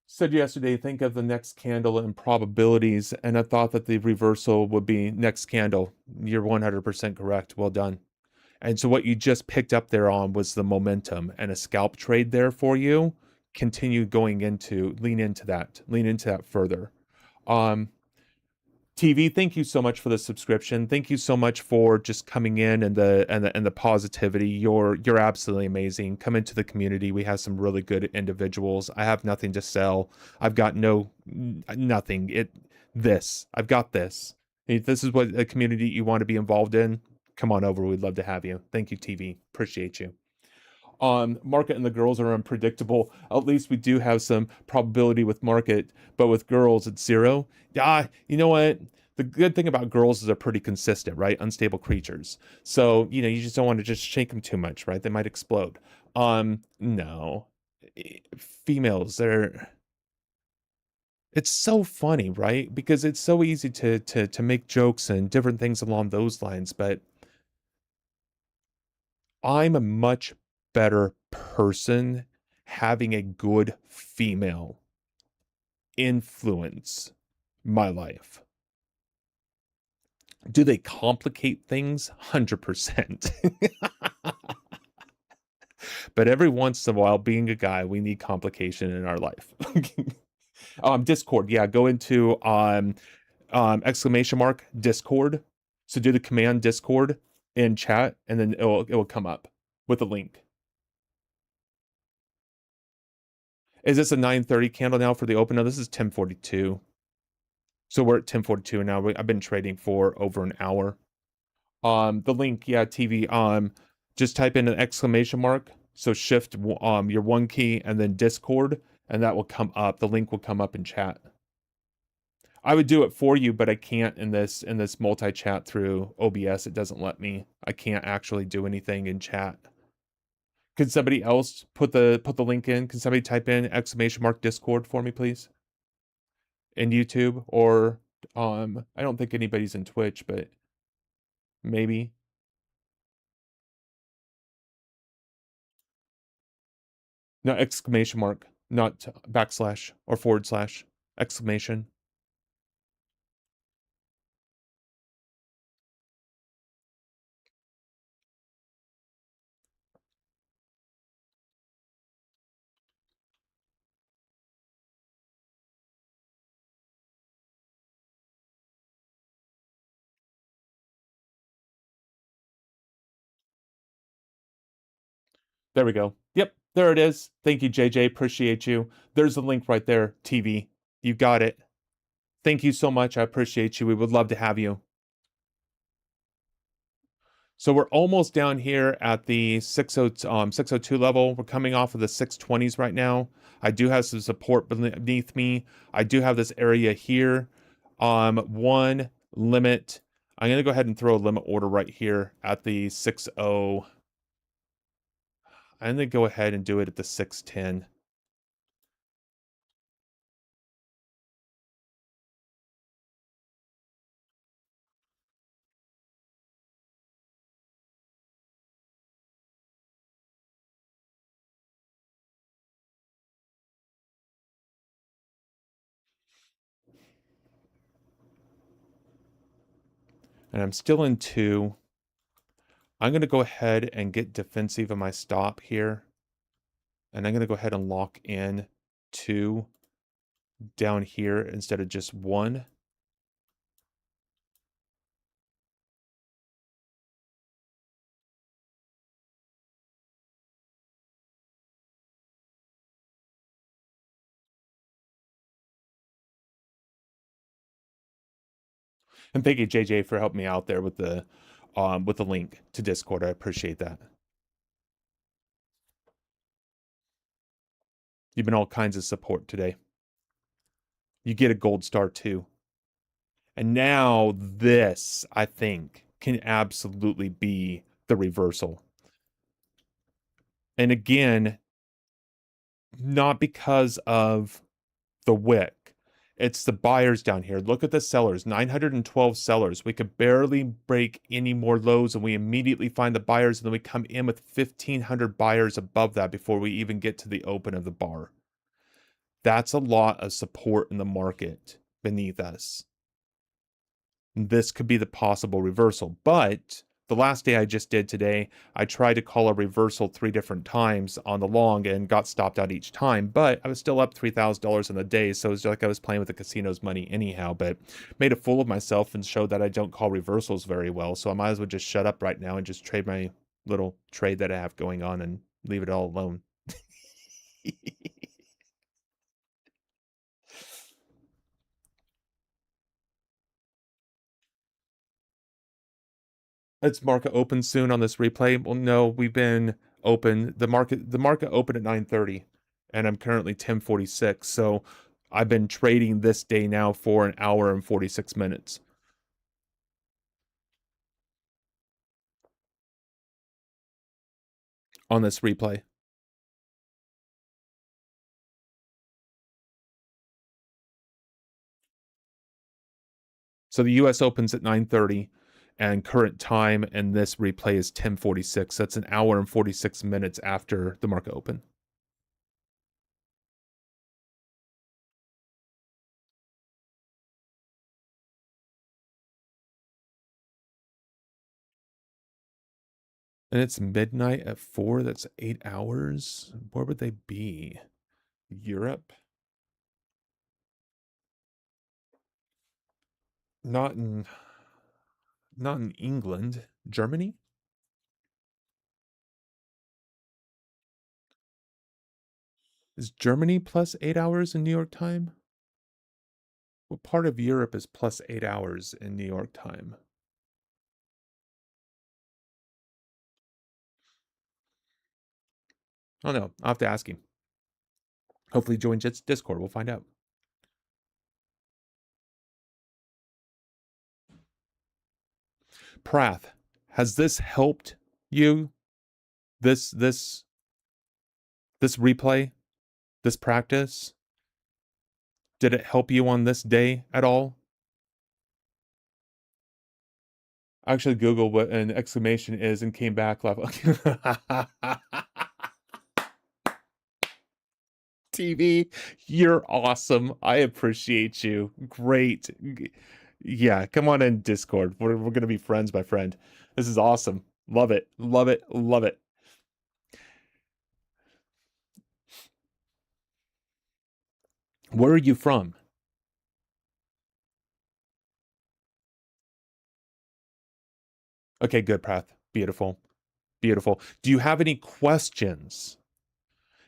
Said yesterday, think of the next candle and probabilities, and I thought that the reversal would be next candle. You're 100% correct. Well done. And so what you just picked up there on was the momentum and a scalp trade there for you. Continue going into, lean into that further. TV, thank you so much for the subscription. Thank you so much for just coming in and the positivity. You're absolutely amazing. Come into the community. We have some really good individuals. I have nothing to sell. I've got nothing. I've got this. If this is what a community you want to be involved in, come on over. We'd love to have you. Thank you, TV. Appreciate you. Market and the girls are unpredictable. At least we do have some probability with market, but with girls it's zero. Yeah, you know what? The good thing about girls is they're pretty consistent, right? Unstable creatures. So, you just don't want to just shake them too much, right? They might explode. No. Females, it's so funny, right? Because it's so easy to make jokes and different things along those lines, but I'm a much better person having a good female influence my life. Do they complicate things? 100%. But every once in a while, being a guy, we need complication in our life. Discord, yeah, go into exclamation mark Discord. So do the command Discord in chat, and then it will come up with a link. Is this a 9:30 candle now for the open? No, this is 10:42. So we're at 10:42 now. I've been trading for over an hour. The link, yeah, TV. Just type in an exclamation mark. So shift your one key and then Discord, and that will come up. The link will come up in chat. I would do it for you, but I can't in this multi-chat through OBS. It doesn't let me. I can't actually do anything in chat. Could somebody else put the link in? Can somebody type in exclamation mark Discord for me, please? In YouTube, or I don't think anybody's in Twitch, but maybe. No, exclamation mark, not backslash or forward slash. Exclamation. There we go. Yep, there it is. Thank you, JJ. Appreciate you. There's the link right there, TV. You got it. Thank you so much. I appreciate you. We would love to have you. So we're almost down here at the 602 level. We're coming off of the 620s right now. I do have some support beneath me. I do have this area here. One limit. I'm going to go ahead and throw a limit order right here at the 60. I'm going to go ahead and do it at the 610. And I'm still in 2. I'm going to go ahead and get defensive of my stop here. And I'm going to go ahead and lock in 2 down here instead of just 1. And thank you, JJ, for helping me out there with the link to Discord. I appreciate that. You've been all kinds of support today. You get a gold star too. And now this, I think, can absolutely be the reversal. And again, not because of the wick. It's the buyers down here. Look at the sellers, 912 sellers. We could barely break any more lows and we immediately find the buyers, and then we come in with 1,500 buyers above that before we even get to the open of the bar. That's a lot of support in the market beneath us. This could be the possible reversal, but the last day I just did today, I tried to call a reversal 3 different times on the long and got stopped out each time, but I was still up $3,000 in the day, so it was like I was playing with the casino's money anyhow, but made a fool of myself and showed that I don't call reversals very well, so I might as well just shut up right now and just trade my little trade that I have going on and leave it all alone. It's market open soon on this replay. Well, no, we've been open. The market opened at 9:30, and I'm currently 10:46. So I've been trading this day now for an hour and 46 minutes on this replay. So the US opens at 9:30 and current time and this replay is 10:46. That's an hour and 46 minutes after the market open. And it's midnight at 4. That's 8 hours. Where would they be? Europe? Not in England. Germany? Is Germany plus 8 hours in New York time? What part of Europe is plus 8 hours in New York time? Oh no, I'll have to ask him. Hopefully join Jit's Discord. We'll find out. Prath, has this helped you? This this replay, this practice? Did it help you on this day at all? I actually Googled what an exclamation is and came back laughing. TV, you're awesome. I appreciate you. Great. Yeah, come on in Discord. We're gonna be friends, my friend. This is awesome. Love it. Love it. Love it. Where are you from? Okay, good, Prath. Beautiful. Beautiful. Do you have any questions?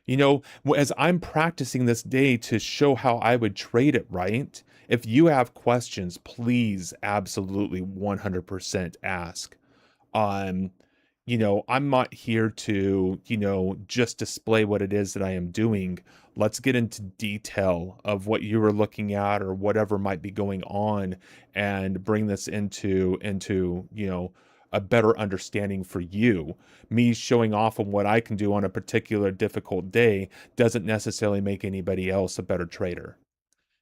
You know, as I'm practicing this day to show how I would trade it, right? If you have questions, please absolutely 100% ask. Um, I'm not here to, just display what it is that I am doing. Let's get into detail of what you were looking at or whatever might be going on and bring this into a better understanding for you. Me showing off on what I can do on a particular difficult day doesn't necessarily make anybody else a better trader.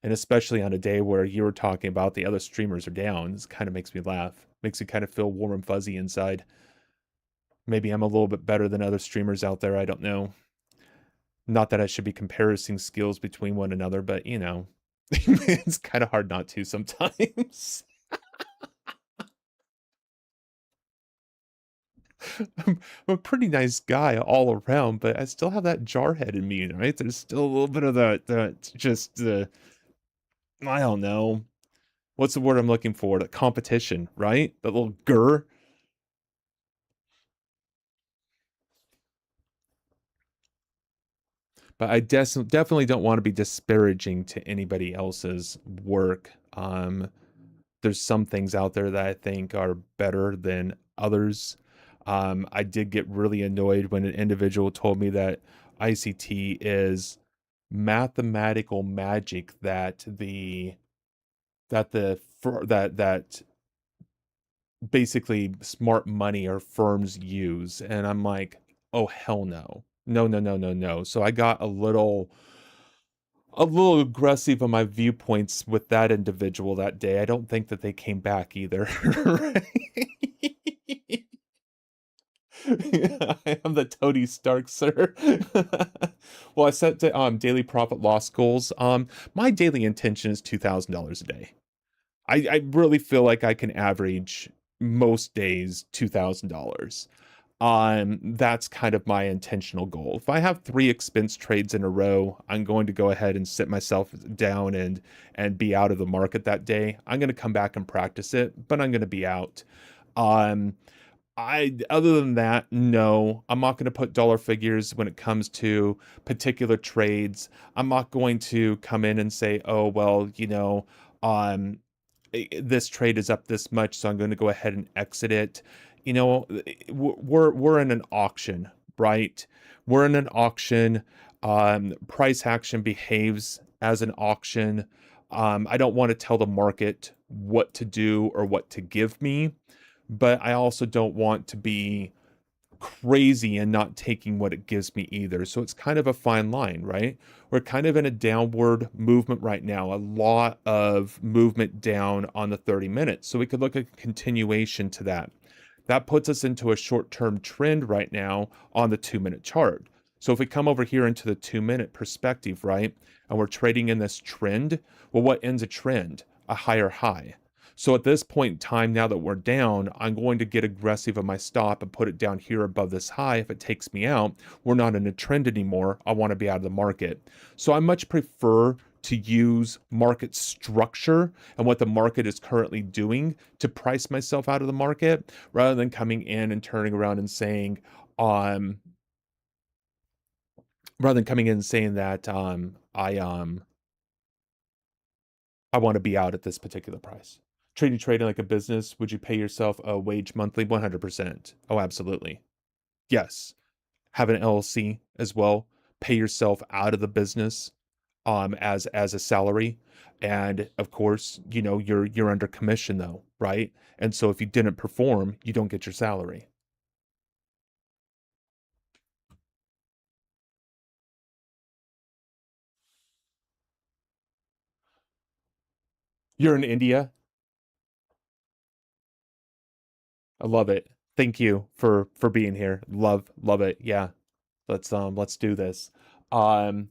And especially on a day where you were talking about the other streamers are down, this kind of makes me laugh. Makes me kind of feel warm and fuzzy inside. Maybe I'm a little bit better than other streamers out there. I don't know. Not that I should be comparing skills between one another, but it's kind of hard not to sometimes. I'm a pretty nice guy all around, but I still have that jarhead in me, right? There's still a little bit of that just I don't know. What's the word I'm looking for? The competition, right? That little grr. But I definitely don't want to be disparaging to anybody else's work. There's some things out there that I think are better than others. I did get really annoyed when an individual told me that ICT is mathematical magic that basically smart money or firms use, and I'm like, oh hell no, no, no, no, no, no. So I got a little aggressive on my viewpoints with that individual that day. I don't think that they came back either. I am the Tony Stark, sir. Well, I set daily profit loss goals. My daily intention is $2,000 a day. I really feel like I can average most days $2,000. That's kind of my intentional goal. If I have 3 expense trades in a row, I'm going to go ahead and sit myself down and be out of the market that day. I'm going to come back and practice it, but I'm going to be out. Um, I other than that, no, I'm not going to put dollar figures when it comes to particular trades. I'm not going to come in and say, "Oh, well, um this trade is up this much, so I'm going to go ahead and exit it." We're in an auction, right? We're in an auction. Price action behaves as an auction. I don't want to tell the market what to do or what to give me, but I also don't want to be crazy and not taking what it gives me either. So it's kind of a fine line, right? We're kind of in a downward movement right now, a lot of movement down on the 30 minutes. So we could look at a continuation to that. That puts us into a short-term trend right now on the 2-minute chart. So if we come over here into the 2-minute perspective, right, and we're trading in this trend, well, what ends a trend? A higher high. So at this point in time, now that we're down, I'm going to get aggressive on my stop and put it down here above this high. If it takes me out, we're not in a trend anymore. I want to be out of the market. So I much prefer to use market structure and what the market is currently doing to price myself out of the market rather than coming in and turning around and saying, um, rather than coming in and saying that I want to be out at this particular price. Trading like a business, would you pay yourself a wage monthly? 100%. Oh, absolutely. Yes. have an LLC as well, pay yourself out of the business as a salary. And of course, you're under commission though, right? And so if you didn't perform, you don't get your salary. You're in India. I love it. Thank you for being here. Love it. Yeah. Let's do this. Um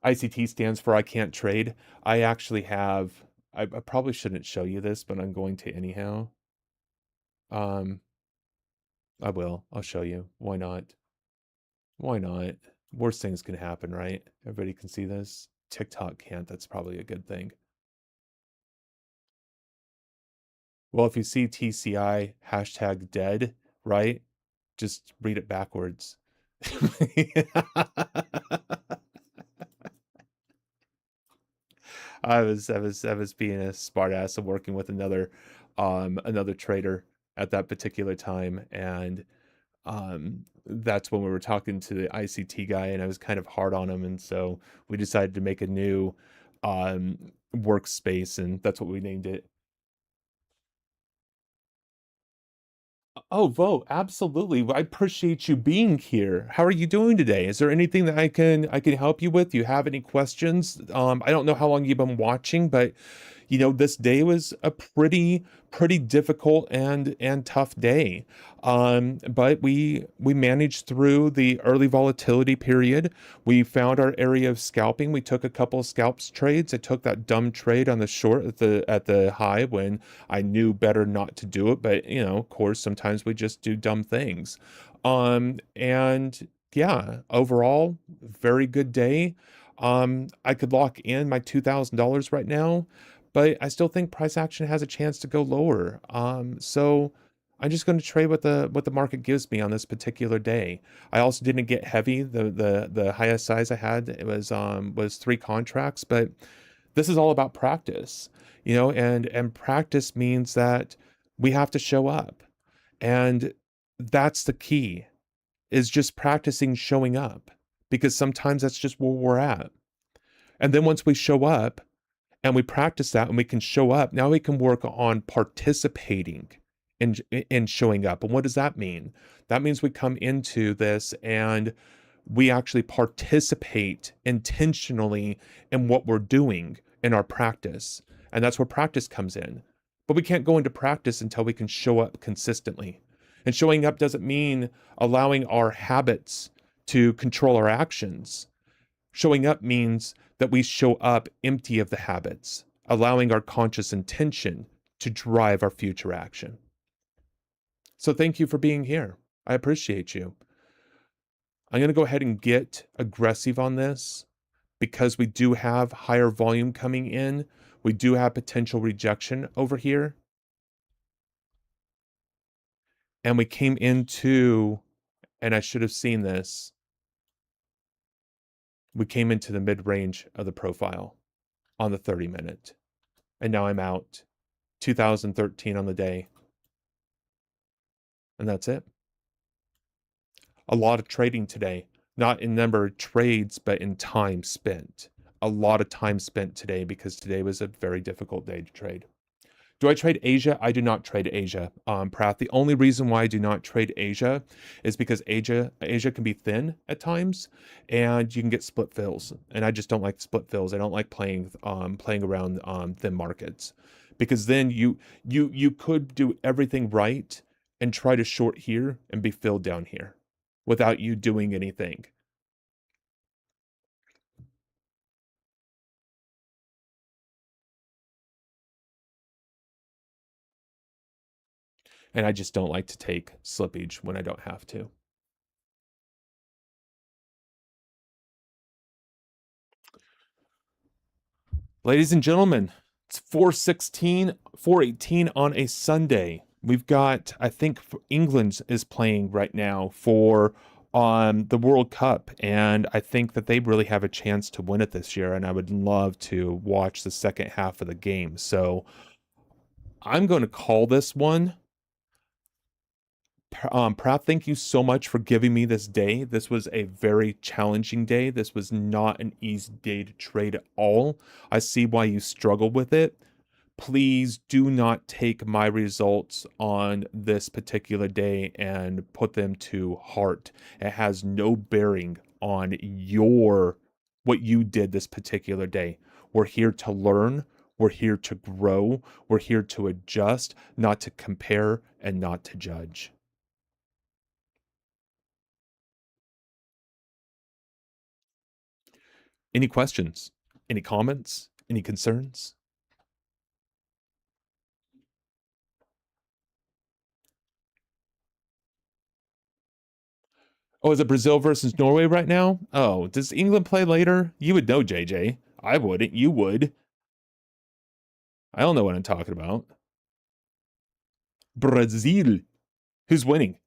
ICT stands for I can't trade. I actually have I probably shouldn't show you this, but I'm going to anyhow. Um I will. I'll show you. Why not? Why not? Worst things can happen, right? Everybody can see this. TikTok can't. That's probably a good thing. Well, if you see TCI hashtag dead, right? Just read it backwards. I was being a smartass and working with another trader at that particular time, and that's when we were talking to the ICT guy, and I was kind of hard on him, and so we decided to make a new um workspace, and that's what we named it. Oh, Vo, absolutely. Well, I appreciate you being here. How are you doing today? Is there anything that I can help you with? Do you have any questions? I don't know how long you've been watching, but this day was a pretty difficult and tough day. But we managed through the early volatility period. We found our area of scalping. We took a couple of scalps trades. I took that dumb trade on the short at the high when I knew better not to do it. But of course, sometimes we just do dumb things. And yeah, overall, very good day. I could lock in my $2,000 right now, but I still think price action has a chance to go lower. So I'm just going to trade what the market gives me on this particular day. I also didn't get heavy. The highest size I had was three contracts, but this is all about practice, and practice means that we have to show up. And that's the key, is just practicing showing up, because sometimes that's just where we're at. And then once we show up, and we practice that and we can show up, now we can work on participating in showing up. And what does that mean? That means we come into this and we actually participate intentionally in what we're doing in our practice. And that's where practice comes in. But we can't go into practice until we can show up consistently. And showing up doesn't mean allowing our habits to control our actions. Showing up means that we show up empty of the habits, allowing our conscious intention to drive our future action. So thank you for being here. I appreciate you. I'm going to go ahead and get aggressive on this because we do have higher volume coming in. We do have potential rejection over here. And we came into, and I should have seen this, we came into the mid-range of the profile on the 30-minute. And now I'm out 2013 on the day. And that's it. A lot of trading today, not in number of trades, but in time spent. A lot of time spent today because today was a very difficult day to trade. Do I trade Asia? I do not trade Asia, Prath. The only reason why I do not trade Asia is because Asia can be thin at times, and you can get split fills. And I just don't like split fills. I don't like playing around thin markets, because then you could do everything right and try to short here and be filled down here without you doing anything. And I just don't like to take slippage when I don't have to. Ladies and gentlemen, it's 4:18 on a Sunday. We've got, I think England is playing right now for the World Cup, and I think that they really have a chance to win it this year, and I would love to watch the second half of the game. So I'm going to call this one. Prath, thank you so much for giving me this day. This was a very challenging day. This was not an easy day to trade at all. I see why you struggled with it. Please do not take my results on this particular day and put them to heart. It has no bearing on what you did this particular day. We're here to learn, we're here to grow, we're here to adjust, not to compare and not to judge. Any questions? Any comments? Any concerns? Oh, is it Brazil versus Norway right now? Oh, does England play later? You would know, JJ. I wouldn't. You would. I don't know what I'm talking about. Brazil. Who's winning?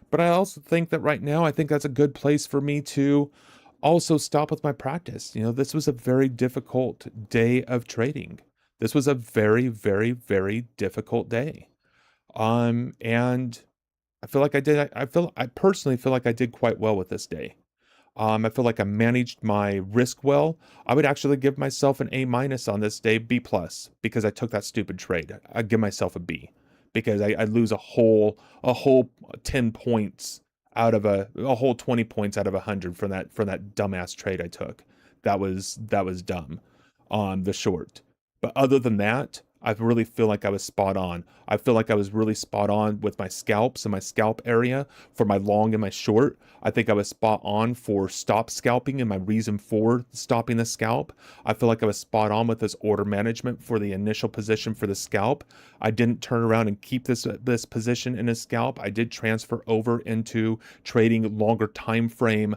But I also think that right now, I think that's a good place for me to also stop with my practice. This was a very difficult day of trading. This was a very, very, very difficult day. And I personally feel like I did quite well with this day. I feel like I managed my risk well. I would actually give myself an A minus on this day, B plus, because I took that stupid trade. I'd give myself a B because I lose a whole 10 points out of a whole 20 points out of 100 from that dumbass trade I took. That was dumb on the short. But other than that, I really feel like I was spot on. I feel like I was really spot on with my scalps and my scalp area for my long and my short. I think I was spot on for stop scalping and my reason for stopping the scalp. I feel like I was spot on with this order management for the initial position for the scalp. I didn't turn around and keep this position in a scalp. I did transfer over into trading longer time frame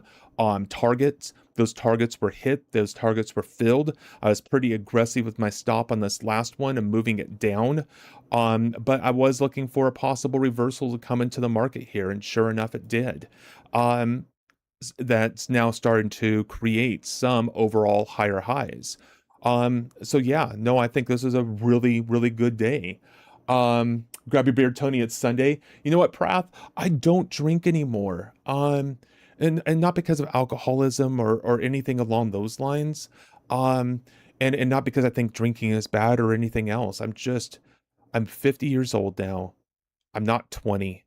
targets. Those targets were hit, those targets were filled. I was pretty aggressive with my stop on this last one and moving it down. But I was looking for a possible reversal to come into the market here, and sure enough, it did. Um, that's now starting to create some overall higher highs. So yeah, no, I think this is a really, really good day. Grab your beer, Tony. It's Sunday. You know what, Prath? I don't drink anymore. And not because of alcoholism or anything along those lines. Um, and not because I think drinking is bad or anything else. I'm 50 years old now. I'm not 20.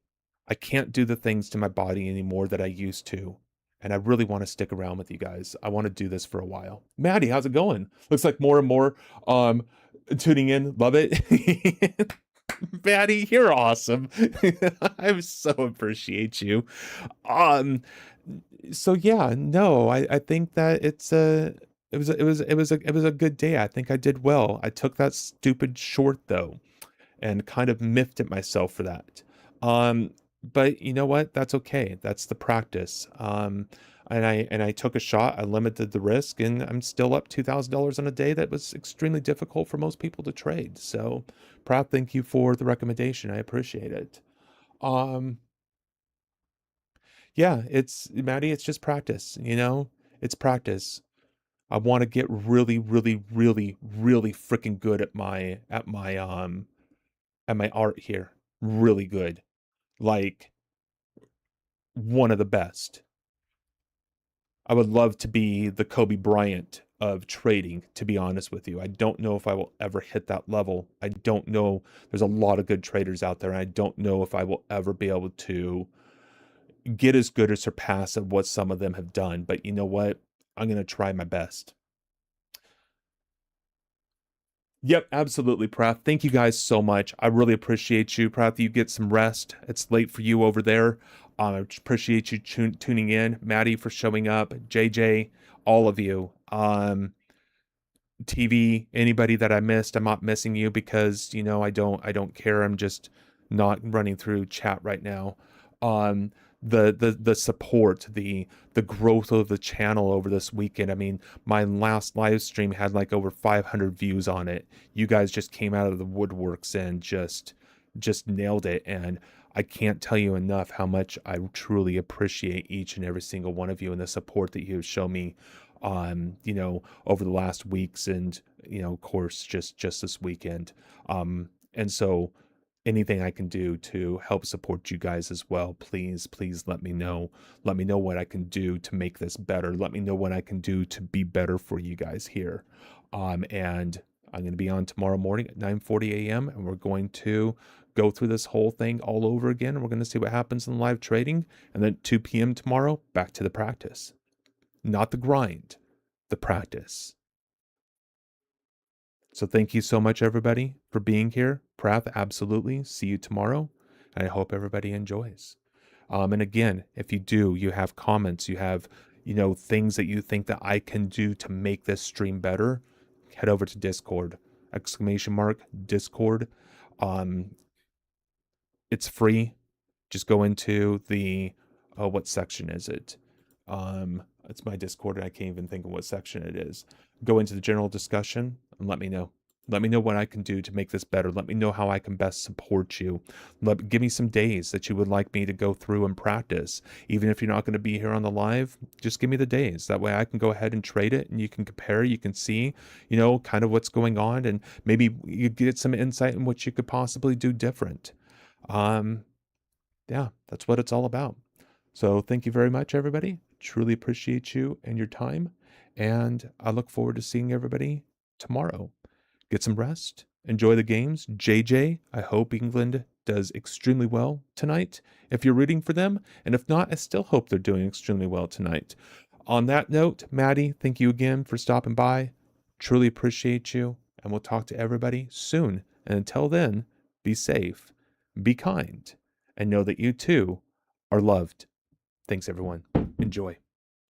I can't do the things to my body anymore that I used to. And I really want to stick around with you guys. I want to do this for a while. Maddie, how's it going? Looks like more and more tuning in. Love it. Maddie, you're awesome. I so appreciate you. Um, so yeah, no, I think that it was a good day. I think I did well. I took that stupid short though and kind of miffed at myself for that. Um, but you know what? That's okay. That's the practice. And I took a shot. I limited the risk, and I'm still up $2,000 on a day that was extremely difficult for most people to trade. So, proud. Thank you for the recommendation. I appreciate it. Um, yeah, it's Maddie. It's just practice. It's practice. I want to get really, really, really, really freaking good at my art here. Really good. Like one of the best. I would love to be the Kobe Bryant of trading, to be honest with you. I don't know if I will ever hit that level. I don't know. There's a lot of good traders out there, and I don't know if I will ever be able to get as good or surpass of what some of them have done. But you know what? I'm going to try my best. Yep, absolutely, Prath. Thank you guys so much. I really appreciate you, Prath. You get some rest. It's late for you over there. I appreciate you tuning in, Maddie for showing up, JJ, all of you. TV, anybody that I missed, I'm not missing you because I don't care. I'm just not running through chat right now. Um, the support, the growth of the channel over this weekend. I mean, my last live stream had like over 500 views on it. You guys just came out of the woodworks and just just nailed it. And I can't tell you enough how much I truly appreciate each and every single one of you and the support that you have shown me, over the last weeks and, of course, just this weekend. And so anything I can do to help support you guys as well, please let me know. Let me know what I can do to make this better. Let me know what I can do to be better for you guys here. And I'm going to be on tomorrow morning at 9:40 a.m. and we're going to go through this whole thing all over again. We're going to see what happens in live trading, and then 2 p.m. tomorrow, back to the practice. Not the grind, the practice. So thank you so much, everybody, for being here. Prath, absolutely. See you tomorrow. And I hope everybody enjoys. And again, if you have comments, you have, things that you think that I can do to make this stream better, head over to Discord, !Discord. It's free. Just go into the, what section is it? It's my Discord, and I can't even think of what section it is. Go into the general discussion and let me know. Let me know what I can do to make this better. Let me know how I can best support you. Give me some days that you would like me to go through and practice. Even if you're not going to be here on the live, just give me the days. That way I can go ahead and trade it and you can compare. You can see, kind of what's going on, and maybe you get some insight in what you could possibly do different. Yeah, that's what it's all about. So thank you very much, everybody. Truly appreciate you and your time. And I look forward to seeing everybody tomorrow. Get some rest. Enjoy the games. JJ, I hope England does extremely well tonight if you're rooting for them. And if not, I still hope they're doing extremely well tonight. On that note, Maddie, thank you again for stopping by. Truly appreciate you. And we'll talk to everybody soon. And until then, be safe, be kind, and know that you too are loved. Thanks, everyone. Enjoy.